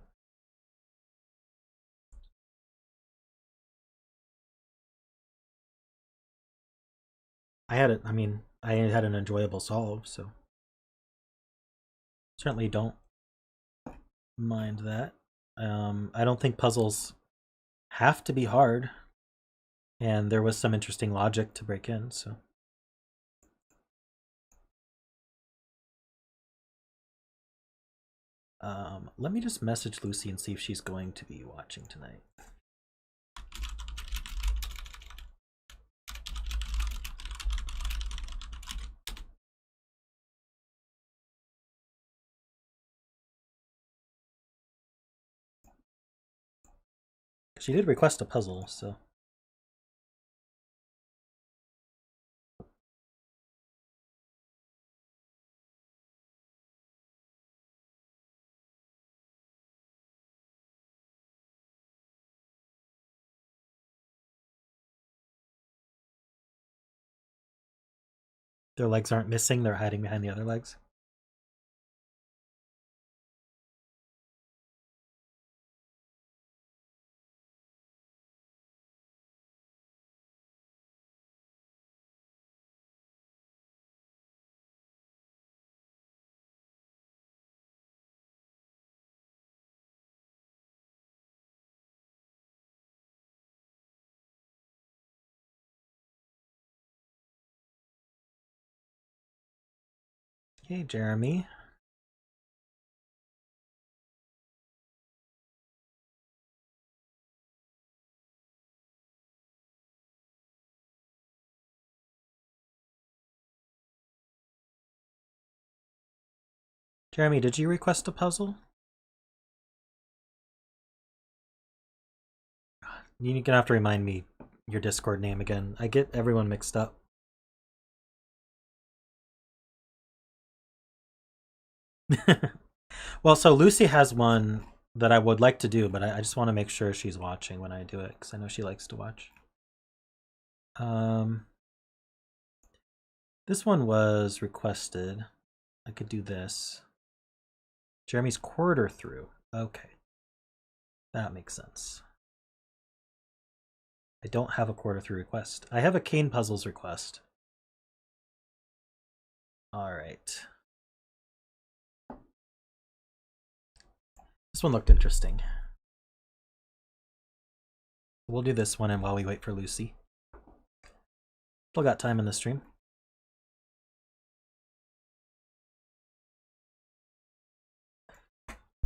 I had it. I mean, I had an enjoyable solve, so certainly don't mind that. I don't think puzzles have to be hard, and there was some interesting logic to break in, so. Let me just message Lucy and see if she's going to be watching tonight. She did request a puzzle, so. Their legs aren't missing, they're hiding behind the other legs. Okay, Jeremy. Jeremy, did you request a puzzle? You're gonna have to remind me your Discord name again. I get everyone mixed up. Well, so Lucy has one that I would like to do, but I just want to make sure she's watching when I do it, because I know she likes to watch. This one was requested. I could do this. Jeremy's quarter through. Okay. That makes sense. I don't have a quarter through request. I have a cane puzzles request. Alright. This one looked interesting. We'll do this one and while we wait for Lucy. Still got time in the stream.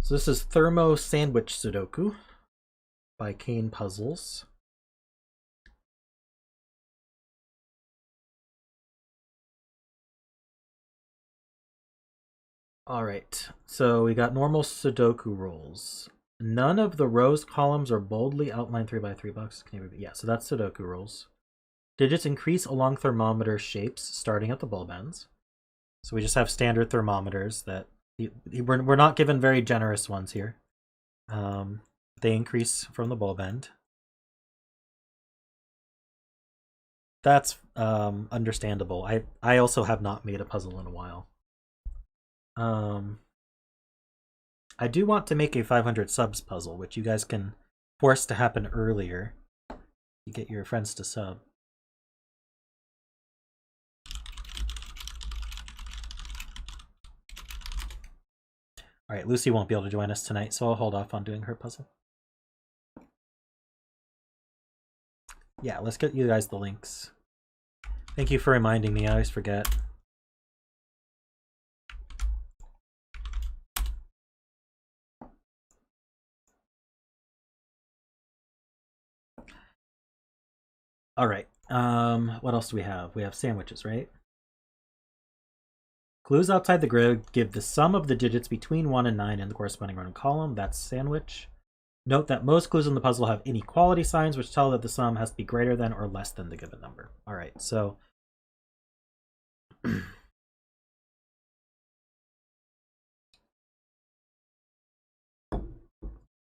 So this is Thermo Sandwich Sudoku by Cane Puzzles. Alright, so we got normal Sudoku rules. None of the rows columns are boldly outlined 3x3 boxes. Yeah, so that's Sudoku rules. Digits increase along thermometer shapes starting at the bulb ends. So we just have standard thermometers that we're not given very generous ones here. They increase from the bulb end. That's understandable. I also have not made a puzzle in a while. I do want to make a 500 subs puzzle, which you guys can force to happen earlier. You get your friends to sub. Alright, Lucy won't be able to join us tonight, so I'll hold off on doing her puzzle. Yeah, let's get you guys the links. Thank you for reminding me, I always forget. Alright, what else do we have? We have sandwiches, right? Clues outside the grid give the sum of the digits between 1 and 9 in the corresponding row and column. That's sandwich. Note that most clues in the puzzle have inequality signs, which tell that the sum has to be greater than or less than the given number. Alright, so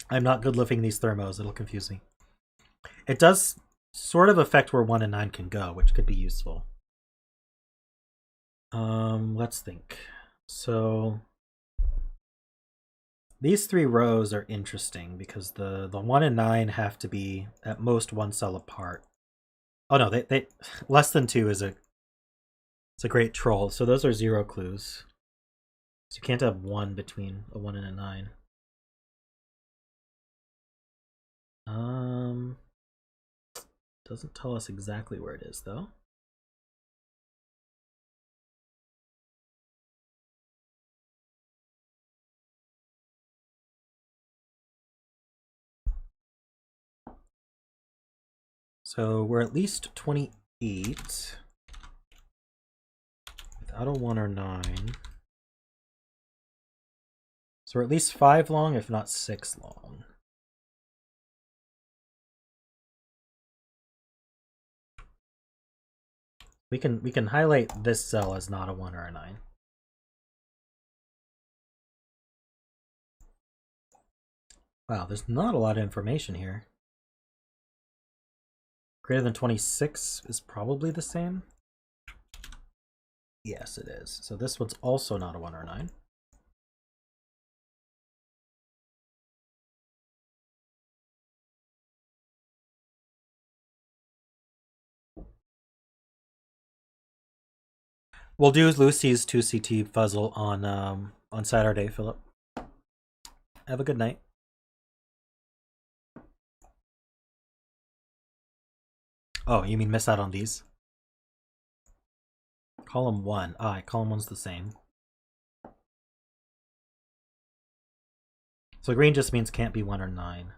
I'm not good lifting these thermos, it'll confuse me. It does sort of affect where 1 and 9 can go, which could be useful. Let's think. So these three rows are interesting because the 1 and 9 have to be at most one cell apart. Oh no, they less than 2 is it's a great troll. So those are 0 clues. So you can't have 1 between a 1 and a 9. Doesn't tell us exactly where it is though. So we're at least 28 without a 1 or 9. So we're at least 5 long, if not 6 long. We can highlight this cell as not a 1 or a 9. Wow, there's not a lot of information here. Greater than 26 is probably the same. Yes, it is. So this one's also not a 1 or a 9. We'll do Lucy's 2CT puzzle on Saturday, Philip. Have a good night. Oh, you mean miss out on these? Column 1. Ah, column 1's the same. So green just means can't be 1 or 9.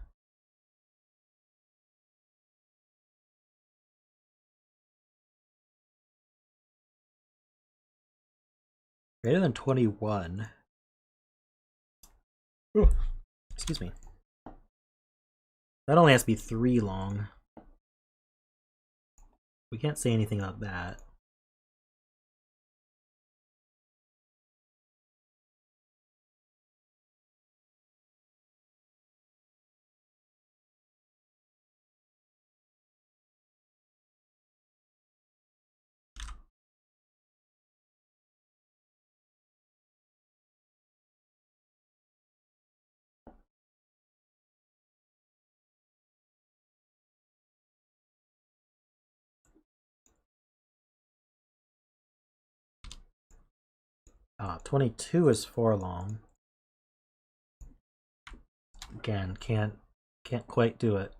Greater than 21. Ooh, excuse me. That only has to be 3 long. We can't say anything about that. Ah, 22 is 4 long. Again, can't quite do it.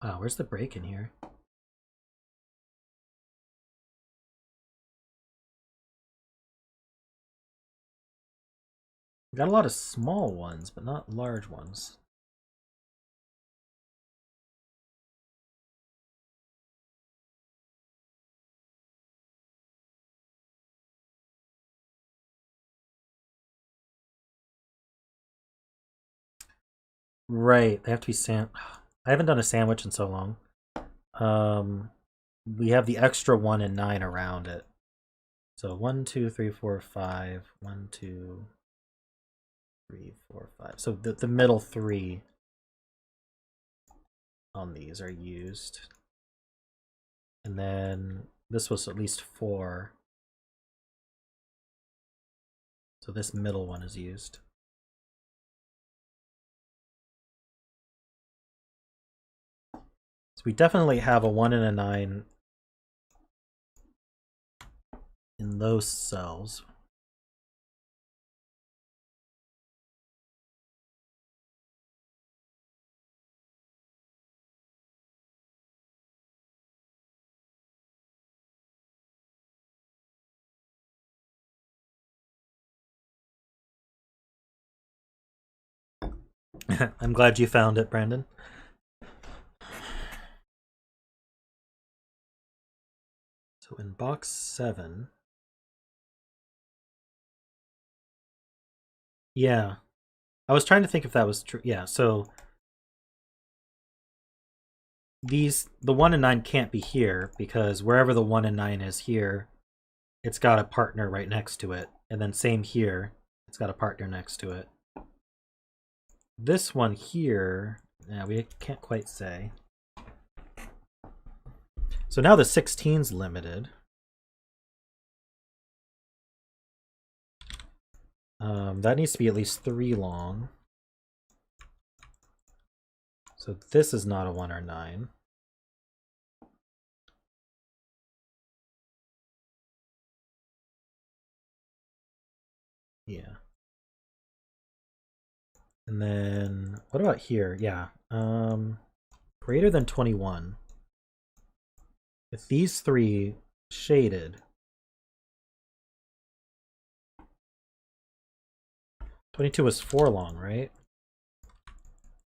Wow, where's the break in here? We got a lot of small ones, but not large ones. Right, they have to be I haven't done a sandwich in so long. We have the extra 1 and 9 around it. So 1, 2, 3, 4, 5. 1, 2, 3, 4, 5. So the middle 3 on these are used. And then this was at least 4. So this middle one is used. So we definitely have a 1 and a 9 in those cells. I'm glad you found it, Brandon. So in box 7, yeah, I was trying to think if that was true. Yeah, so the 1 and 9 can't be here because wherever the 1 and 9 is here, it's got a partner right next to it. And then same here, it's got a partner next to it. This one here Yeah, we can't quite say. So now the 16's limited. That needs to be at least 3 long. So this is not a 1 or 9. Yeah. And then what about here? Yeah. Greater than 21. If these 3 shaded, 22 is 4 long, right?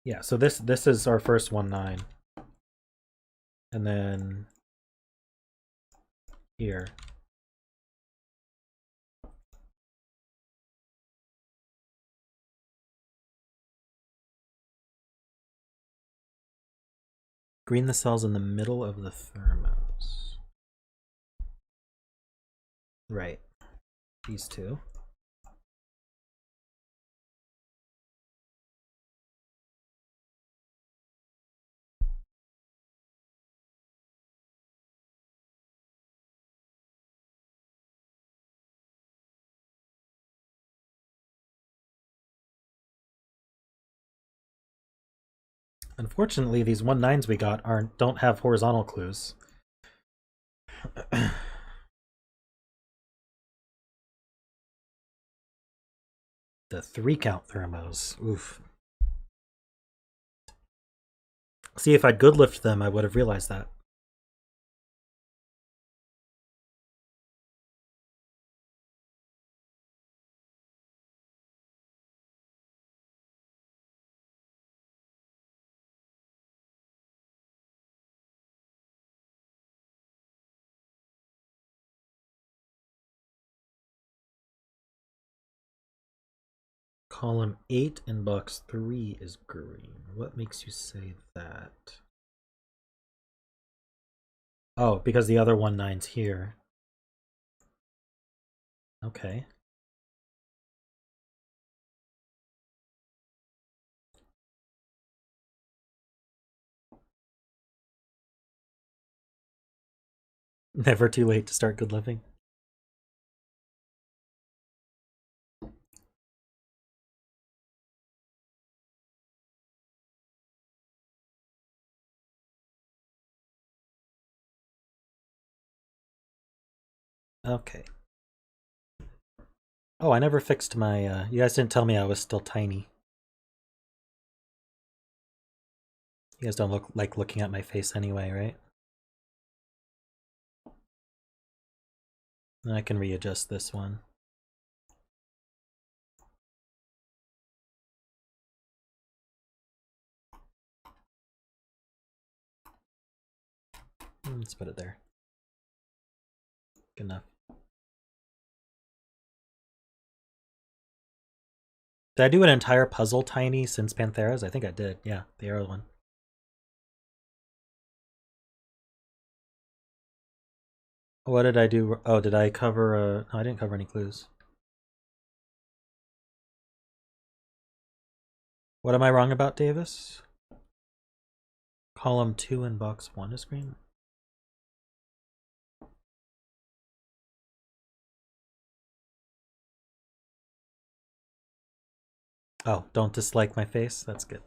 Yeah, so this is our first 1-9. And then here. Green the cells in the middle of the thermos. Right. These 2. Unfortunately, these 1-9s we got don't have horizontal clues. The 3-count thermos. Oof. See, if I'd good lift them, I would have realized that. Column 8 in box 3 is green. What makes you say that? Oh, because the other 1-9's here. Okay. Never too late to start good living. Okay. Oh, I never fixed my, you guys didn't tell me I was still tiny. You guys don't look like looking at my face anyway, right? I can readjust this one. Let's put it there. Good enough. Did I do an entire puzzle tiny since Panthera's? I think I did. Yeah, the arrow one. What did I do? Oh, did I cover no, I didn't cover any clues. What am I wrong about, Davis? Column 2 in box 1 is green? Oh, don't dislike my face? That's good.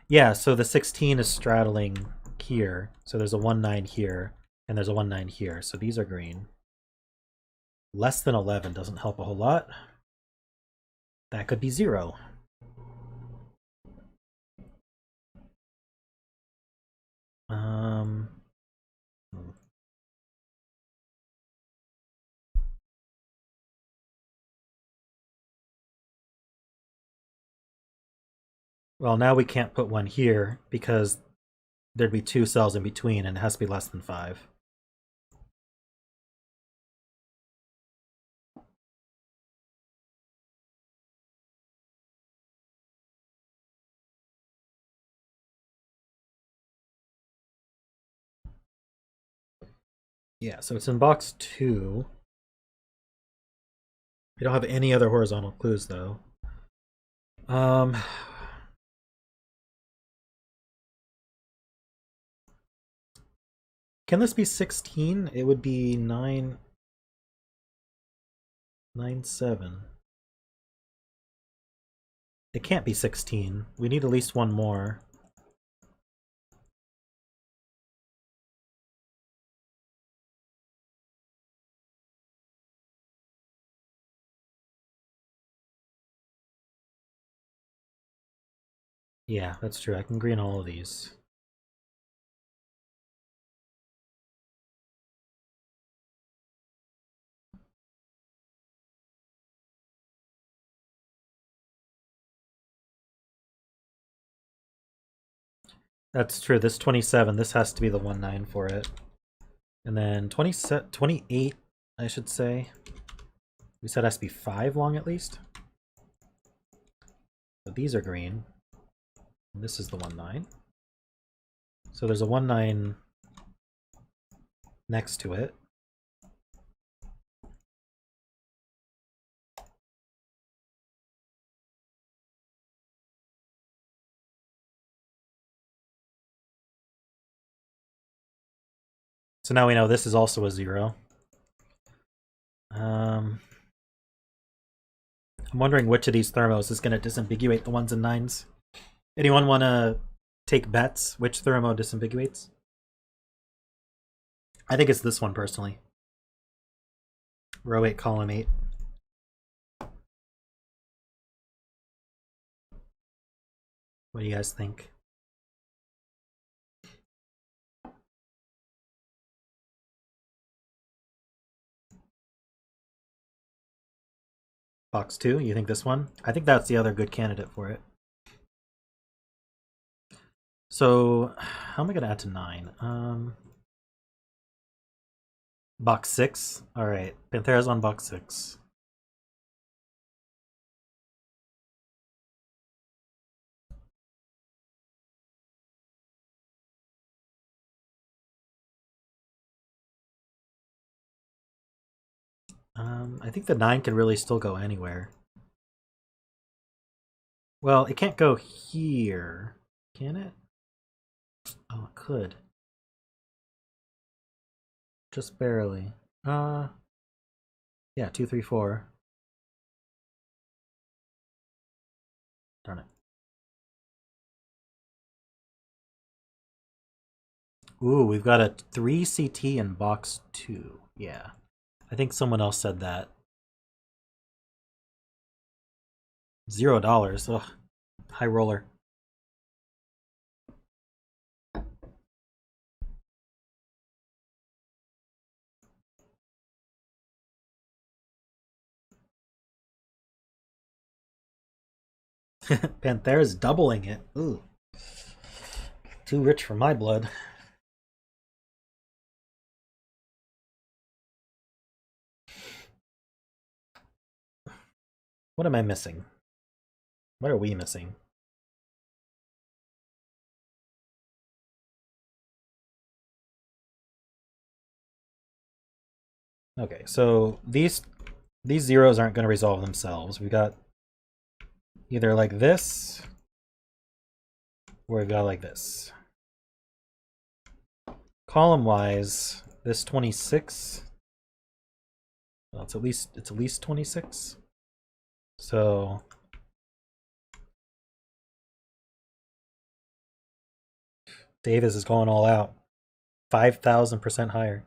Yeah, so the 16 is straddling here. So there's a 1-9 here, and there's a 1-9 here. So these are green. Less than 11 doesn't help a whole lot. That could be 0. Well, now we can't put one here because there'd be 2 cells in between and it has to be less than 5. Yeah, so it's in box 2. We don't have any other horizontal clues though. Can this be 16? It would be 9, 9, 7. It can't be 16. We need at least one more. Yeah, that's true. I can green all of these. That's true. This 27, this has to be the 1-9 for it. And then 28, I should say. We said it has to be 5 long at least. So these are green. And this is the 1-9. So there's a 1-9 next to it. So now we know this is also a 0. I'm wondering which of these thermos is going to disambiguate the 1s and 9s. Anyone want to take bets which thermo disambiguates? I think it's this one personally. Row 8, column 8. What do you guys think? Box 2, you think this one? I think that's the other good candidate for it. So, how am I going to add to 9? Box 6. Alright, Panthera's on box 6. I think the 9 can really still go anywhere. Well, it can't go here, can it? Oh, it could. Just barely. Yeah, 2, 3, 4. Darn it. Ooh, we've got a 3 CT in box 2. Yeah. I think someone else said that. $0. Ugh. High roller. Panthera's doubling it. Ooh. Too rich for my blood. What am I missing? What are we missing? Okay, so these zeros aren't going to resolve themselves. We got either like this, or we've got like this. Column-wise, this 26. Well, it's at least 26. So Davis is going all out. 5,000% higher.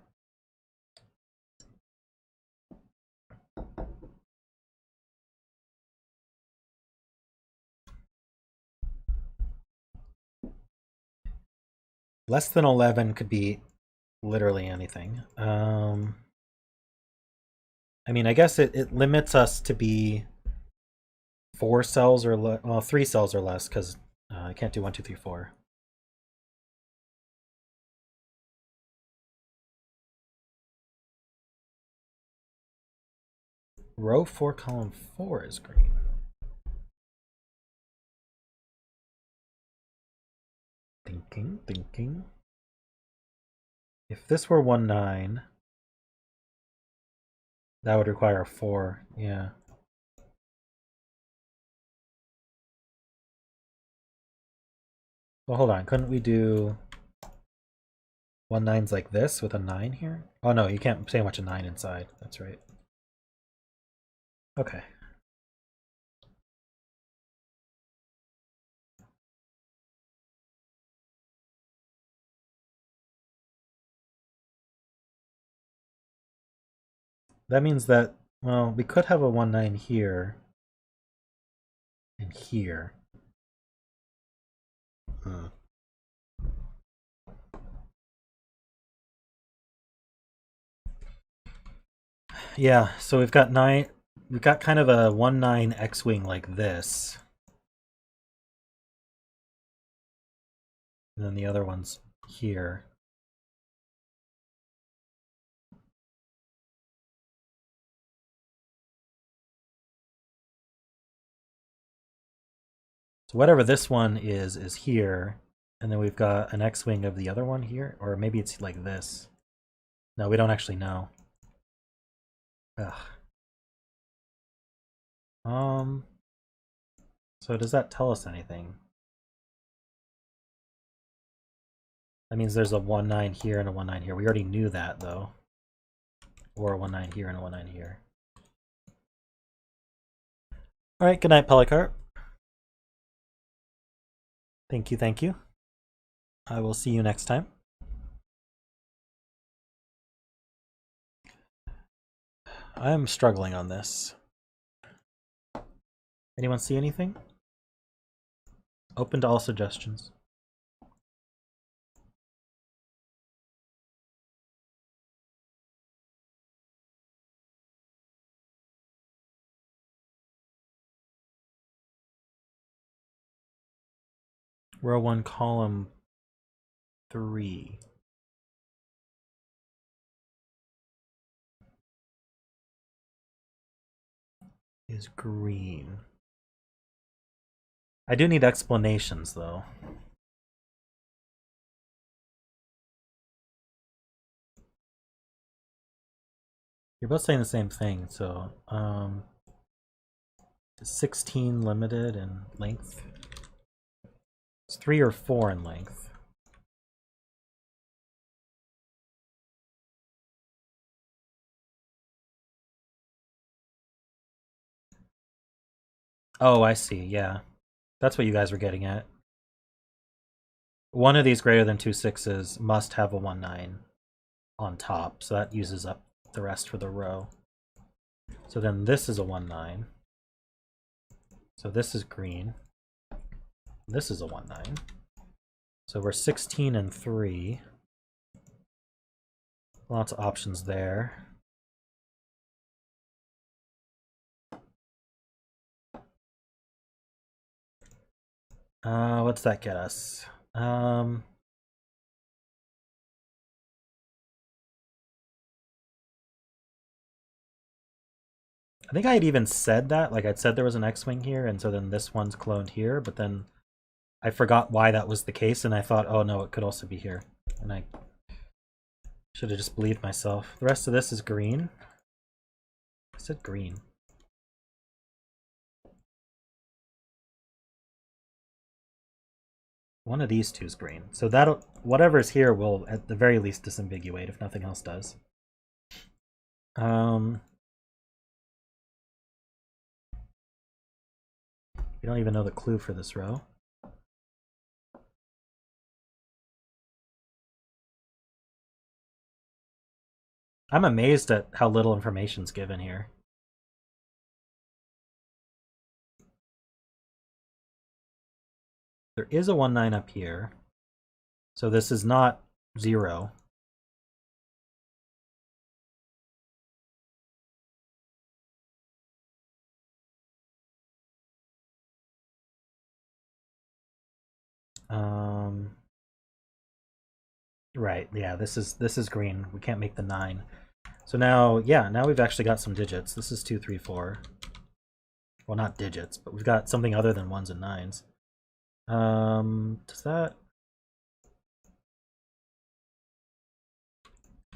Less than 11 could be literally anything. I mean, I guess it limits us to be 4 cells or well, 3 cells or less, because I can't do 1, 2, 3, 4. Row 4, column 4 is green. Thinking. If this were 1-9, that would require a 4, yeah. Well, hold on, couldn't we do 1 9's like this with a 9 here? Oh no, you can't sandwich a 9 inside. That's right. Okay. That means that, well, we could have a 1 9 here and here. Hmm. Yeah, so we've got kind of a 1 9 X-Wing like this. And then the other one's here. So whatever this one is here. And then we've got an X-Wing of the other one here. Or maybe it's like this. No, we don't actually know. Ugh. So does that tell us anything? That means there's a 1 9 here and a 1 9 here. We already knew that though. Or a 1 9 here and a 1 9 here. Alright, good night, Polycarp. Thank you, thank you. I will see you next time. I'm struggling on this. Anyone see anything? Open to all suggestions. Row 1, column 3. Is green. I do need explanations though. You're both saying the same thing, so 16 limited in length. It's 3 or 4 in length. Oh, I see, yeah. That's what you guys were getting at. One of these greater than 2 6s must have a 1 9 on top, so that uses up the rest for the row. So then this is a 1 9. So this is green. This is a 1 9. So we're 16 and 3. Lots of options there. What's that get us? I think I had even said that, like I'd said there was an X-Wing here, and so then this one's cloned here, but then I forgot why that was the case, and I thought, oh no, it could also be here. And I should have just believed myself. The rest of this is green. I said green. One of these two is green. So that'll, whatever's here will at the very least disambiguate if nothing else does. We don't even know the clue for this row. I'm amazed at how little information's given here. There is a 1 9 up here. So this is not 0. Right, yeah, this is green. We can't make the 9. So now, yeah, now we've actually got some digits. This is 2, 3, 4. Well, not digits, but we've got something other than 1s and 9s. Does that...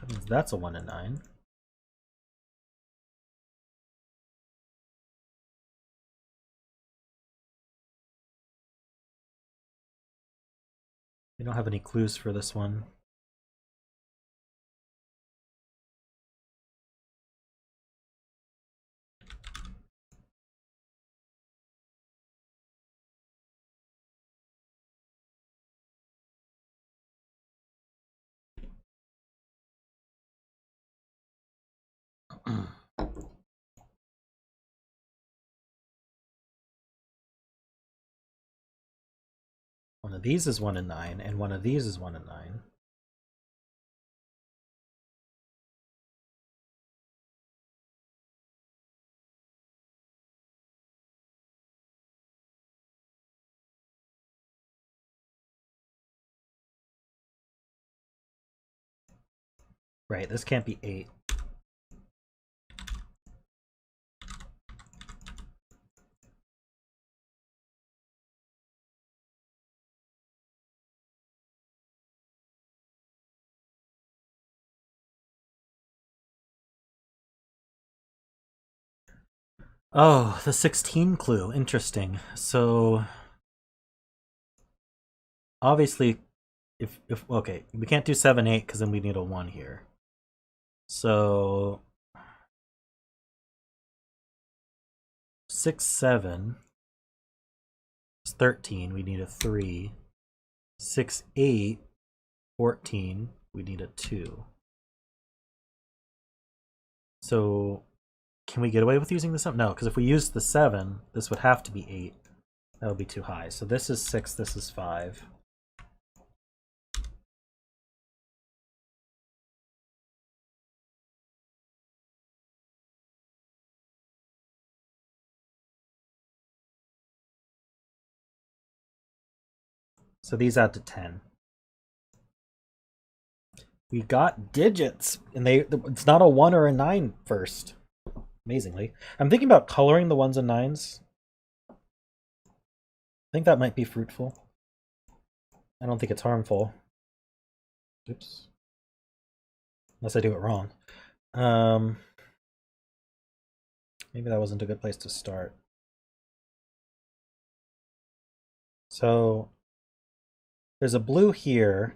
That means that's a 1 and 9. We don't have any clues for this one. One of these is 1 and 9, and one of these is 1 and 9. Right, this can't be 8. Oh, the 16 clue. Interesting. So obviously if okay, we can't do 7 8 because then we need a 1 here. So 6 7 is 13, we need a 3. 6 8 14, we need a 2. So can we get away with using this up? No, because if we use the 7, this would have to be 8. That would be too high. So this is 6, this is 5. So these add to 10. We got digits, and it's not a 1 or a 9 first. Amazingly. I'm thinking about coloring the 1s and 9s. I think that might be fruitful. I don't think it's harmful. Oops. Unless I do it wrong. Maybe that wasn't a good place to start. So there's a blue here,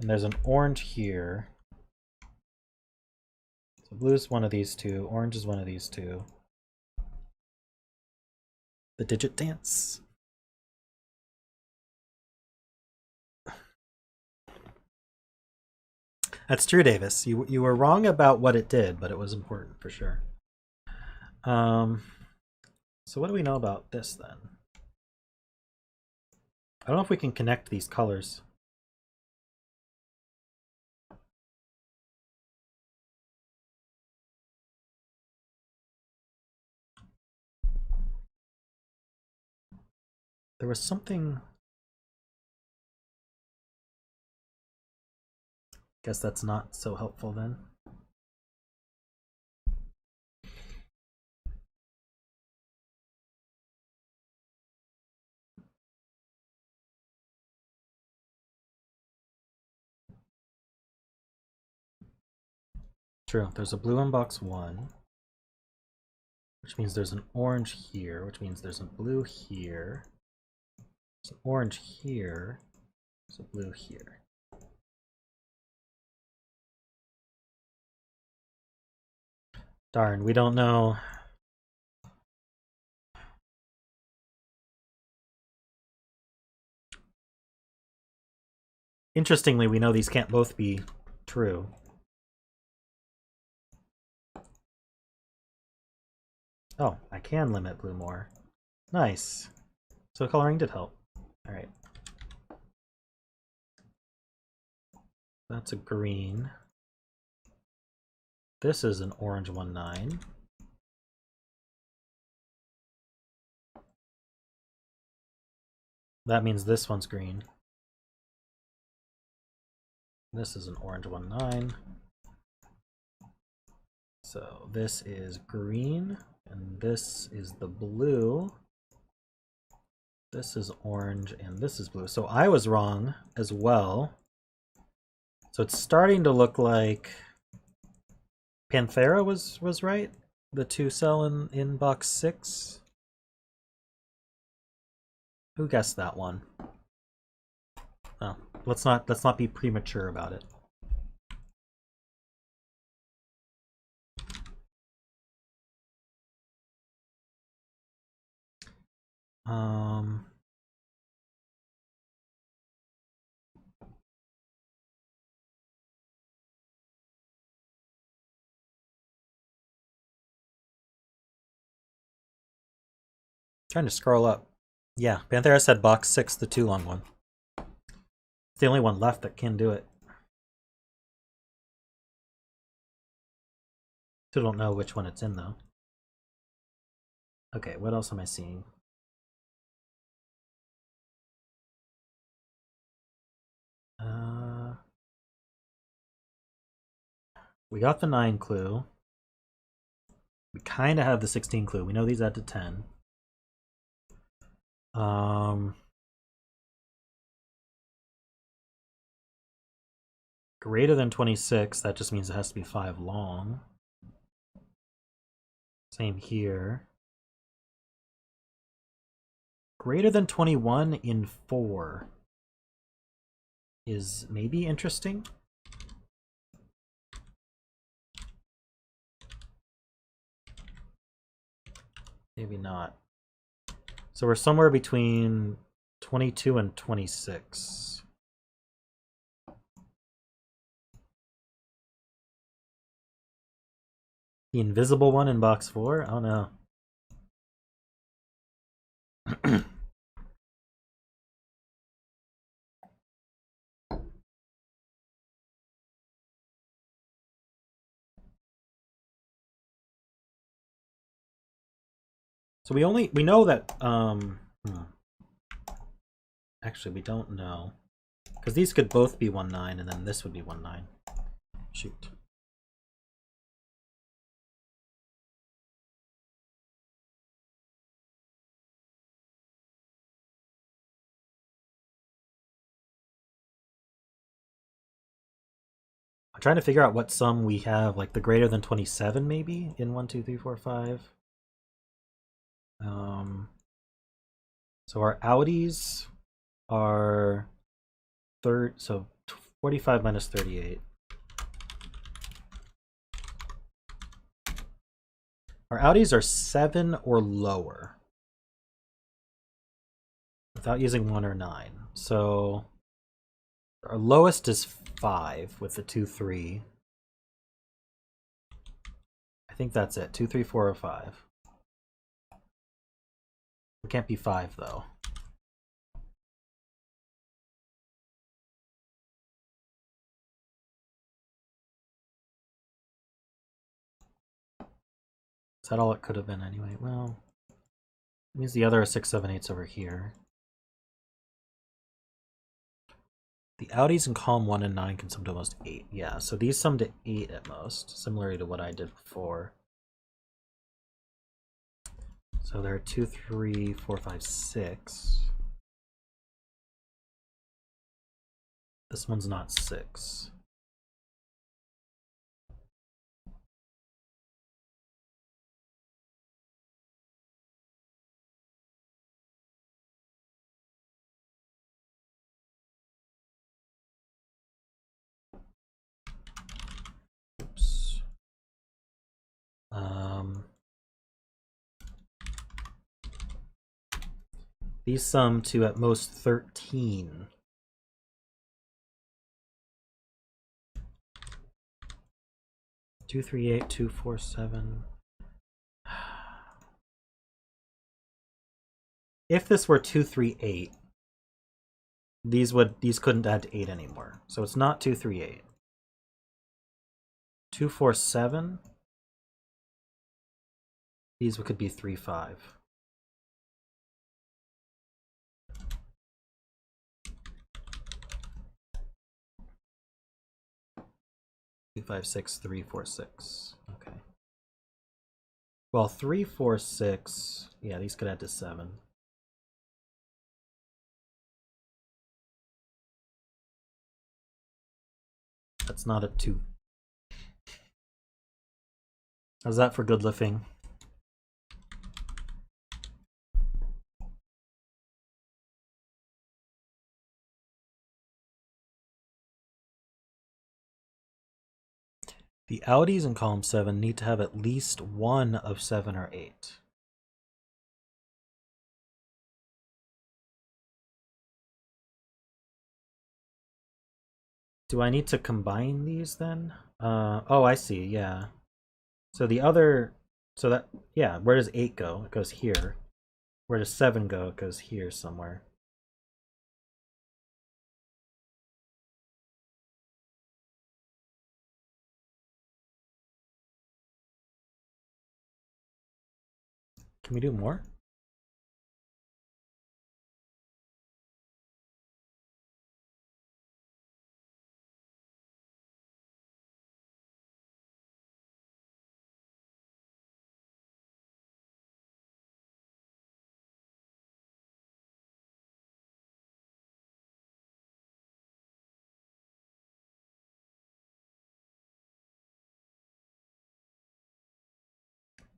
and there's an orange here. So blue is one of these two, orange is one of these two. The digit dance. That's true, Davis. You were wrong about what it did, but it was important for sure. So what do we know about this then? I don't know if we can connect these colors. There was something. Guess that's not so helpful then. True. There's a blue in box 1, which means there's an orange here, which means there's a blue here. There's an orange here. There's a blue here. Darn, we don't know. Interestingly, we know these can't both be true. Oh, I can limit blue more. Nice. So coloring did help. All right. That's a green. This is an orange 1-9. That means this one's green. This is an orange 1-9. So this is green, and this is the blue. This is orange, and this is blue. So I was wrong as well. So it's starting to look like Panthera was right. The 2-cell in box 6. Who guessed that one? Oh, let's not be premature about it. Trying to scroll up. Yeah, Panthera said box 6, the too long one. It's the only one left that can do it. Still don't know which one it's in, though. Okay, what else am I seeing? We got the 9 clue. We kind of have the 16 clue. We know these add to 10. Greater than 26, that just means it has to be 5 long. Same here. Greater than 21 in 4 is maybe interesting. Maybe not. So we're somewhere between 22 and 26. The invisible one in box 4? Oh no. So we know that actually we don't know. Because these could both be 1-9 and then this would be 1-9. Shoot. I'm trying to figure out what sum we have, like the greater than 27 maybe in 1, 2, 3, 4, 5. So our outies are so 45 minus 38. Our outies are 7 or lower without using 1 or 9. So our lowest is 5 with the 2, 3. I think that's it. 2, 3, 4, or 5. It can't be 5 though. Is that all it could have been anyway? Well, it means the other 6, 7, 8's over here. The outies in column 1 and 9 can sum to almost 8. Yeah, so these sum to 8 at most, similarly to what I did before. So there are 2, 3, 4, 5, 6. This one's not 6. Oops. These sum to at most 13. Two, 3, 8, 2, 4, 7. If this were 2, 3, 8, these couldn't add to 8 anymore. So it's not 2, 3, 8. 2, 4, 7. These could be 3, 5. 2, 5, 6, 3, 4, 6. Okay. Well, 3, 4, 6. Yeah, these could add to 7. That's not a 2. How's that for good lifting? The outies in column 7 need to have at least one of 7 or 8. Do I need to combine these then? Oh, I see, yeah. So the other, so that, yeah, where does 8 go? It goes here. Where does 7 go? It goes here somewhere. Can we do more?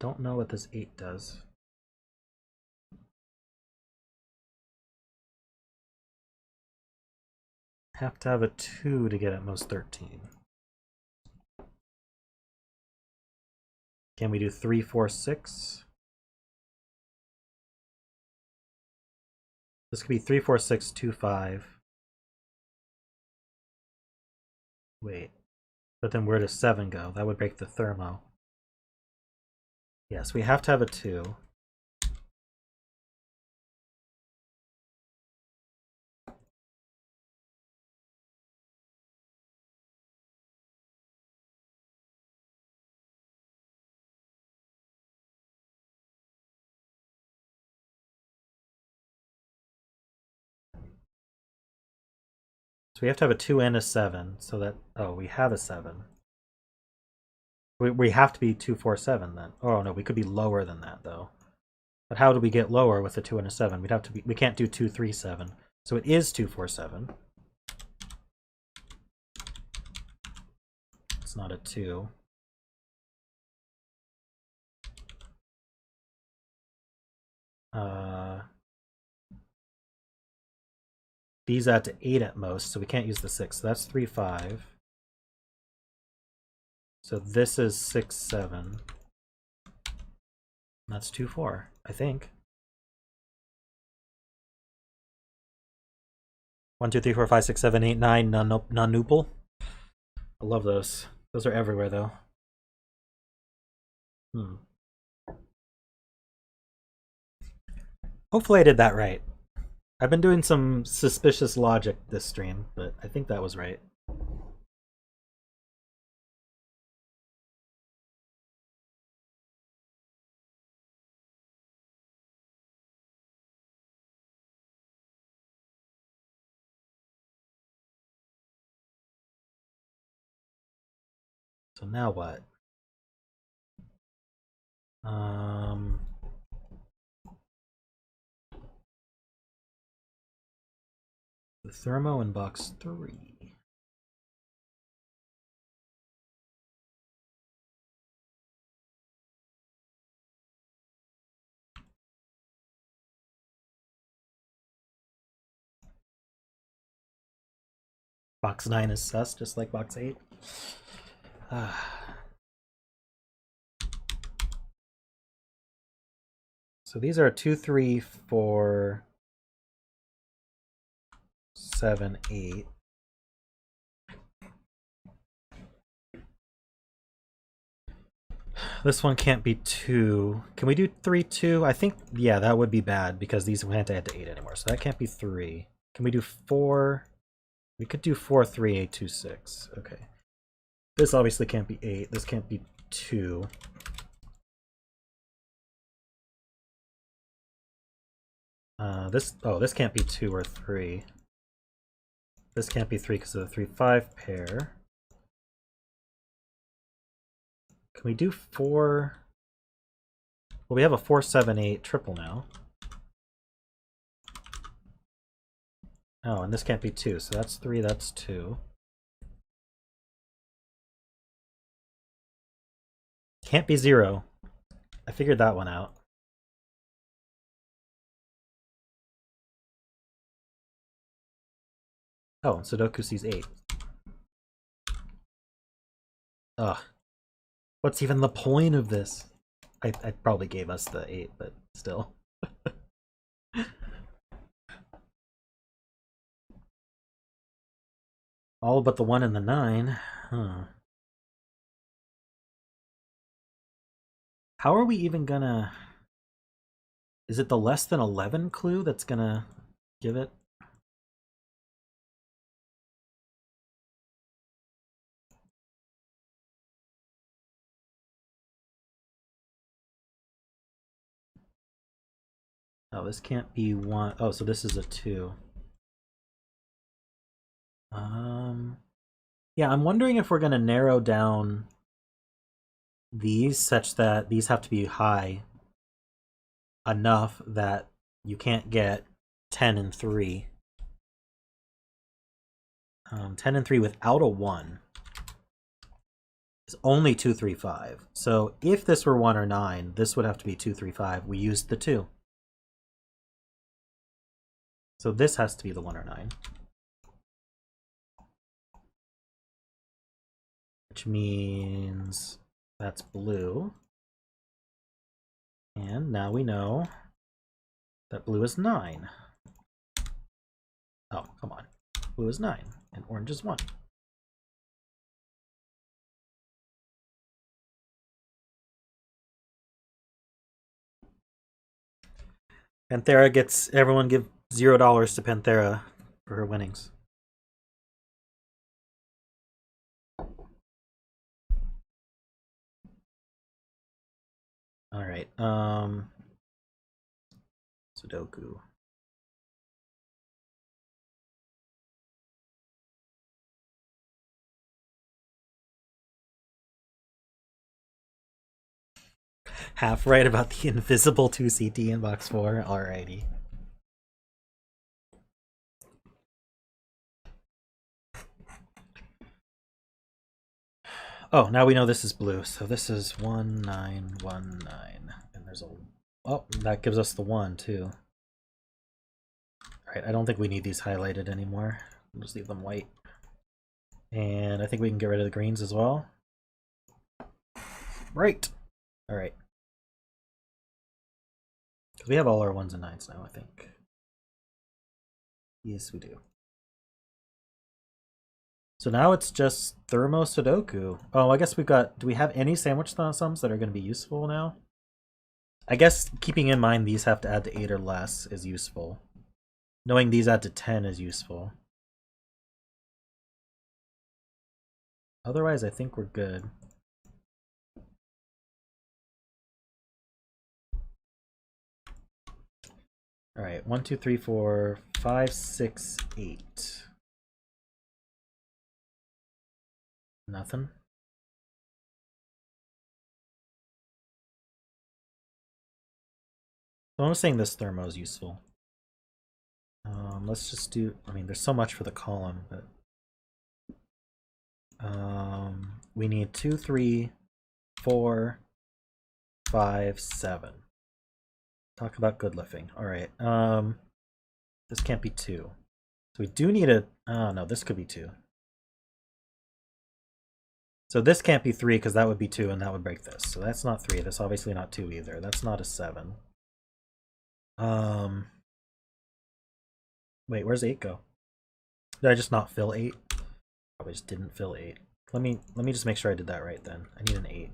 Don't know what this 8 does. Have to have a 2 to get at most 13. Can we do 3, 4, 6? This could be 3, 4, 6, 2, 5. Wait. But then where does 7 go? That would break the Thermo. Yes, we have to have a 2. So we have to have a 2 and a 7, so that... Oh, we have a 7. We have to be 2, 4, 7 then. Oh no, we could be lower than that though. But how do we get lower with a 2 and a 7? We'd have to be... We can't do 2, 3, 7. So it is 2, 4, 7. It's not a 2. These add to 8 at most, so we can't use the 6. So that's 3, 5. So this is 6, 7. That's 2, 4, I think. 1, 2, 3, 4, 5, 6, 7, 8, 9, non-nuple. I love those. Those are everywhere though. Hopefully I did that right. I've been doing some suspicious logic this stream, but I think that was right. So now what? The Thermo in box 3. Box 9 is sus, just like box 8. So these are 2, 3, 4, 7, 8. This one can't be 2. Can we do 3, 2? I think, yeah, that would be bad because these can't add to 8 anymore. So that can't be 3. Can we do 4? We could do 4, 3, 8, 2, 6. Okay. This obviously can't be 8. This can't be 2. This can't be 2 or 3. This can't be 3 because of the 3, 5 pair. Can we do 4? Well, we have a 4, 7, 8 triple now. Oh, and this can't be 2, so that's 3, that's 2. Can't be 0. I figured that one out. Oh, and Sudoku sees 8. Ugh. What's even the point of this? I probably gave us the 8, but still. All but the 1 and the 9. Huh. How are we even gonna... Is it the less than 11 clue that's gonna give it? Oh, this can't be 1. Oh, so this is a 2. Yeah, I'm wondering if we're gonna narrow down these such that these have to be high enough that you can't get 10 and 3. 10 and 3 without a 1 is only 2, 3, 5. So if this were 1 or 9, this would have to be 2, 3, 5. We used the 2. So this has to be the 1 or 9. Which means that's blue. And now we know that blue is 9. Oh, come on. Blue is 9, and orange is 1. Panthera gets, everyone give $0 to Panthera for her winnings. All right. Sudoku. Half right about the invisible 2CT in box 4. Alrighty. Oh, now we know this is blue. So this is 1919. And there's a... Oh, that gives us the 1, too. Alright, I don't think we need these highlighted anymore. We'll just leave them white. And I think we can get rid of the greens as well. Right. Alright. We have all our 1s and 9s now, I think. Yes, we do. So now it's just Thermo Sudoku. Oh, I guess we've got... Do we have any sandwich sums that are going to be useful now? I guess keeping in mind these have to add to 8 or less is useful. Knowing these add to 10 is useful. Otherwise, I think we're good. All right, 1, 2, 3, 4, 5, 6, 8. Nothing. So I'm saying this Thermo is useful. Let's just do... I mean, there's so much for the column, but... we need 2, 3, 4, 5, 7. Talk about good lifting. All right. This can't be 2. So we do need a... Oh, no, this could be 2. So this can't be 3 because that would be 2 and that would break this. So that's not 3. That's obviously not 2 either. That's not a 7. Wait, where's 8 go? Did I just not fill 8? Probably just didn't fill 8. Let me just make sure I did that right then. I need an 8.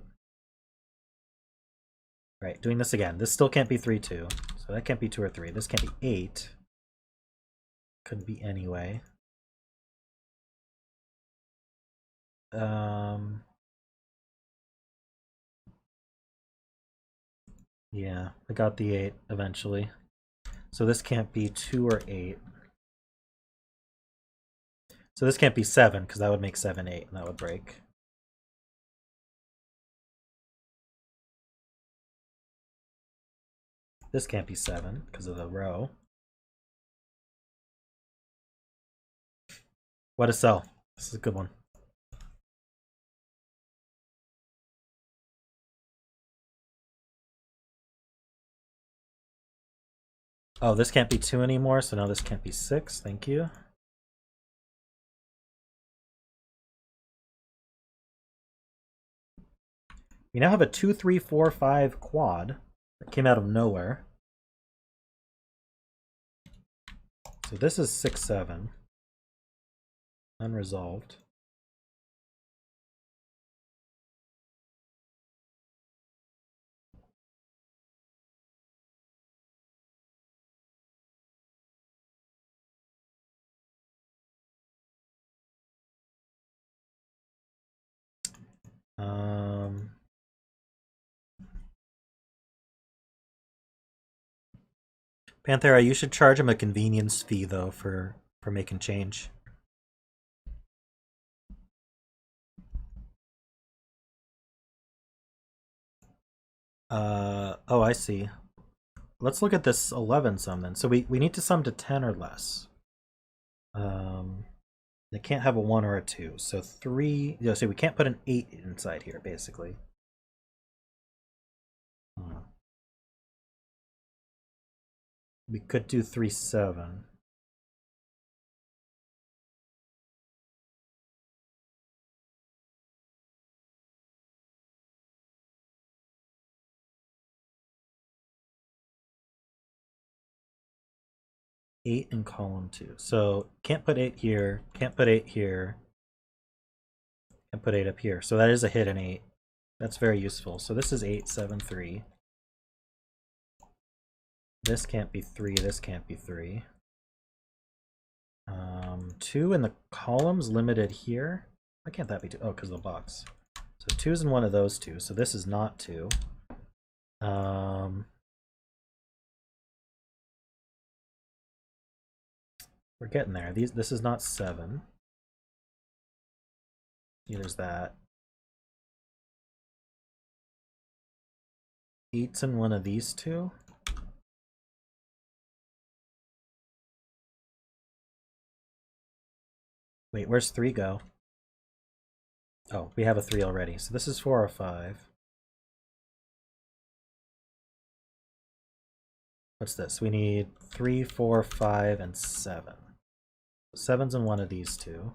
Right, doing this again. This still can't be 3, 2. So that can't be 2 or 3. This can't be 8. Couldn't be anyway. Yeah, I got the 8 eventually. So this can't be 2 or 8. So this can't be 7 because that would make 7, 8, and that would break. This can't be 7 because of the row. What a sell. This is a good one. Oh, this can't be 2 anymore, so now this can't be 6. Thank you. We now have a 2, 3, 4, 5 quad that came out of nowhere. So this is 6, 7. Unresolved. Panthera, you should charge him a convenience fee though for making change. Oh, I see. Let's look at this 11 sum then. So we need to sum to 10 or less. They can't have a 1 or a 2. So 3, so we can't put an 8 inside here, basically. We could do 3, 7. Eight in column 2. So can't put 8 here, can't put 8 here, can't put 8 up here. So that is a hidden 8. That's very useful. So this is 8, 7, 3. This can't be 3, this can't be 3. 2 in the columns limited here. Why can't that be 2? Oh, because of the box. So 2 is in one of those two. So this is not 2. We're getting there. This is not 7. There's that. 8's in one of these two. Wait, where's 3 go? Oh, we have a 3 already. So this is 4 or 5. What's this? We need 3, 4, 5, and 7. 7's in one of these two.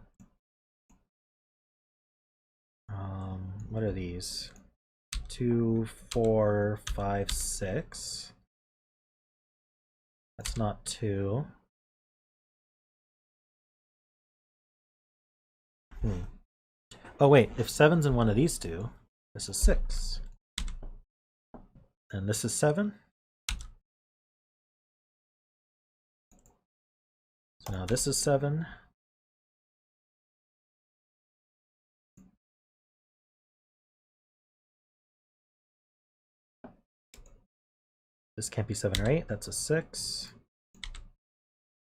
What are these? 2, 4, 5, 6. That's not 2. Oh wait, if 7's in one of these two, this is 6. And this is 7. So now this is 7. This can't be 7 or 8, that's a 6.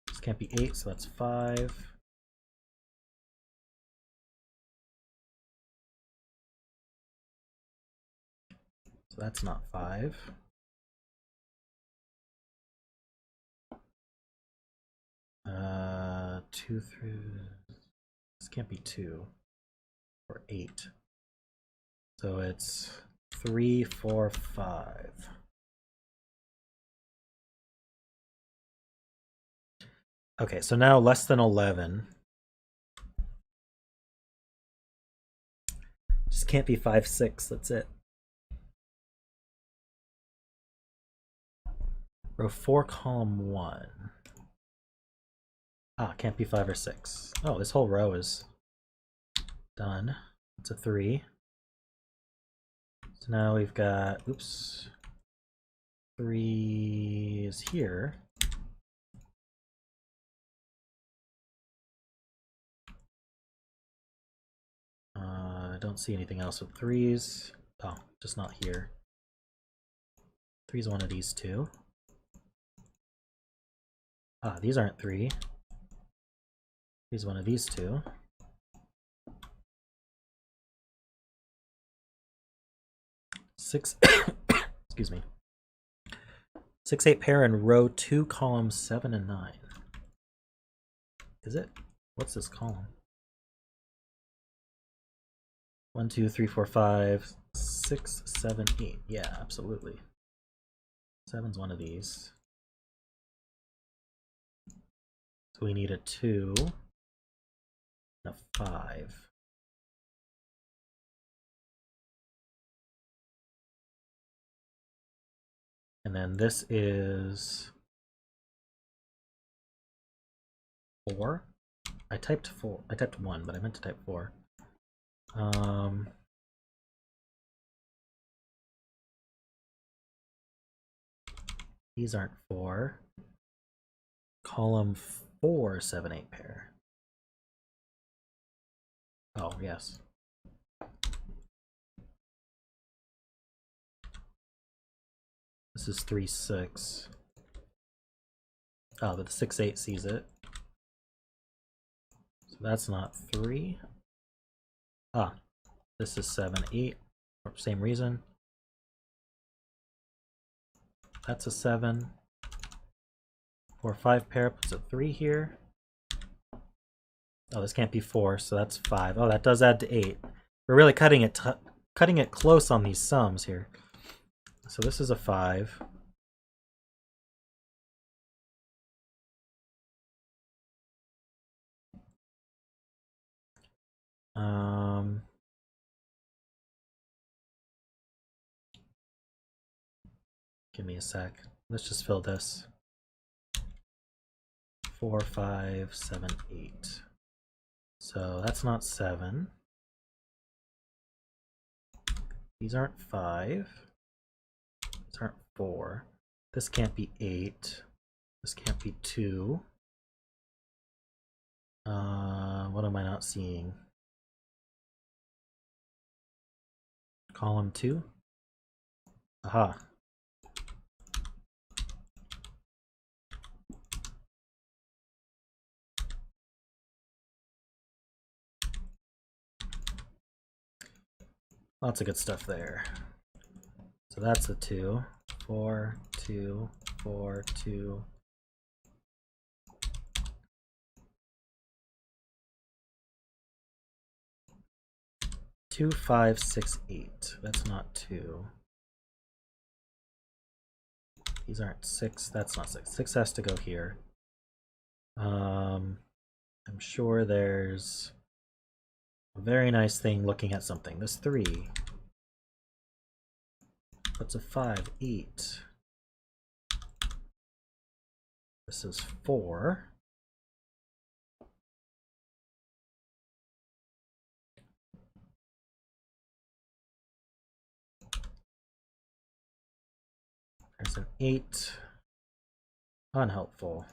This can't be 8, so that's 5. So that's not 5. Two through. This can't be 2 or 8. So it's 3, 4, 5. Okay, so now less than 11. Just can't be 5, 6. That's it. Row 4, column 1. Ah, can't be 5 or 6. Oh, this whole row is done. It's a 3. So now we've got, oops, 3 is here. I don't see anything else with 3s. Oh, just not here. 3 is one of these two. Ah, these aren't 3. 3 is one of these two. Six, excuse me. 6, 8 pair in row 2, columns 7 and 9. Is it? What's this column? 1, 2, 3, 4, 5, 6, 7, 8. Yeah, absolutely. 7's one of these. So we need a 2 and a 5. And then this is 4. I typed 4. I typed 1, but I meant to type 4. These aren't 4. Column 4, 7, 8 pair. Oh, yes. This is 3, 6. Oh, but the 6, 8 sees it. So that's not 3. Ah, this is 7, 8. Same reason. That's a 7. 4, 5 pair puts a 3 here. Oh, this can't be 4, so that's 5. Oh, that does add to 8. We're really cutting it close on these sums here. So this is a 5. Give me a sec. Let's just fill this. 4, 5, 7, 8. So that's not 7. These aren't 5. These aren't 4. This can't be 8. This can't be 2. What am I not seeing? Column 2? Aha. Lots of good stuff there. So that's a 2. 4, 2, 4, 2. 2, 5, 6, 8. That's not 2. These aren't 6. That's not 6. 6 has to go here. I'm sure there's a very nice thing looking at something. This 3. What's a 5? 8. This is 4. There's an 8. Unhelpful.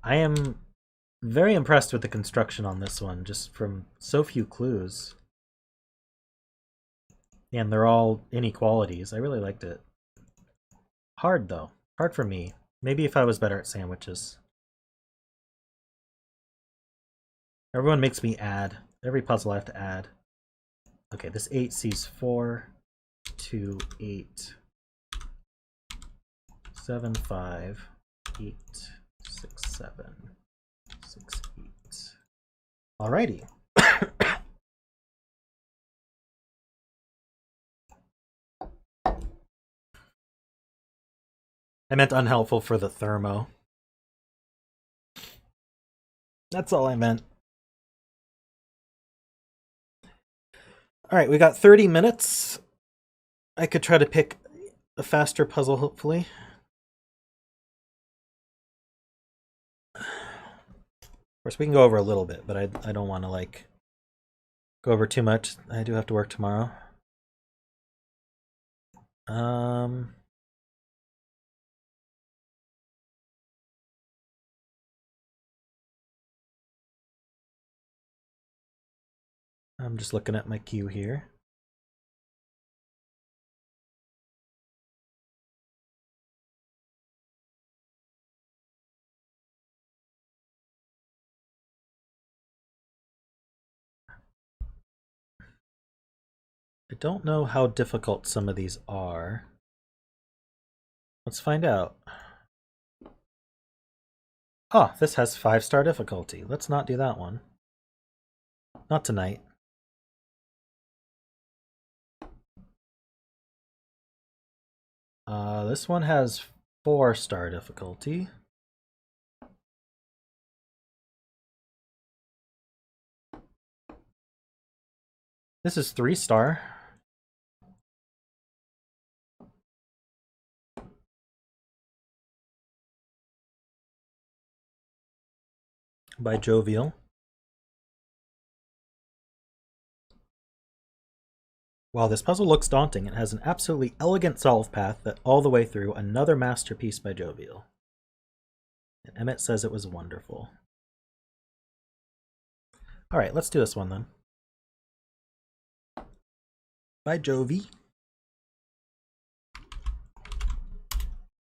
I am very impressed with the construction on this one, just from so few clues. And they're all inequalities. I really liked it. Hard, though. Hard for me. Maybe if I was better at sandwiches. Everyone makes me add. Every puzzle I have to add. Okay, this 8 sees 4, 2, 8, 7, 5, 8, 6, 7, 6, 8. Alrighty. I meant unhelpful for the Thermo. That's all I meant. Alright, we got 30 minutes. I could try to pick a faster puzzle, hopefully. Of course, we can go over a little bit, but I don't want to, like, go over too much. I do have to work tomorrow. I'm just looking at my queue here. I don't know how difficult some of these are. Let's find out. Oh, this has 5-star difficulty. Let's not do that one. Not tonight. This one has 4-star difficulty. This is 3-star. By Jovial. While this puzzle looks daunting, it has an absolutely elegant solve path that all the way through. Another masterpiece by Jovial. And Emmett says it was wonderful. All right, let's do this one then. Bye, Jovi.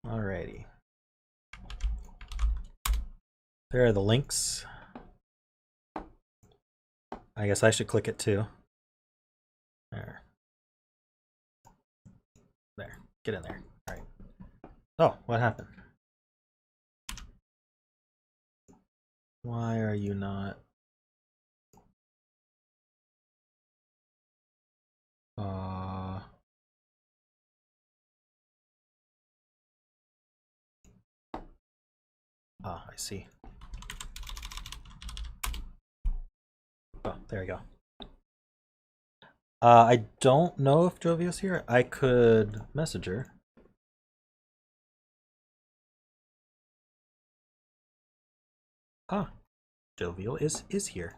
Alrighty. There are the links. I guess I should click it too. There. There. Get in there. All right. Oh, what happened? Why are you not? I see. Oh, there we go. I don't know if Jovio's here. I could message her. Ah, Jovial is here.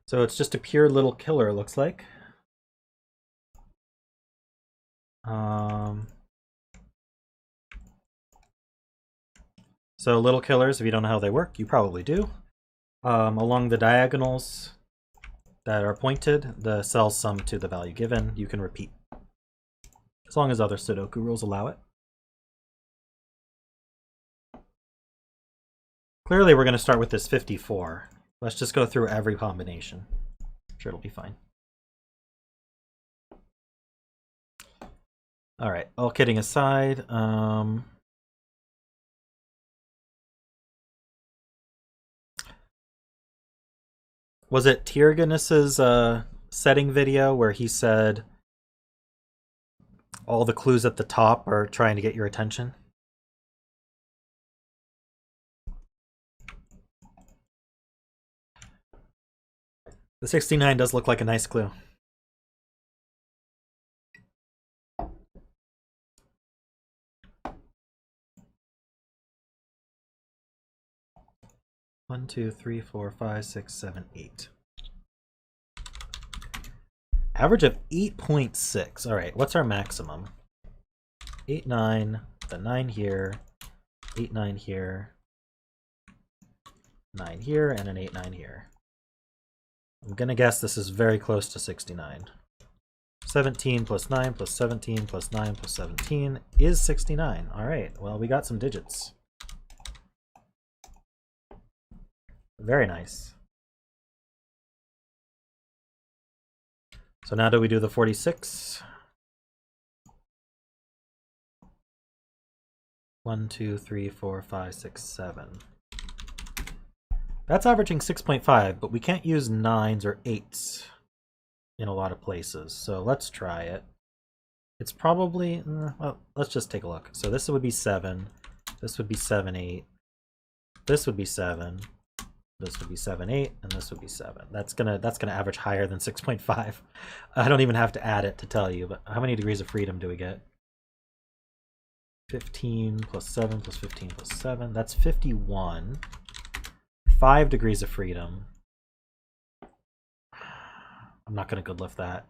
So it's just a pure little killer, looks like. So little killers, if you don't know how they work, you probably do. Along the diagonals that are pointed, the cells sum to the value given. You can repeat, as long as other Sudoku rules allow it. Clearly, we're going to start with this 54. Let's just go through every combination. I'm sure it'll be fine. All right, all kidding aside, was it Tyrganus's setting video where he said all the clues at the top are trying to get your attention? The 69 does look like a nice clue. One, two, three, four, five, six, seven, 8. Average of 8.6. All right, what's our maximum? 8, 9, the 9 here, 8, 9 here, 9 here, and an 8, 9 here. I'm gonna guess this is very close to 69. 17 plus 9 plus 17 plus 9 plus 17 is 69. All right, well, we got some digits. Very nice. So now do we do the 46? 1, 2, 3, 4, 5, 6, 7. That's averaging 6.5, but we can't use 9s or 8s in a lot of places. So let's try it. It's probably, well, let's just take a look. So this would be 7. This would be 7, 8. This would be 7. This would be 7, 8, and this would be 7. That's gonna average higher than 6.5. I don't even have to add it to tell you, but how many degrees of freedom do we get? 15 plus 7 plus 15 plus 7. That's 51. 5 degrees of freedom. I'm not gonna good lift that.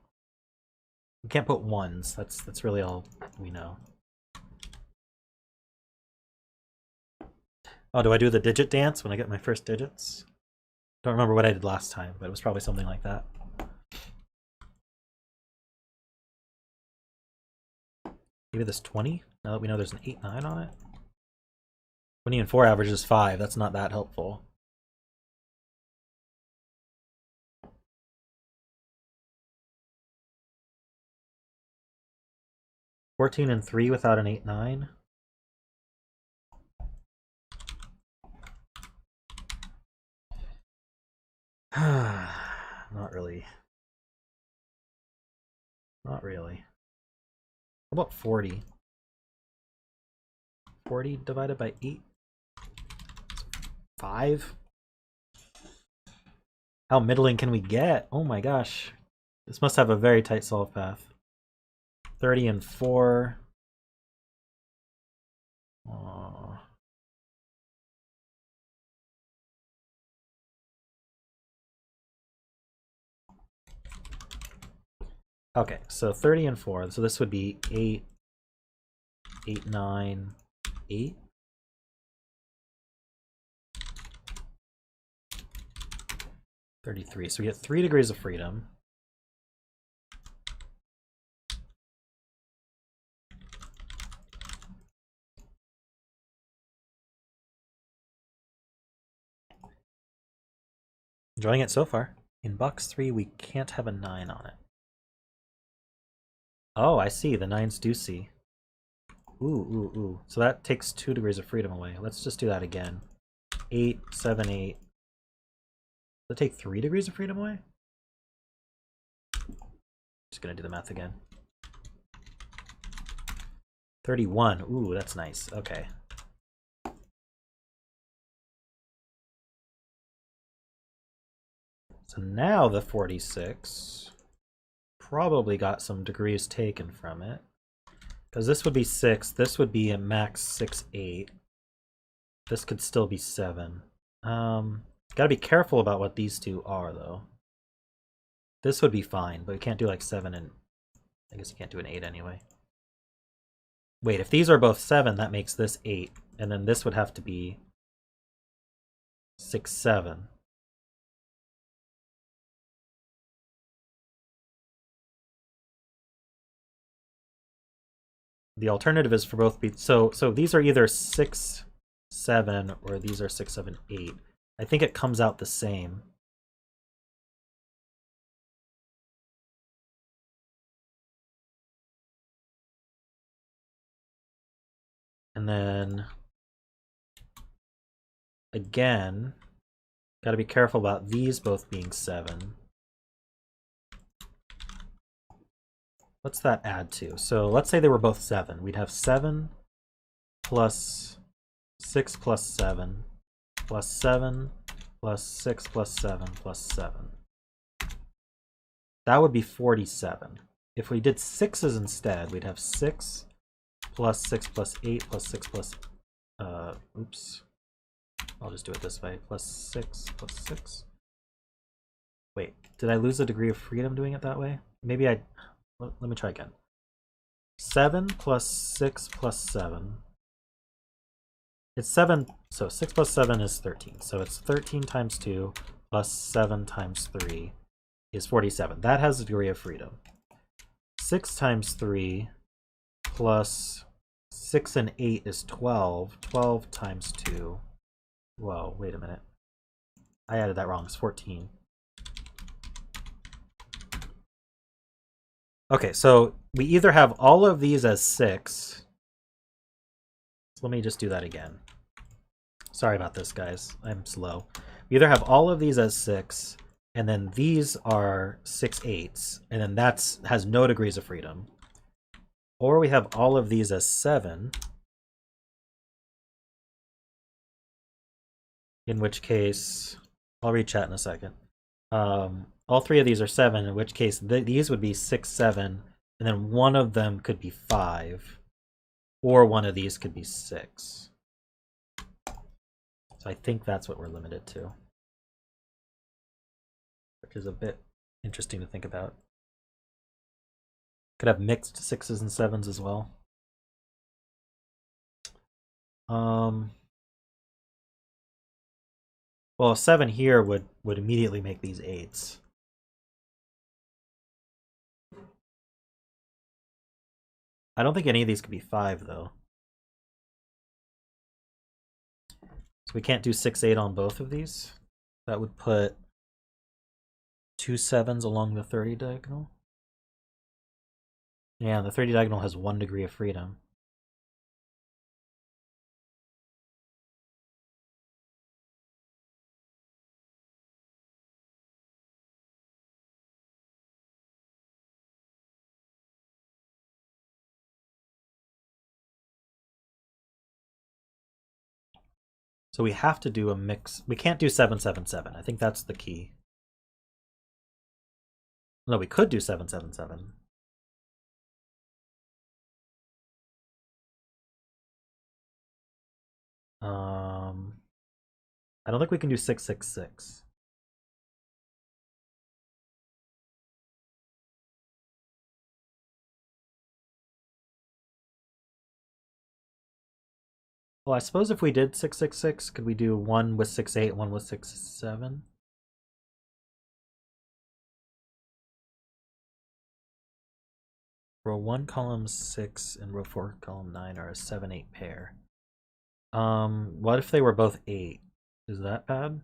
We can't put ones. That's really all we know. Oh, do I do the digit dance when I get my first digits? Don't remember what I did last time, but it was probably something like that. Maybe this 20, now that we know there's an 8, 9 on it. 20 and 4 average is 5. That's not that helpful. $14 and 3 without an 8, 9. Not really. Not really. How about 40? 40 divided by 8? 5? How middling can we get? Oh my gosh. This must have a very tight solve path. 30 and 4. Oh. Okay, so 30 and 4. So this would be 8, 8, 9, 8. $33. So we get 3 degrees of freedom. Enjoying it so far. In box 3, we can't have a 9 on it. Oh, I see. The 9s do see. Ooh. So that takes 2 degrees of freedom away. Let's just do that again. 8, 7, 8. Does that take 3 degrees of freedom away? Just gonna do the math again. 31. Ooh, that's nice. Okay. So now the 46 probably got some degrees taken from it. Because this would be 6. This would be a max 6, 8. This could still be 7. Gotta be careful about what these two are, though. This would be fine, but we can't do like 7 and... I guess you can't do an 8 anyway. Wait, if these are both 7, that makes this 8. And then this would have to be 6, 7. The alternative is for both be... So these are either 6, 7, or these are 6, 7, 8. I think it comes out the same. And then... Again, gotta be careful about these both being 7. What's that add to? So let's say they were both 7. We'd have 7 plus 6 plus 7 plus 7 plus 6 plus 7 plus 7. That would be 47. If we did 6s instead, we'd have 6 plus 6 plus 8 plus 6 plus... oops. I'll just do it this way. Plus 6 plus 6. Wait, did I lose a degree of freedom doing it that way? Maybe I... Let me try again. 7 plus 6 plus 7. It's 7, so 6 plus 7 is 13. So it's 13 times 2 plus 7 times 3 is 47. That has a degree of freedom. 6 times 3 plus 6 and 8 is 12. 12 times 2. Whoa, wait a minute. I added that wrong. It's 14. Okay, so we either have all of these as 6. So let me just do that again. Sorry about this, guys. I'm slow. We either have all of these as 6, and then these are 6 8s, and then that's has no degrees of freedom. Or we have all of these as 7, in which case... I'll read chat in a second. All 3 of these are 7, in which case these would be 6, 7, and then one of them could be 5, or one of these could be 6. So I think that's what we're limited to, which is a bit interesting to think about. Could have mixed 6s and 7s as well. Well, a 7 here would immediately make these 8s. I don't think any of these could be 5, though. So we can't do 6, 8 on both of these. That would put 2 7s along the 30 diagonal. Yeah, the 30 diagonal has 1 degree of freedom. So we have to do a mix. We can't do 7, 7, 7. I think that's the key. No, we could do 7, 7, 7. I don't think we can do 6, 6, 6. Well, I suppose if we did 666, could we do one with 6-8 and one with 6-7? Row 1, column 6, and row 4, column 9 are a 7-8 pair. What if they were both 8? Is that bad?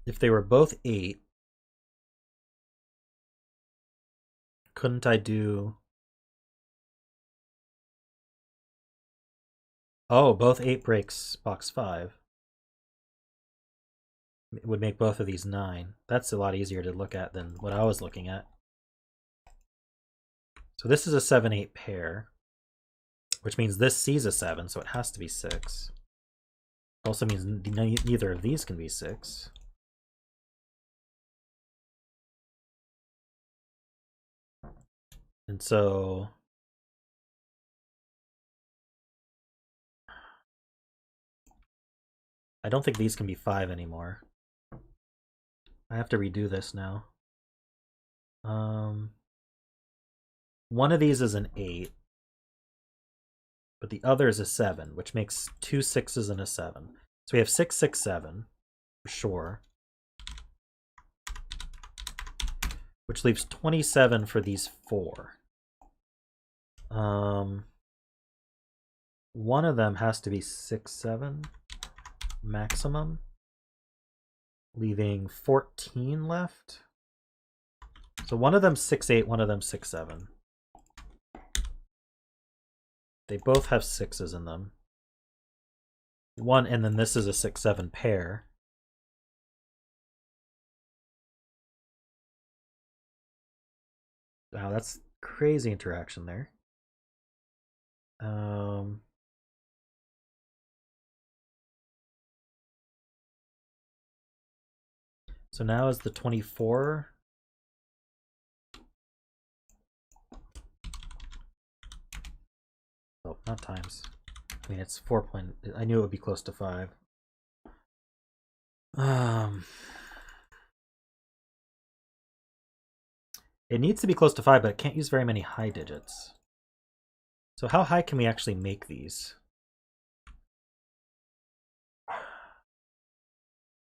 If they were both 8, couldn't I do... Oh, both 8 breaks box 5. It would make both of these 9. That's a lot easier to look at than what I was looking at. So this is a 7-8 pair, which means this C's a 7, so it has to be 6. Also means neither of these can be 6. And so I don't think these can be 5 anymore. I have to redo this now. One of these is an 8, but the other is a 7, which makes 2 6s and a 7. So we have 6, 6, 7 for sure, which leaves 27 for these 4. One of them has to be 6, 7 maximum, leaving 14 left. So one of them 6, 8, one of them 6, 7. They both have 6s in them. One, and then this is a 6, 7 pair. Wow, that's crazy interaction there. So now is the 24. Oh, not times. I mean, it's 4 point. I knew it would be close to 5. It needs to be close to 5, but it can't use very many high digits. So how high can we actually make these?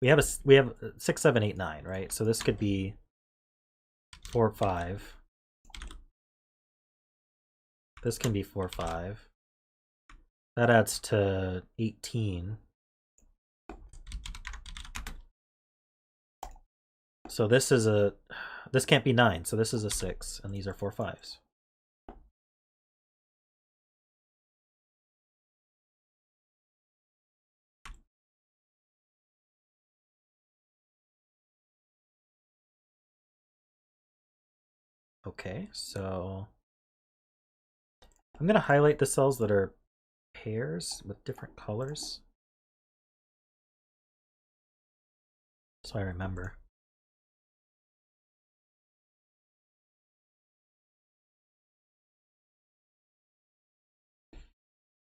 We have 6, 7, 8, 9, right? So this could be 4, 5. This can be 4, 5. That adds to 18. So this can't be 9, so this is a 6, and these are 4, 5s. Okay, so I'm going to highlight the cells that are pairs with different colors, so I remember.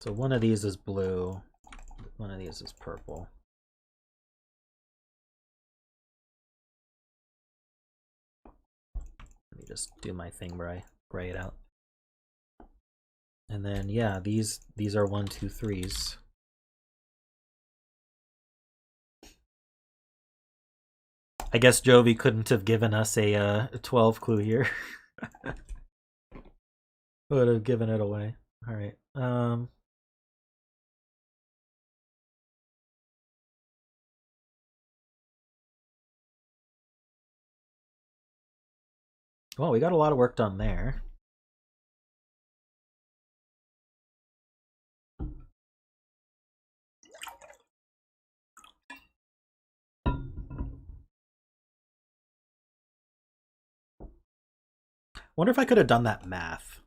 So one of these is blue, one of these is purple. Let me just do my thing where I gray it out. And then, yeah, these are 1, 2, 3s. I guess Jovi couldn't have given us a 12 clue here. Would have given it away. All right. Well, we got a lot of work done there. Wonder if I could have done that math.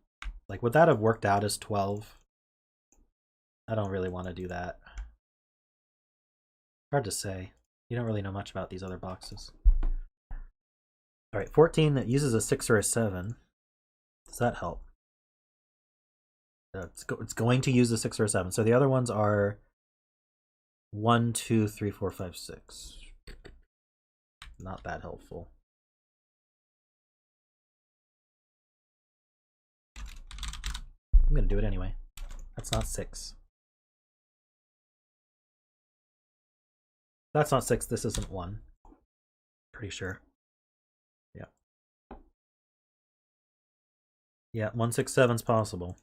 Like, would that have worked out as 12? I don't really want to do that. Hard to say. You don't really know much about these other boxes. All right, 14 that uses a 6 or a 7. Does that help? It's going to use a 6 or a 7. So the other ones are 1, 2, 3, 4, 5, 6. Not that helpful. I'm gonna do it anyway. That's not 6. That's not 6. This isn't 1. Pretty sure. Yeah. Yeah, 167's possible.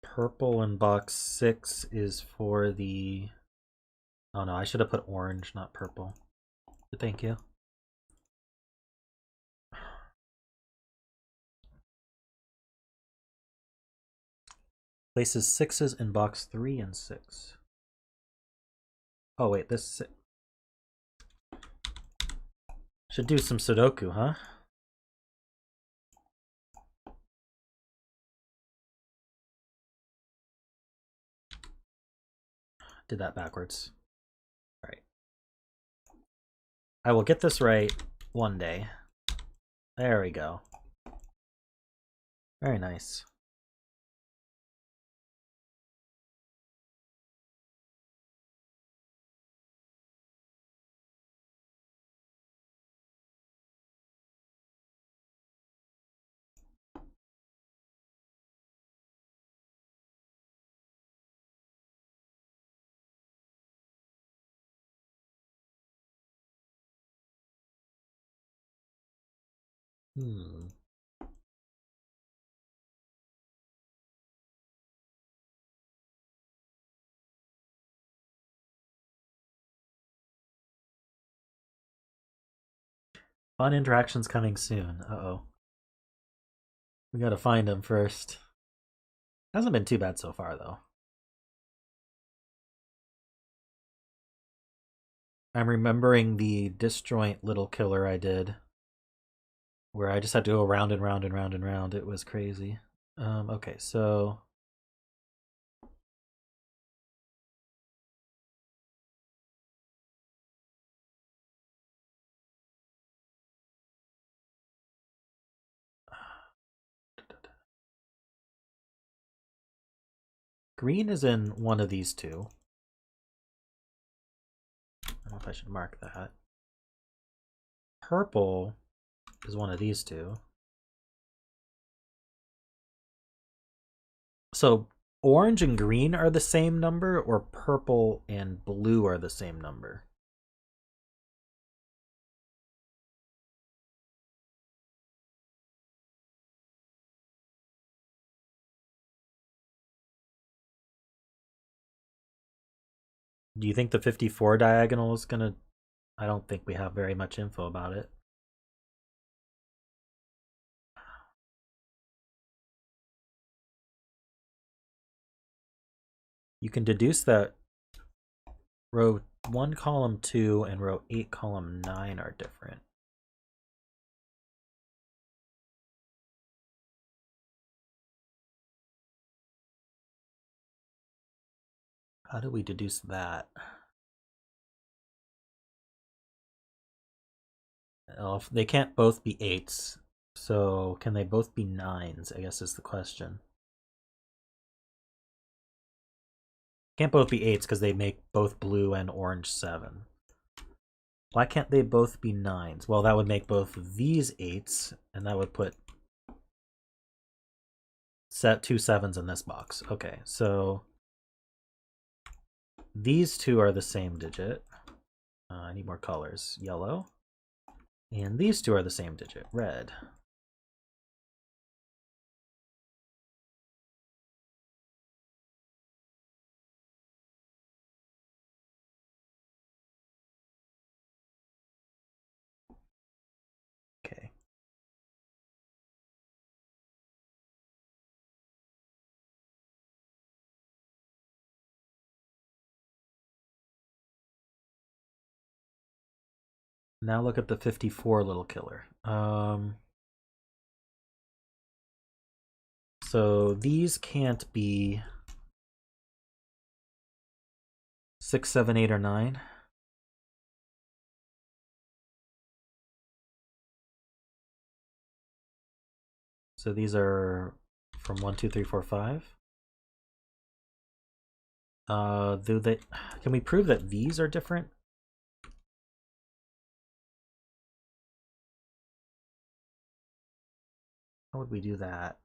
Purple in box 6 is for the... Oh no, I should have put orange, not purple. Thank you. Places 6s in box 3 and 6. Oh wait, this... Should do some Sudoku, huh? Did that backwards. Alright. I will get this right one day. There we go. Very nice. Fun interactions coming soon. Uh-oh. We gotta find him first. Hasn't been too bad so far, though. I'm remembering the disjoint little killer I did, where I just had to go round and round and round and round. It was crazy. Okay, so... Green is in one of these two. I don't know if I should mark that. Purple is one of these two. So orange and green are the same number, or purple and blue are the same number? Do you think the 54 diagonal is gonna... I don't think we have very much info about it. You can deduce that row 1, column 2, and row 8, column 9 are different. How do we deduce that? Well, they can't both be 8s, so can they both be 9s, I guess is the question. Can't both be 8s because they make both blue and orange 7. Why can't they both be 9s? Well, that would make both of these 8s, and that would put set 2 7s in this box. Okay, so these two are the same digit. I need more colors. Yellow. And these two are the same digit. Red. Okay. Now look at the 54 little killer. So these can't be 6, 7, 8, or 9. So these are from 1, 2, 3, 4, 5. Can we prove that these are different? How would we do that?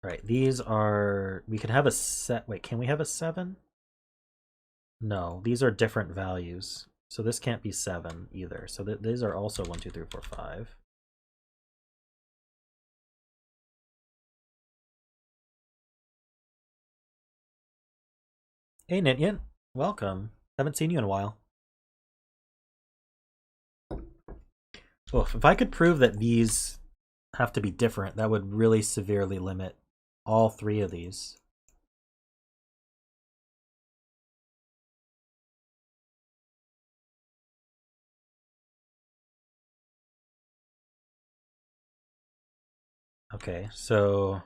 Right, these are, we can have a set, wait, can we have a 7? No, these are different values. So this can't be 7 either. So these are also 1, 2, 3, 4, 5. Hey Nityan, welcome. Haven't seen you in a while. Oof, if I could prove that these have to be different, that would really severely limit all 3 of these. Okay, so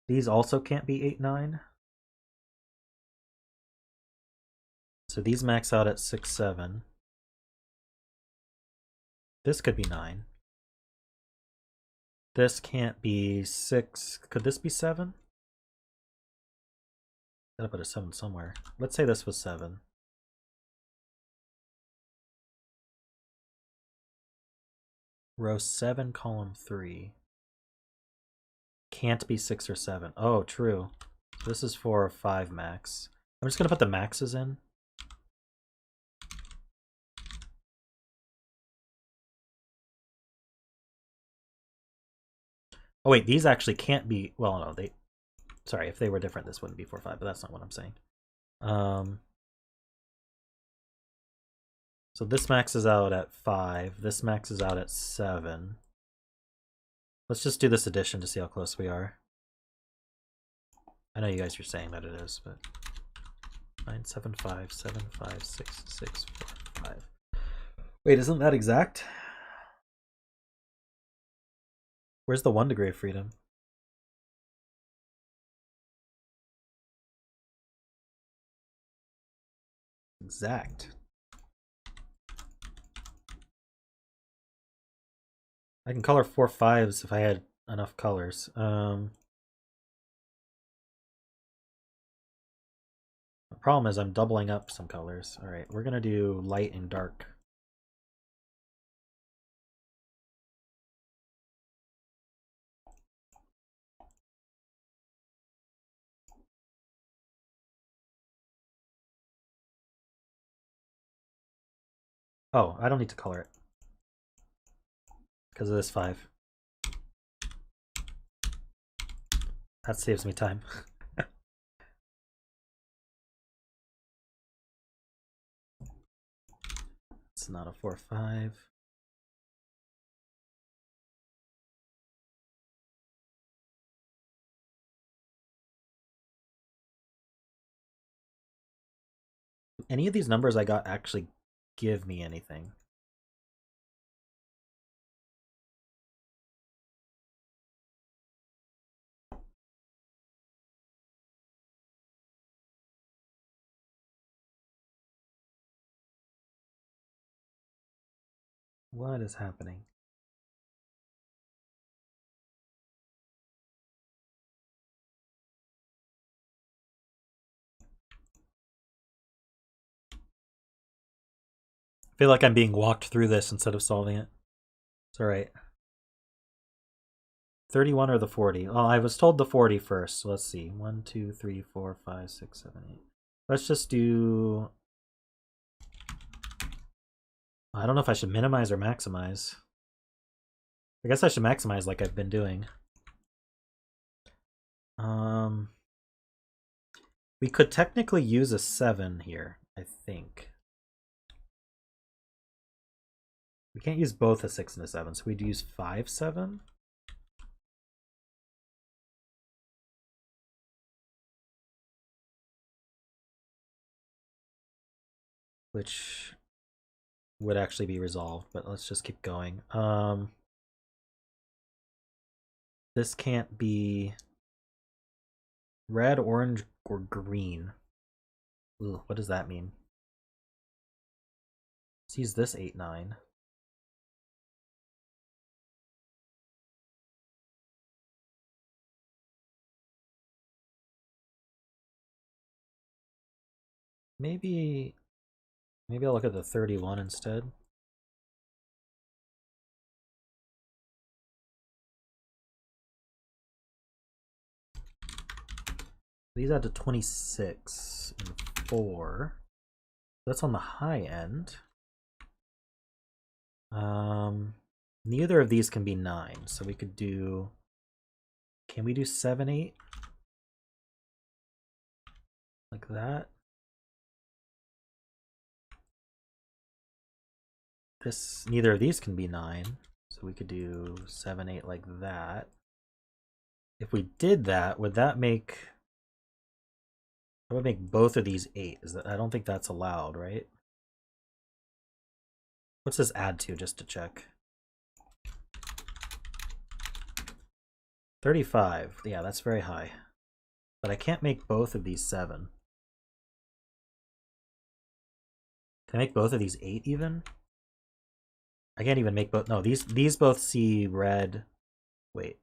these also can't be 8, 9. So these max out at 6, 7. This could be 9. This can't be 6. Could this be 7? Gotta put a 7 somewhere. Let's say this was 7. Row 7, column 3. Can't be 6 or 7. Oh, true. This is 4 or 5 max. I'm just gonna put the maxes in. Oh wait, these actually can't be, well no, they, sorry, if they were different this wouldn't be 4, 5, but that's not what I'm saying. So this maxes out at 5, this maxes out at 7. Let's just do this addition to see how close we are. I know you guys are saying that it is, but 9, 7, 5, 7, 5, 6, 6, 4, 5. Wait, isn't that exact? Where's the 1 degree of freedom? Exact. I can color 4 5s if I had enough colors. The problem is I'm doubling up some colors. All right, we're gonna do light and dark. Oh, I don't need to color it because of this 5. That saves me time. It's not a 4 5. Any of these numbers I got actually give me anything? What is happening? I feel like I'm being walked through this instead of solving it. It's alright. 31 or the 40? Well, I was told the 40 first, so let's see. 1, 2, 3, 4, 5, 6, 7, 8. Let's just do... I don't know if I should minimize or maximize. I guess I should maximize like I've been doing. We could technically use a 7 here, I think. We can't use both a 6 and a 7, so we'd use 5, 7. Which would actually be resolved, but let's just keep going. This can't be red, orange, or green. Ooh, what does that mean? Let's use this 8, 9. Maybe I'll look at the 31 instead. These add to 26 and 4. That's on the high end. Neither of these can be 9, so we could do... Can we do 7, 8? Like that? Neither of these can be 9, so we could do 7, 8 like that. If we did that, would that make... That would make both of these 8. I don't think that's allowed, right? What's this add to, just to check? 35. Yeah, that's very high. But I can't make both of these 7. Can I make both of these 8 even? I can't even make both. No, these both see red. Wait.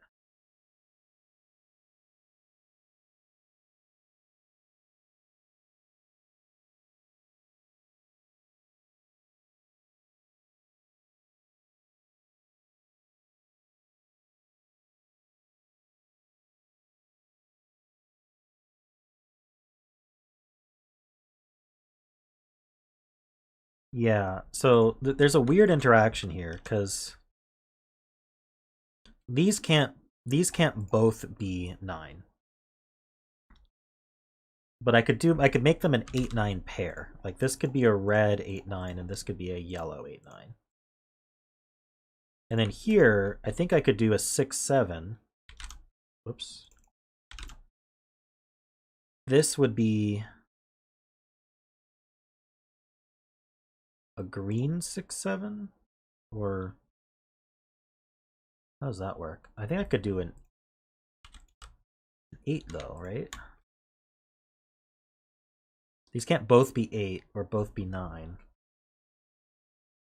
Yeah, so there's a weird interaction here because these can't both be 9. But I could make them an 8, 9 pair. Like this could be a red 8, 9 and this could be a yellow 8, 9. And then here, I think I could do a 6, 7. Whoops. This would be a green 6, 7? Or how does that work? I think I could do an 8 though, right? These can't both be 8 or both be 9.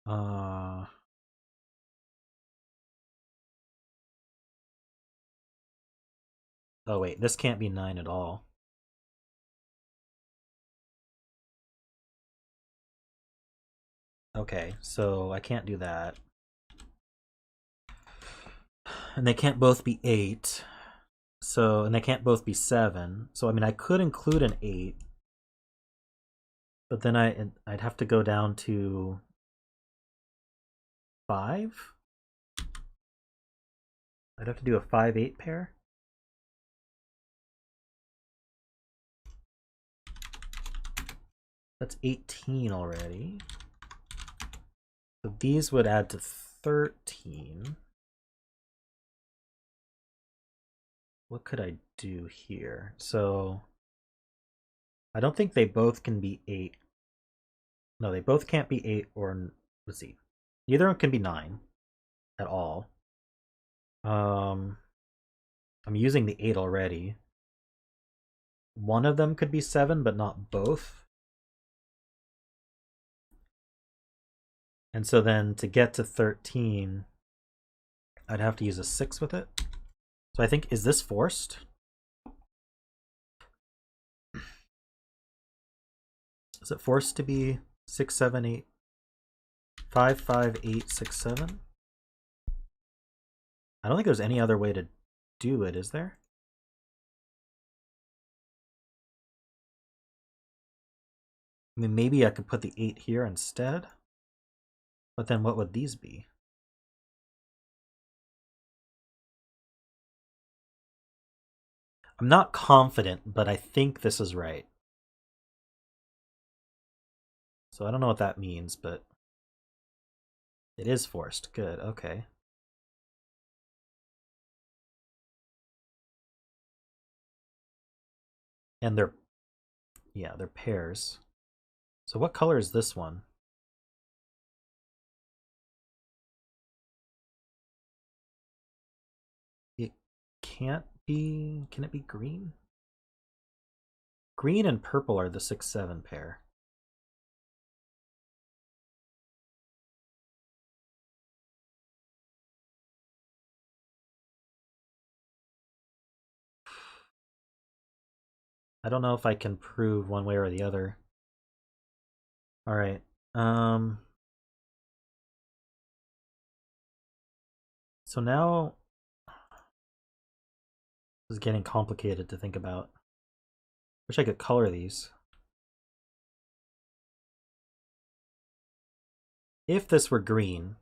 Oh wait, this can't be 9 at all. Okay, so I can't do that. And they can't both be 8. So, and they can't both be 7. So, I mean, I could include an 8. But then I'd have to go down to 5? I'd have to do a 5, 8 pair. That's 18 already. So these would add to 13. What could I do here? So I don't think they both can be 8. No, they both can't be 8 or, let's see. Neither of them can be 9 at all. I'm using the 8 already. One of them could be 7, but not both. And so then to get to 13, I'd have to use a 6 with it. So I think, is this forced? Is it forced to be 6, 7, 8, 5, 5, 8, 6, 7? I don't think there's any other way to do it, is there? I mean, maybe I could put the 8 here instead. But then what would these be? I'm not confident, but I think this is right. So I don't know what that means, but it is forced. Good, okay. And they're pairs. So what color is this one? can't be... Can it be green? Green and purple are the 6-7 pair. I don't know if I can prove one way or the other. All right. So now this is getting complicated to think about. Wish I could color these. If this were green,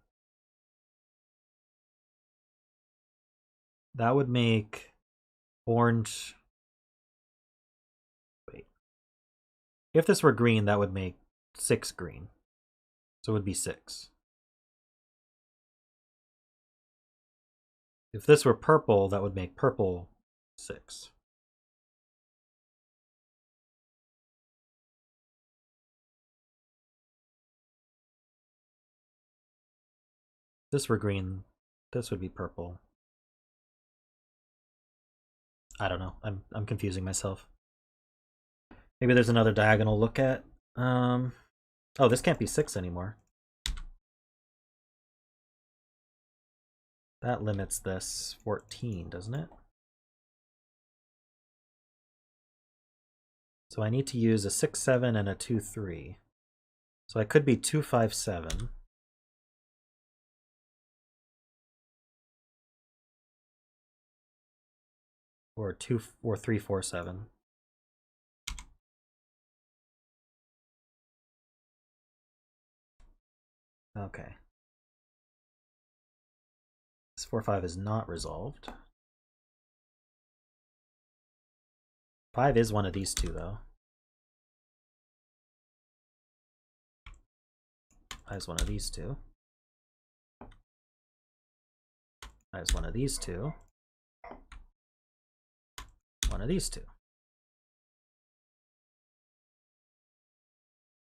that would make orange... Wait. If this were green, that would make 6 green. So it would be 6. If this were purple, that would make purple 6. If this were green, this would be purple. I don't know. I'm confusing myself. Maybe there's another diagonal look at. Oh, this can't be 6 anymore. That limits this 14, doesn't it? So I need to use a 6-7 and a 2-3. So I could be 2-5-7. Or 3-4-7. Okay. This 4-5 is not resolved. 5 is one of these two, though. 5 is one of these two. 5 is one of these two. One of these two.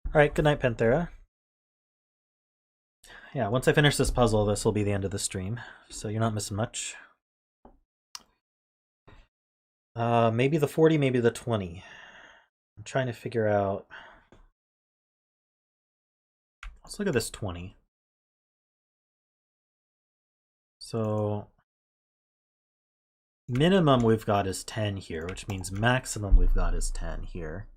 Alright, good night, Panthera. Yeah, once I finish this puzzle, this will be the end of the stream, so you're not missing much. Maybe the 40, maybe the 20. I'm trying to figure out... Let's look at this 20. So... minimum we've got is 10 here, which means maximum we've got is 10 here.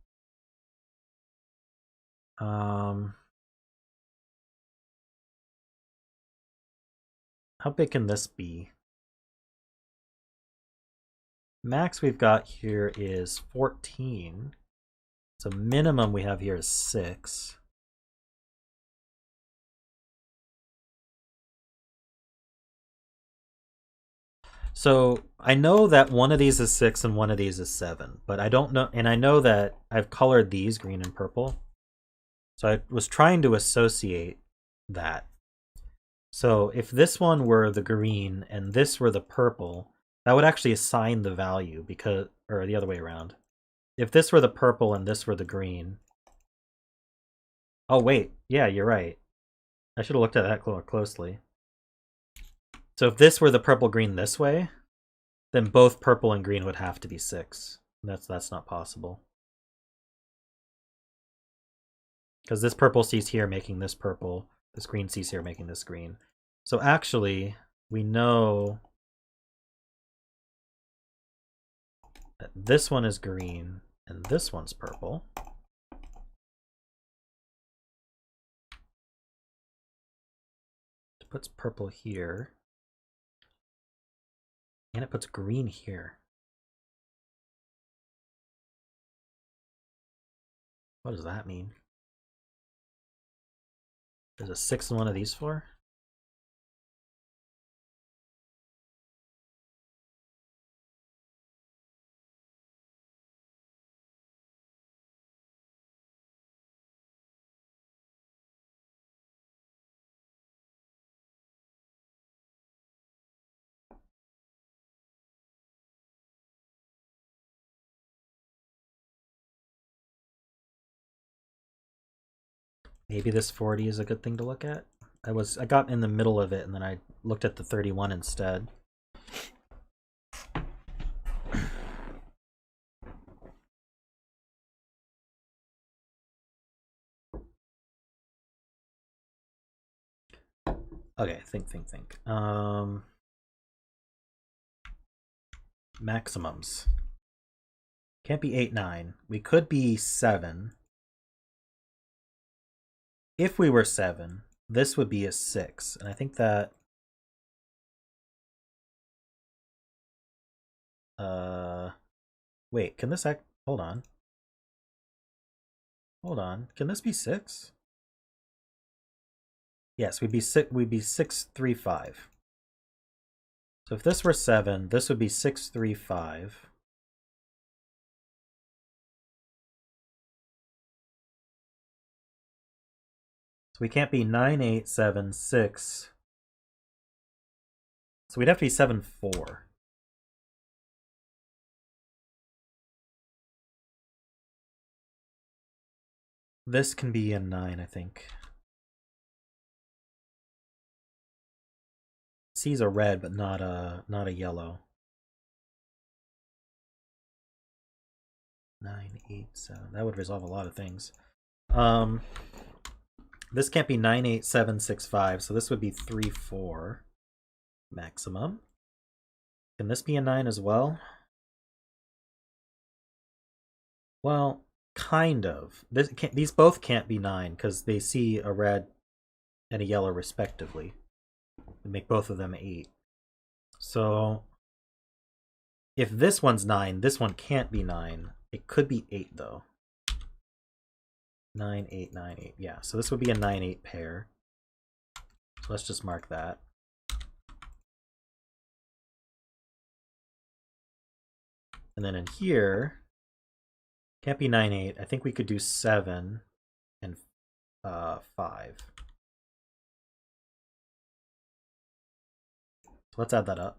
How big can this be? Max we've got here is 14. So minimum we have here is 6. So I know that one of these is 6 and one of these is 7, but I don't know, and I know that I've colored these green and purple. So I was trying to associate that. So if this one were the green and this were the purple, that would actually assign the value, because, or the other way around. If this were the purple and this were the green. Oh wait, yeah, you're right. I should have looked at that more closely. So if this were the purple green this way, then both purple and green would have to be 6. That's not possible. Because this purple sees here making this purple, this green sees here making this green. So actually, we know that this one is green and this one's purple. It puts purple here. And it puts green here. What does that mean? There's a 6 in one of these 4? Maybe this 40 is a good thing to look at. I got in the middle of it and then I looked at the 31 instead. Okay, think. Maximums. Can't be 8, 9. We could be 7. If we were 7, this would be a 6. And I think that... Wait, can this act... Hold on. Hold on. Can this be 6? Yes, we'd be 6, 3, 5. So if this were 7, this would be 6, 3, 5. So we can't be 9, 8, 7, 6. So we'd have to be 7, 4. This can be a 9, I think. C's a red, but not a yellow. 9, 8, 7. That would resolve a lot of things. This can't be 9, 8, 7, 6, 5. So this would be 3, 4 maximum. Can this be a 9 as well? Well, kind of. These both can't be 9 because they see a red and a yellow respectively. And make both of them 8. So if this one's 9, this one can't be 9. It could be 8 though. 9, 8, 9, 8. Yeah, so this would be a 9, 8 pair. So let's just mark that. And then in here, can't be 9, 8. I think we could do 7 and 5. So let's add that up.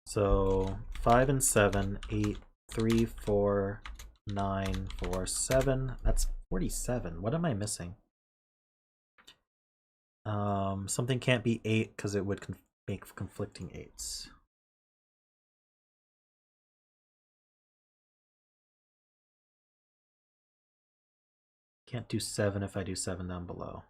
So 5 and 7, 8, 3, 4, 9, 4, 7. That's 47. What am I missing? Something can't be 8 because it would make conflicting 8s. Can't do 7 if I do 7 down below.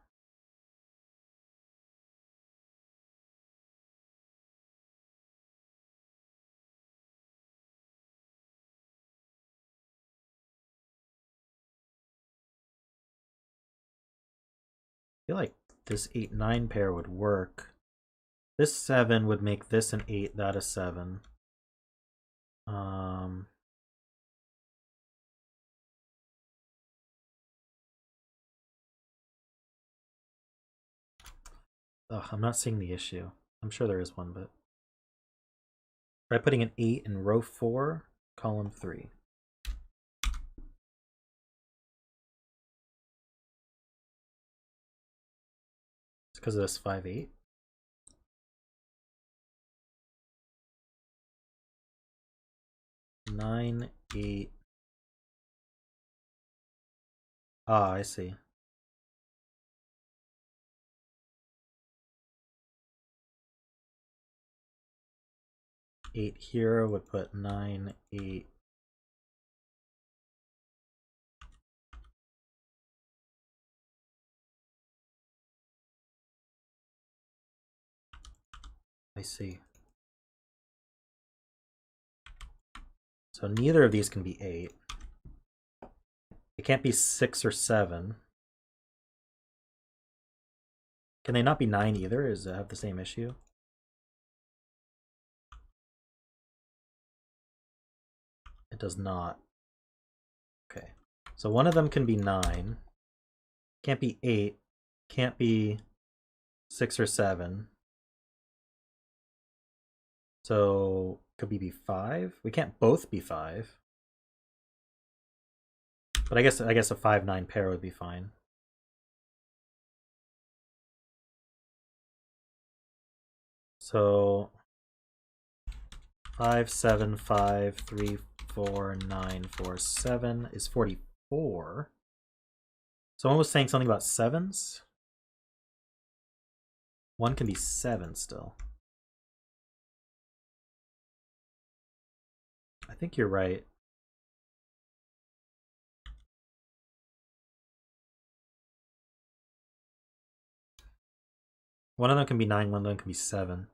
I feel like this 8, 9 pair would work. This 7 would make this an 8, that a 7. I'm not seeing the issue. I'm sure there is one, but try putting an 8 in row 4, column 3. It's because of this 5, 8. Nine, 8. Ah, I see. 8 here would put 9, 8. I see. So neither of these can be 8. It can't be 6 or 7. Can they not be 9 either? Does it have the same issue? It does not. Okay. So one of them can be 9. Can't be 8. Can't be 6 or 7. So could we be 5? We can't both be 5. But I guess a 5, 9 pair would be fine. So 5, 7, 5, 3, 4, 9, 4, 7 is 44. Someone was saying something about 7s. One can be 7 still. I think you're right. One of them can be 9, one of them can be 7.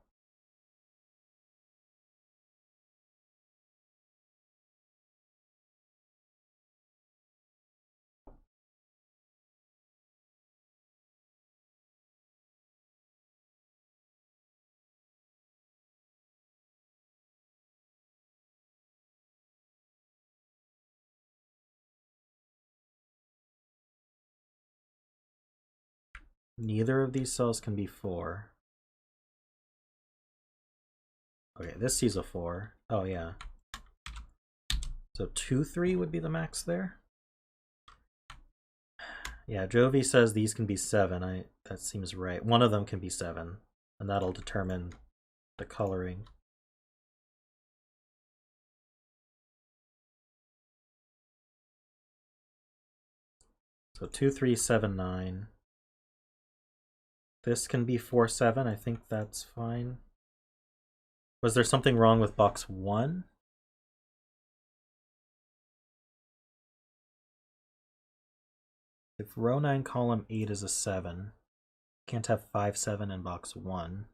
Neither of these cells can be 4. Okay, this sees a 4. Oh, yeah. So 2, 3 would be the max there? Yeah, Jovi says these can be 7. That seems right. One of them can be 7, and that'll determine the coloring. So 2, 3, 7, 9. This can be 4, 7. I think that's fine. Was there something wrong with box 1? If row 9, column 8 is a 7, can't have 5, 7 in box 1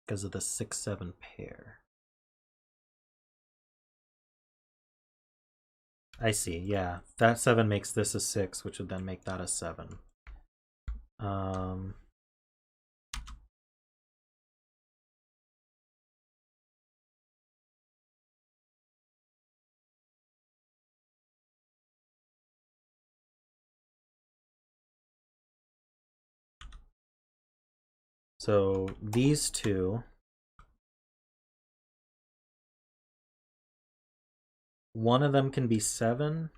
because of the 6, 7 pair. I see, yeah. That 7 makes this a 6, which would then make that a 7. So these two, one of them can be 7,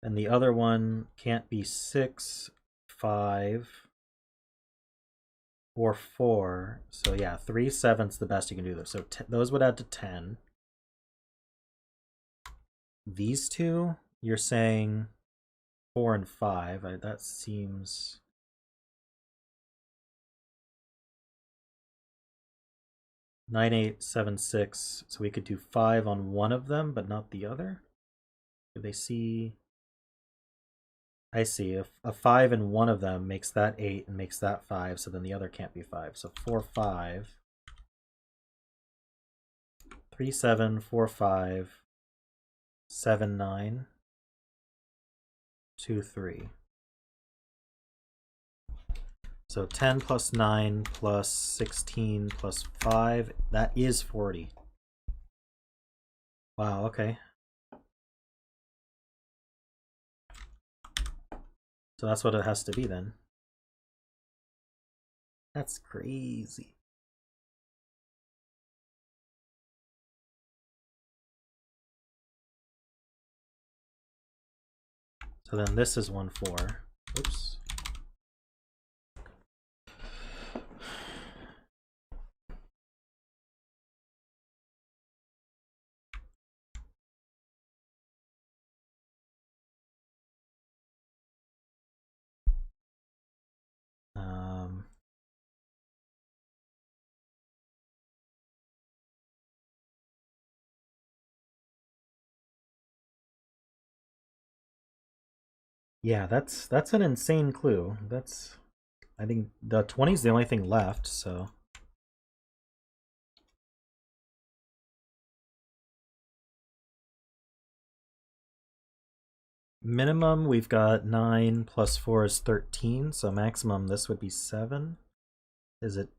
and the other one can't be 6, 5, or 4. So yeah, 3, 7's the best you can do this. So those would add to 10. These two, you're saying 4 and 5. That seems... 9, 8, 7, 6. So we could do 5 on one of them, but not the other? Do they see... I see. If a 5 in one of them makes that 8 and makes that 5, so then the other can't be 5. So 4, 5. 3, 7, 4, 5. 7, 9. 2, 3. So 10 plus 9 plus 16 plus 5, that is 40. Wow, okay. So that's what it has to be then. That's crazy. So then this is 1, 4. Oops. Yeah, that's an insane clue. I think the 20 is the only thing left, so minimum we've got 9 plus 4 is 13, so maximum this would be 7. Is it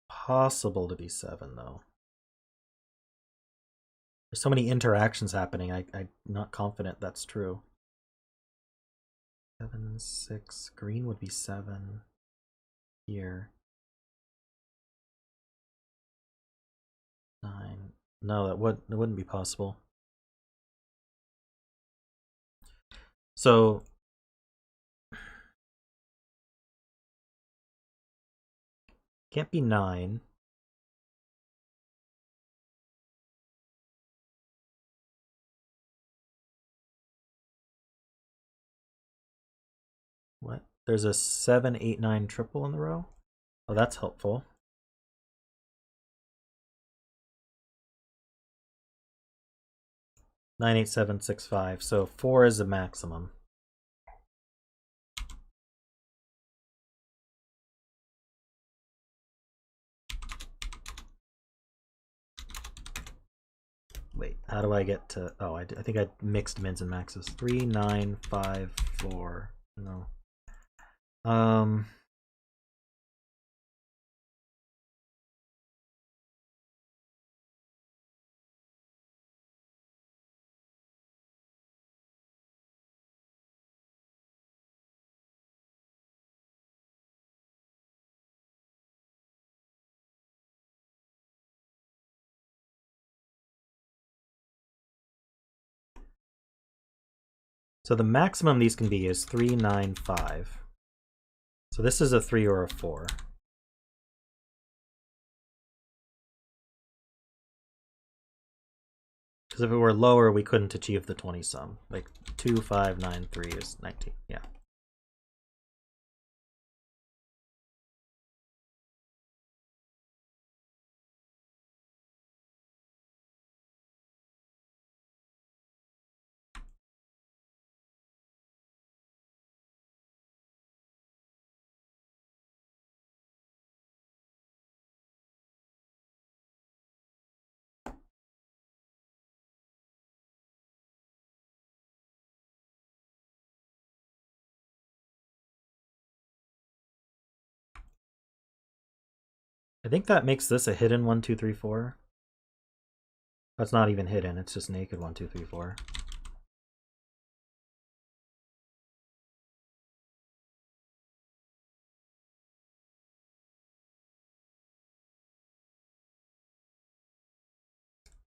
possible to be 7 though? There's so many interactions happening, I'm not confident that's true. 7, 6, green would be 7 here. 9. No, that wouldn't be possible. So can't be 9. What? There's a 7, 8, 9 triple in the row? Oh, that's helpful. Nine, 8, 7, 6, 5. So 4 is the maximum. Wait, how do I get to... Oh, I think I mixed mins and maxes. 3, 9, 5, 4. No. So the maximum these can be is 3, 9, 5. So this is a 3 or a 4. Because if it were lower, we couldn't achieve the 20 sum. Like 2, 5, 9, 3 is 19. Yeah. I think that makes this a hidden 1, 2, 3, 4. That's not even hidden, it's just naked 1, 2, 3, 4.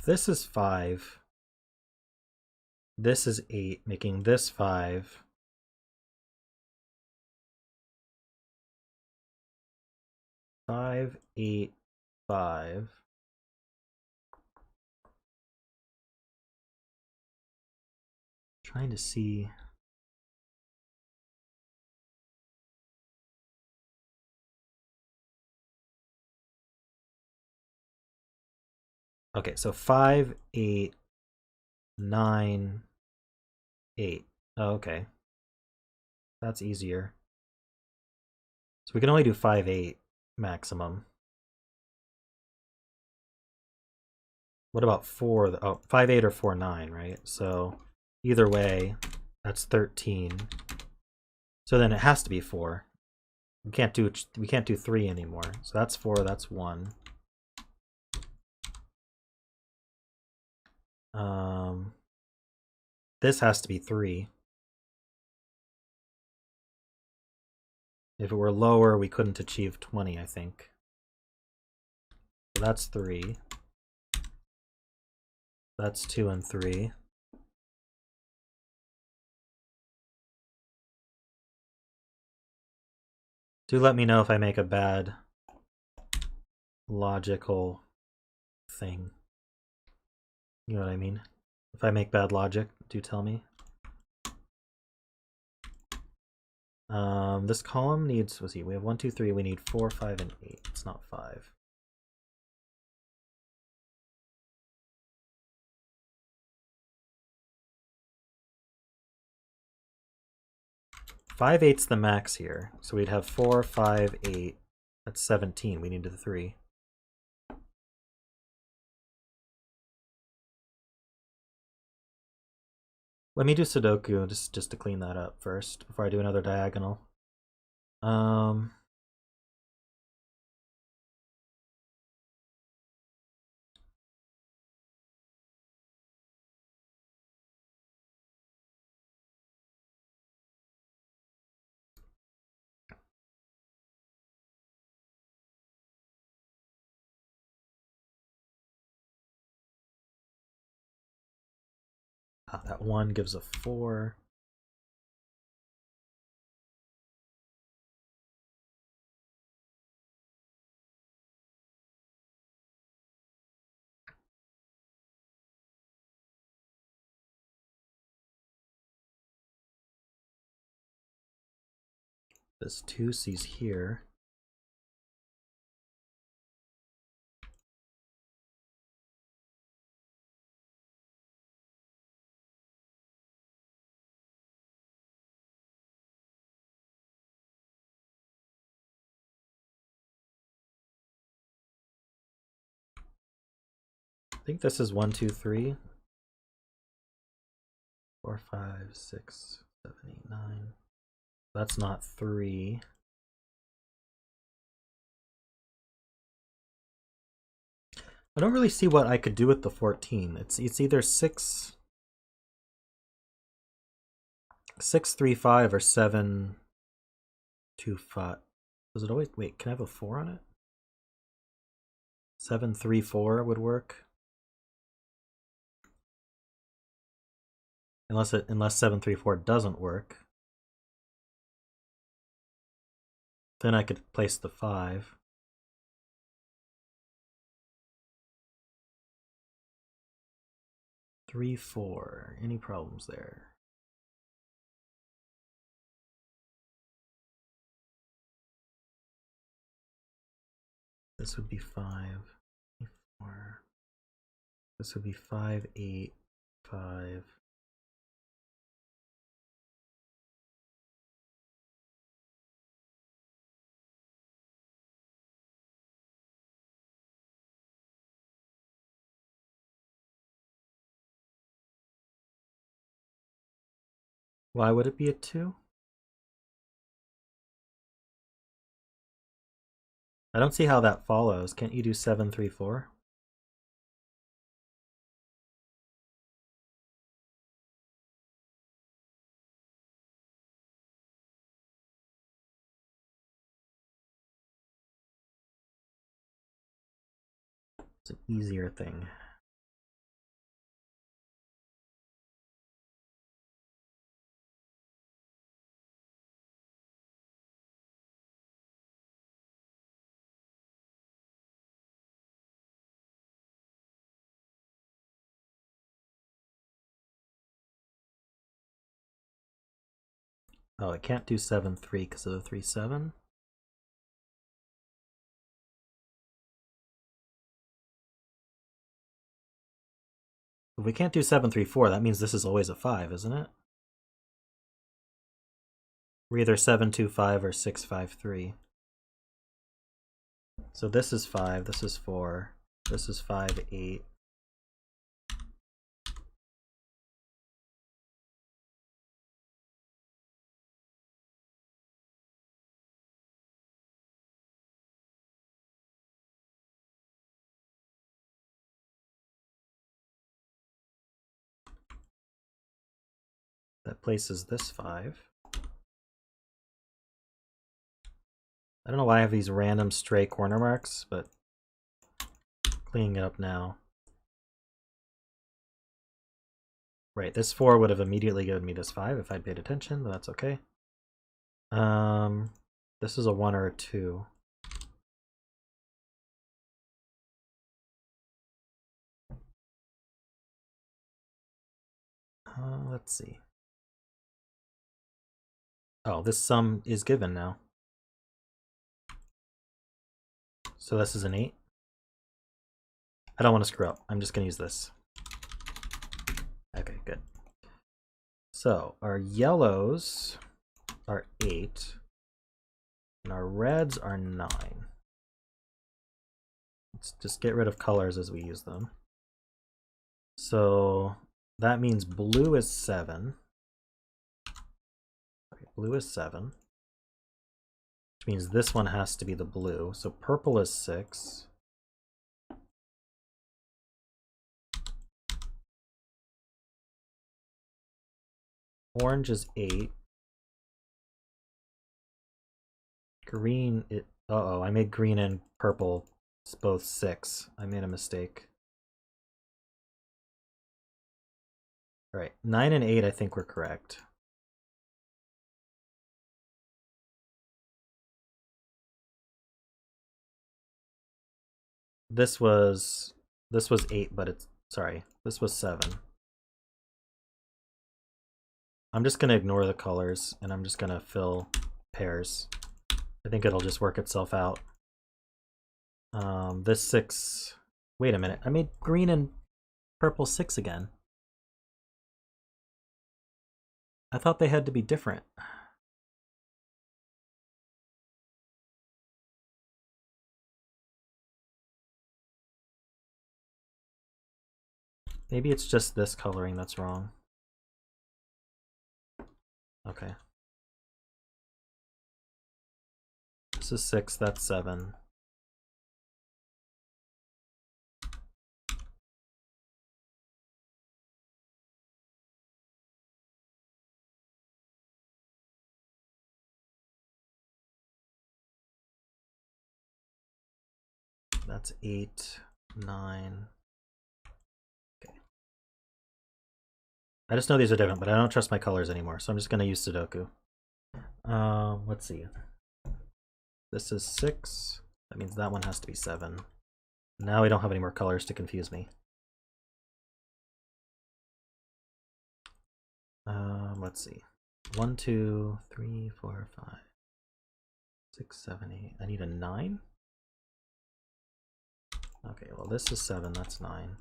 This is 5. This is 8, making this 5. 5, 8, 5. Trying to see. Okay, so 5, 8, 9, 8. Oh, okay. That's easier. So we can only do 5, 8 maximum. What about 4? Oh, 5, 8 or 4, 9, right? So either way, that's 13. So then it has to be 4. We can't do 3 anymore. So that's 4, that's 1. This has to be 3. If it were lower, we couldn't achieve 20, I think. So that's 3. That's 2 and 3. Do let me know if I make a bad logical thing. You know what I mean? If I make bad logic, do tell me. This column needs, let's see, we have 1, 2, 3, we need 4, 5, and 8. It's not 5. Five eight's the max here. So we'd have 4, 5, 8. That's 17. We needed the 3. Let me do Sudoku just to clean that up first before I do another diagonal. That 1 gives a 4. This 2 sees here. think this is 1, 2, 3, 4, 5, 6, 7, 8, 9. That's not 3. I don't really see what I could do with the 14. It's either 6, 6, 3, 5 or 7, 2, 5. Does it always wait? Can I have a 4 on it? 7, 3, 4 would work. Unless 7, 3, 4 doesn't work. Then I could place the 5. Three, 4. Any problems there? This would be 5, 4. This would be 5, 8, 5. Why would it be a 2? I don't see how that follows. Can't you do 7, 3, 4? It's an easier thing. Oh, it can't do 7, 3 because of the 3, 7. If we can't do 7, 3, 4, that means this is always a 5, isn't it? We're either 7, 2, 5 or 6, 5, 3. So this is 5, this is 4, this is 5, 8. That places this 5. I don't know why I have these random stray corner marks, but cleaning it up now. Right, this 4 would have immediately given me this 5 if I'd paid attention, but that's okay. This is a 1 or a 2. Let's see. Oh, this sum is given now. So this is an 8. I don't want to screw up. I'm just going to use this. Okay, good. So our yellows are 8, and our reds are 9. Let's just get rid of colors as we use them. So that means blue is 7. Okay, blue is 7. Which means this one has to be the blue. So purple is 6. Orange is 8. Green, uh-oh, I made green and purple both 6. I made a mistake. All right, 9 and 8 I think were correct. This was 8, but it's, sorry, this was 7. I'm just going to ignore the colors, and I'm just going to fill pairs. I think it'll just work itself out. This 6... Wait a minute, I made green and purple 6 again. I thought they had to be different. Maybe it's just this coloring that's wrong. Okay. This is 6, that's 7. That's 8, 9. Okay. I just know these are different, but I don't trust my colors anymore, so I'm just going to use Sudoku. Let's see. This is 6. That means that one has to be 7. Now we don't have any more colors to confuse me. Let's see. 1, 2, 3, 4, 5, 6, 7, 8. I need a 9? Okay, well this is 7, that's 9.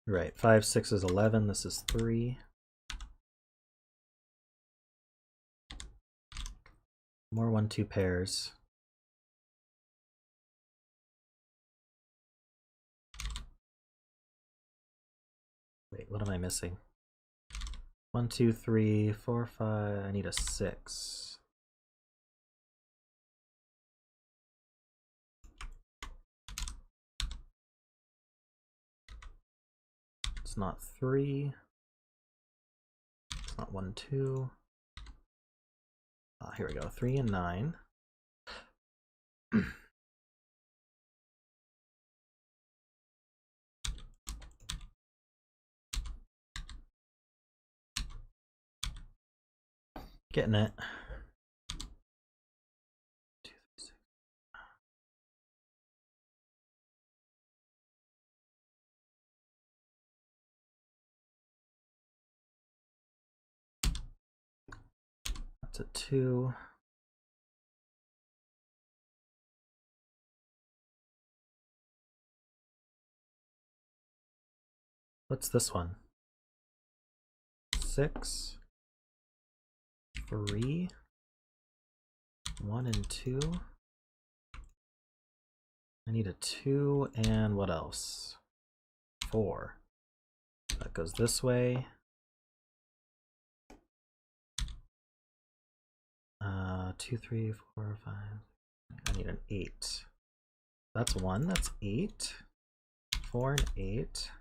Right, 5, 6 is 11, this is 3. More 1, 2 pairs. Wait, what am I missing? 1, 2, 3, 4, 5. I need a 6. It's not 3. It's not 1, 2. Here we go. 3 and 9. Getting it. 2, 3, 6. That's a 2. What's this one? 6, 3, 1 and 2. I need a 2 and what else? 4. That goes this way. 2, 3, 4, 5. I need an 8. That's 1. That's 8. 4 and 8.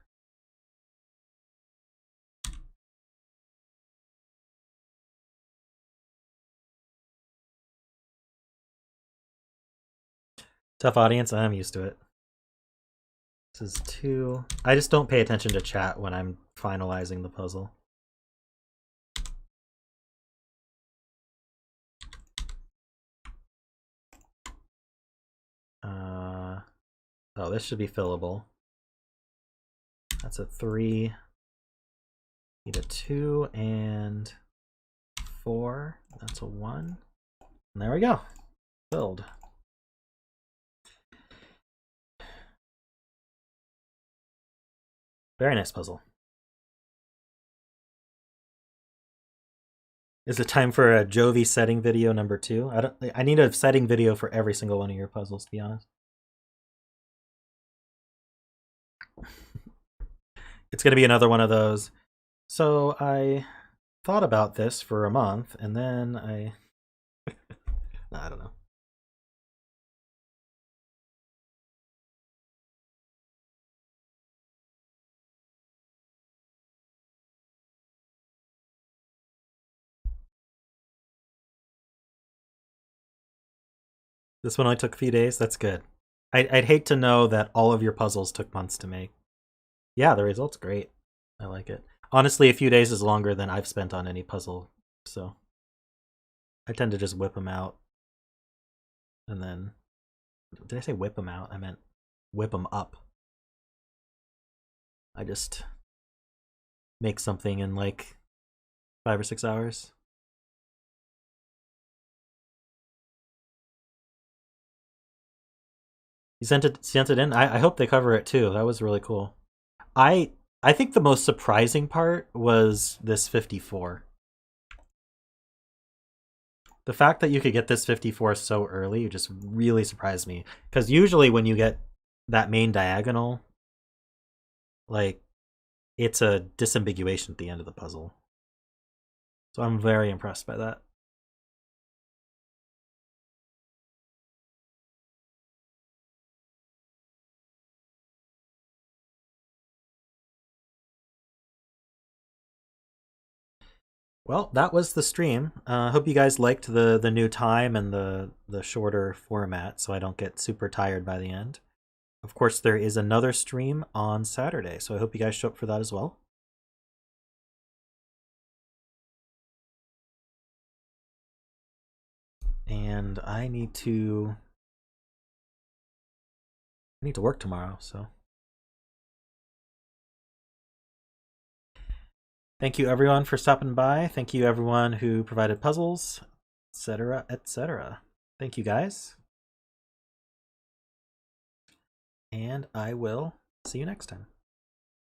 Tough audience, I'm used to it. This is 2. I just don't pay attention to chat when I'm finalizing the puzzle. Oh, this should be fillable. That's a 3. Need a 2 and 4. That's a 1. And there we go. Filled. Very nice puzzle. Is it time for a Jovi setting video number 2? I need a setting video for every single one of your puzzles, to be honest. It's going to be another one of those. So I thought about this for a month, and then I don't know. This one only took a few days. That's good. I'd hate to know that all of your puzzles took months to make. Yeah, the result's great. I like it. Honestly, a few days is longer than I've spent on any puzzle, so I tend to just whip them out. And then, did I say whip them out? I meant whip them up. I just make something in like 5 or 6 hours. You sent it in? I hope they cover it too. That was really cool. I think the most surprising part was this 54. The fact that you could get this 54 so early just really surprised me. Because usually when you get that main diagonal, like, it's a disambiguation at the end of the puzzle. So I'm very impressed by that. Well, that was the stream. Hope you guys liked the new time and the shorter format, so I don't get super tired by the end. Of course, there is another stream on Saturday, so I hope you guys show up for that as well. And I need to work tomorrow, so thank you everyone for stopping by. Thank you everyone who provided puzzles, etc., etc. Thank you guys. And I will see you next time.